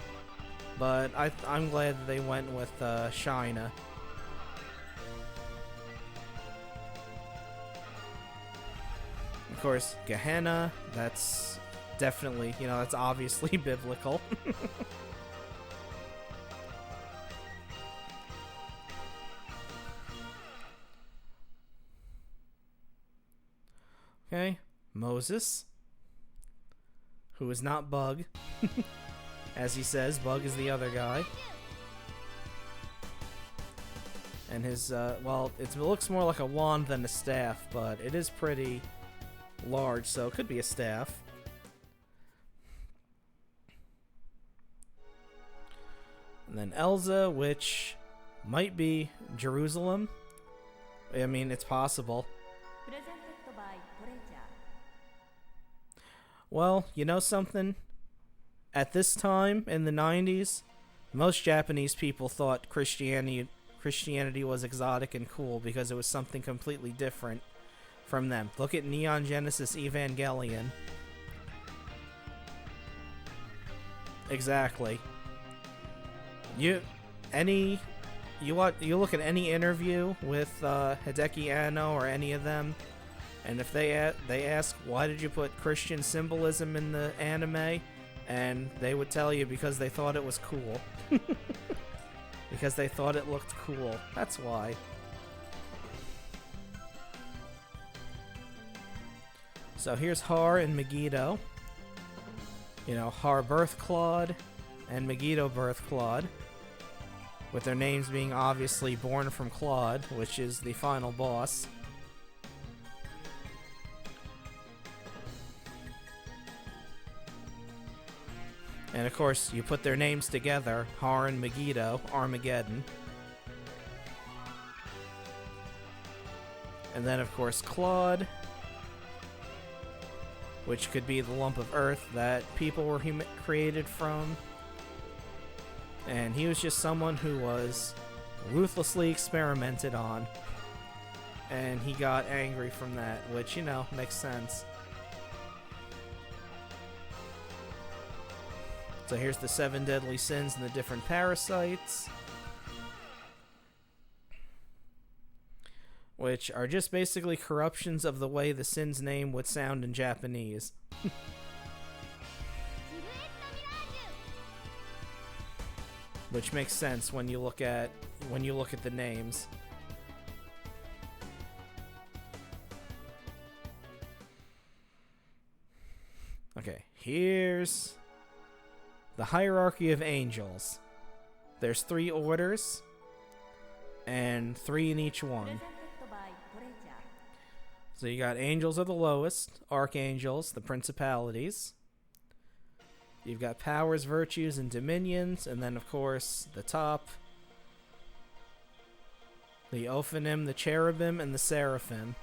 But I'm glad that they went with Shyna. Of course, Gehenna, that's definitely, that's obviously biblical. Okay, Moses, who is not Bug. As he says, Bug is the other guy. And his, it looks more like a wand than a staff, but it is pretty large, so it could be a staff. And then Elsa, which might be Jerusalem. I mean, it's possible. Well, you know something? At this time, in the 90s, most Japanese people thought Christianity was exotic and cool because it was something completely different from them. Look at Neon Genesis Evangelion. Exactly. You look at any interview with Hideki Anno or any of them, and if they ask, why did you put Christian symbolism in the anime, and they would tell you because they thought it was cool. Because they thought it looked cool. That's why. So here's Har and Megiddo. Har birth Claude and Megiddo birth Claude. With their names being obviously born from Claude, which is the final boss. And of course, you put their names together, Har and Megiddo, Armageddon. And then of course Claude, which could be the lump of earth that people were created from. And he was just someone who was ruthlessly experimented on. And he got angry from that, which, makes sense. So here's the 7 deadly sins and the different parasites. Which are just basically corruptions of the way the sin's name would sound in Japanese. which makes sense when you look at the names. Okay, here's the hierarchy of angels. There's 3 orders, and 3 in each one. So you got angels are the lowest, archangels, the principalities. You've got powers, virtues, and dominions, and then of course the top, the Ophanim, the cherubim, and the seraphim.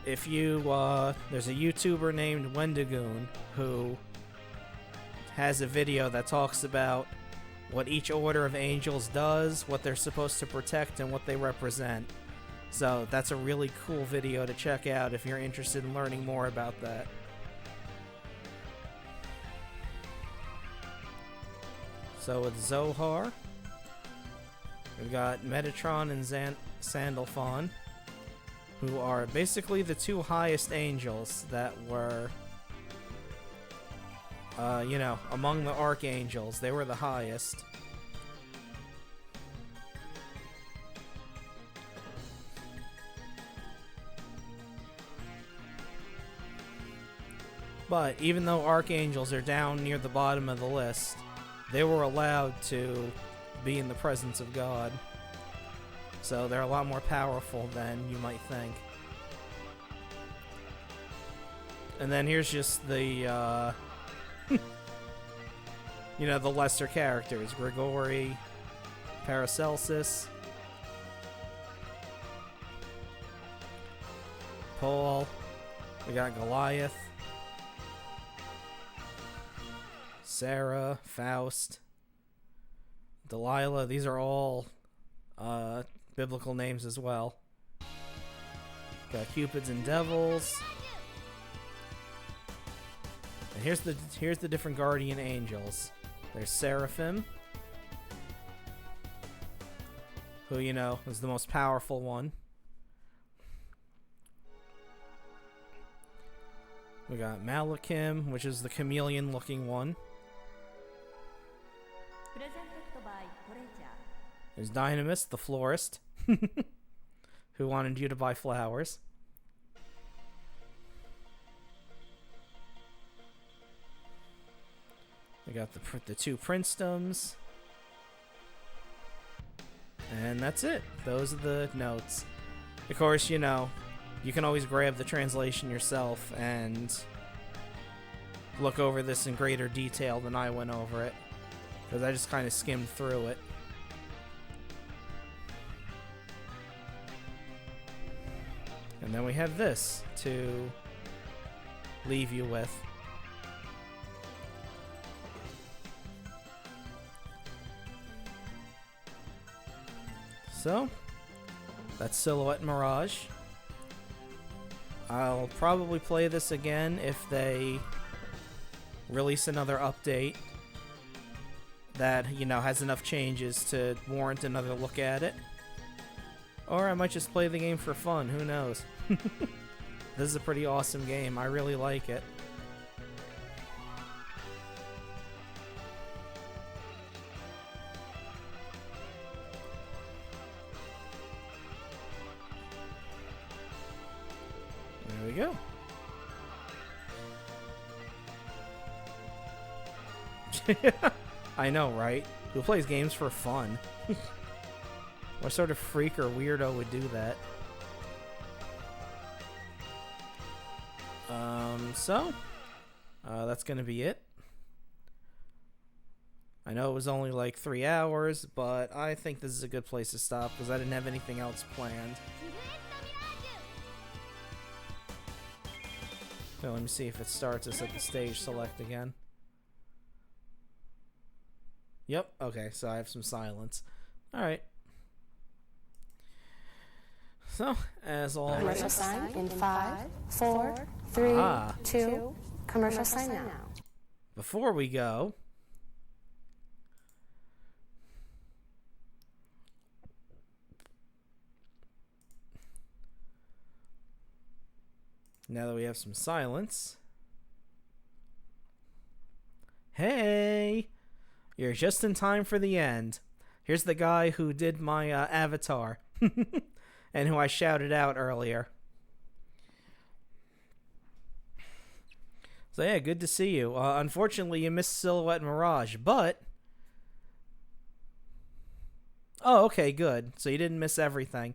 If you, there's a YouTuber named Wendigoon who has a video that talks about what each order of angels does, what they're supposed to protect, and what they represent. So that's a really cool video to check out if you're interested in learning more about that. So with Zohar, we've got Metatron and Sandalphon, who are basically the 2 highest angels that were, among the archangels. They were the highest. But even though archangels are down near the bottom of the list, they were allowed to be in the presence of God. So they're a lot more powerful than you might think. And then here's just the, the lesser characters. Grigori, Paracelsus, Paul, we got Goliath, Sarah, Faust, Delilah. These are all biblical names as well. Got Cupids and devils. And here's the different guardian angels. There's Seraphim, who is the most powerful one. We got Malachim, which is the chameleon-looking one. There's Dynamis, the florist, who wanted you to buy flowers. We got the 2 princedoms. And that's it. Those are the notes. Of course, you can always grab the translation yourself and look over this in greater detail than I went over it, because I just kind of skimmed through it. And then we have this to leave you with. So, that's Silhouette Mirage. I'll probably play this again if they release another update that, has enough changes to warrant another look at it. Or I might just play the game for fun, who knows. This is a pretty awesome game, I really like it. There we go. I know, right? Who plays games for fun? What sort of freak or weirdo would do that? That's gonna be it. I know it was only like 3 hours, but I think this is a good place to stop because I didn't have anything else planned. So let me see if it starts us at the stage select again. Yep, okay, so I have some silence. Alright. So, as always... Commercial sign in 5, 4, 3, 2, commercial sign now. Before we go... Now that we have some silence... Hey! You're just in time for the end. Here's the guy who did my avatar. And who I shouted out earlier. So yeah, good to see you. Unfortunately, you missed Silhouette Mirage, but... Oh, okay, good. So you didn't miss everything.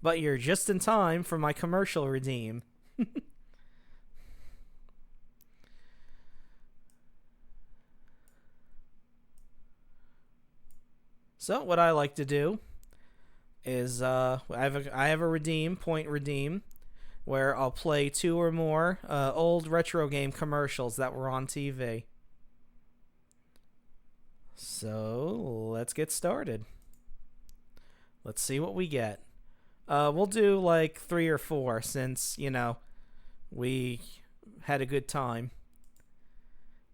But you're just in time for my commercial redeem. So what I like to do is I have a point redeem, where I'll play 2 or more old retro game commercials that were on TV. So let's get started. Let's see what we get. We'll do like 3 or 4 since, you know, we had a good time.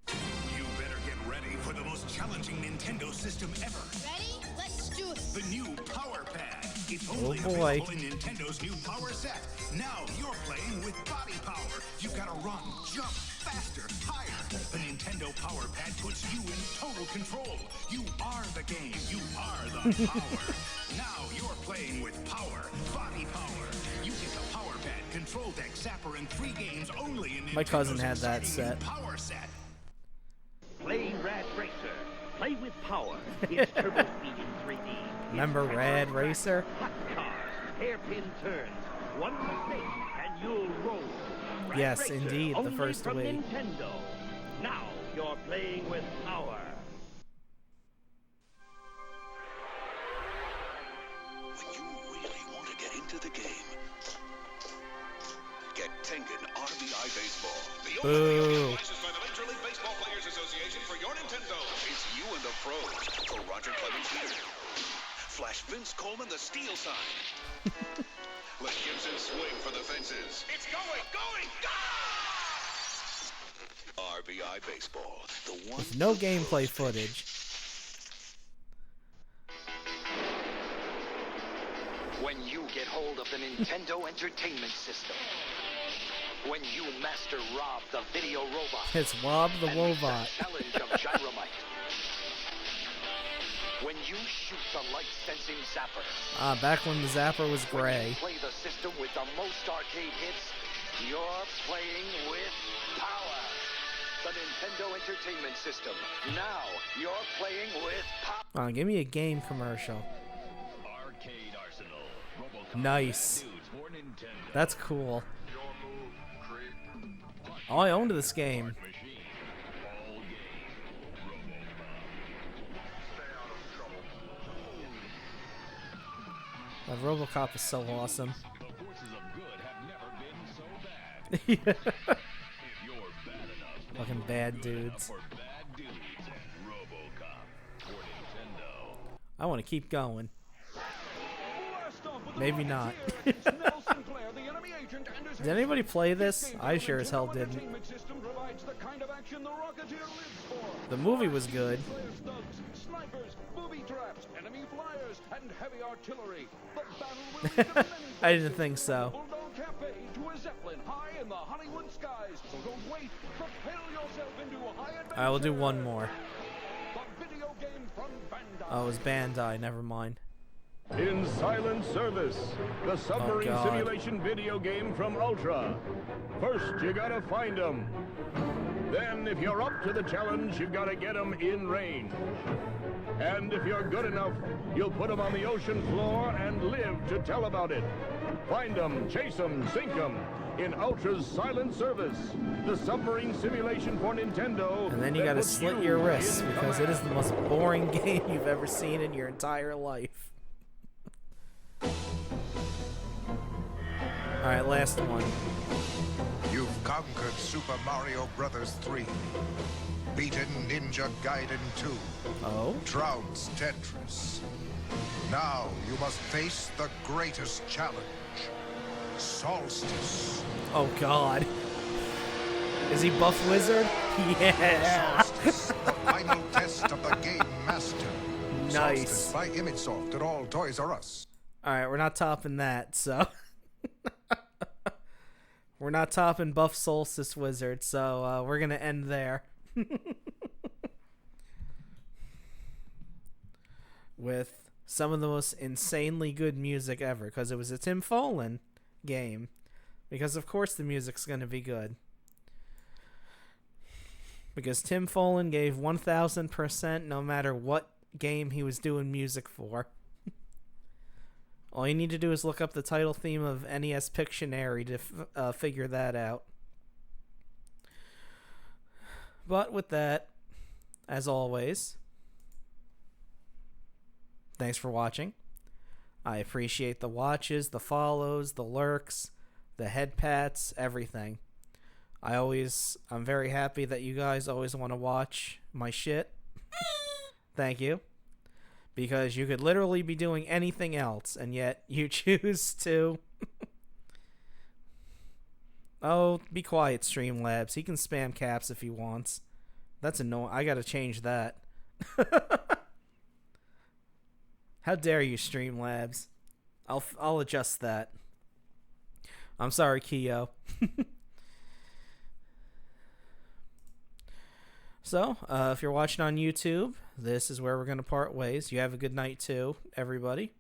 You better get ready for the most challenging Nintendo system ever. Ready? Let's do it. The new Power Pad. It's only available in Nintendo's new Power Set. Now you're playing with body power. You gotta run, jump, faster, higher. The Nintendo Power Pad puts you in total control. You are the game. You are the power. Now you're playing with power, body power. You get the Power Pad, Control Deck, Zapper, and 3 games only in Nintendo's My cousin had that exciting set. Power Set. Play Rad Racer. Play with power. It's turbo speed in 3D. Remember Rad Racer? Hot cars, hairpin turns. One mistake and you'll roll. Rad Yes, Racer, indeed, the only first from Wii. Nintendo. Now you're playing with power. When you really want to get into the game, get Tengen RBI Baseball. The Boo. only licensed by the Major League Baseball Players Association for your Nintendo. It's you and the pros. For Roger Clemens here. Flash Vince Coleman the steal sign. Let Gibson swing for the fences. It's going, go! RBI Baseball. The one. With no gameplay footage. When you get hold of the Nintendo Entertainment System. When you master Rob the Video Robot. It's Rob the and meet Robot. the challenge of Gyromite. When you shoot the light-sensing zapper. Back when the Zapper was When gray. you play the system with the most arcade hits, you're playing with power. The Nintendo Entertainment System. Now you're playing with power. Give me a game commercial. Arcade Arsenal. RoboCop Nice. dudes for Nintendo. That's cool. Oh, I owned this game. Machine. All game. RoboCop is so awesome. The forces of good have never been so bad. If you're bad enough, Fucking bad dudes. for bad dudes, RoboCop for Nintendo. I want to keep going. Maybe not. Did anybody play this? I sure as hell didn't. The movie was good. Snipers, booby traps, enemy flyers, and heavy artillery. The battle will be immense. I didn't think so. Bulldog Cafe to a Zeppelin high in the Hollywood skies. So don't wait. Propel yourself into high adventure. I will do one more. The video game from Bandai. Oh, it was Bandai. Never mind. In Silent Service, the submarine God. simulation video game from Ultra. First, you gotta find them. Then, if you're up to the challenge, you gotta get them in range. And if you're good enough, you'll put them on the ocean floor and live to tell about it. Find them, chase them, sink them in Ultra's Silent Service, the submarine simulation for Nintendo. And then you that gotta puts slit you your wrists in because it is the command. most boring game you've ever seen in your entire life. Alright, last one. You've conquered Super Mario Bros. 3, beaten Ninja Gaiden 2, Oh? trounced Tetris. Now you must face the greatest challenge, Solstice. Oh god. Is he Buff Wizard? Yeah! Solstice, the final test of the Game Master. Nice. Solstice by ImageSoft at all Toys R Us. Alright, we're not topping that, so... We're not topping Buff Solstice Wizard, so we're gonna end there. with some of the most insanely good music ever, because it was a Tim Follin game. Because of course the music's going to be good. Because Tim Follin gave 1000% no matter what game he was doing music for. All you need to do is look up the title theme of NES Pictionary to figure that out. But with that, as always, thanks for watching. I appreciate the watches, the follows, the lurks, the head pats, everything. I'm very happy that you guys always want to watch my shit. Thank you. Because you could literally be doing anything else, and yet you choose to. Oh, be quiet, Streamlabs. He can spam caps if he wants. That's annoying. I gotta change that. How dare you, Streamlabs? I'll adjust that. I'm sorry, Keo. So, if you're watching on YouTube, this is where we're going to part ways. You have a good night, too, everybody.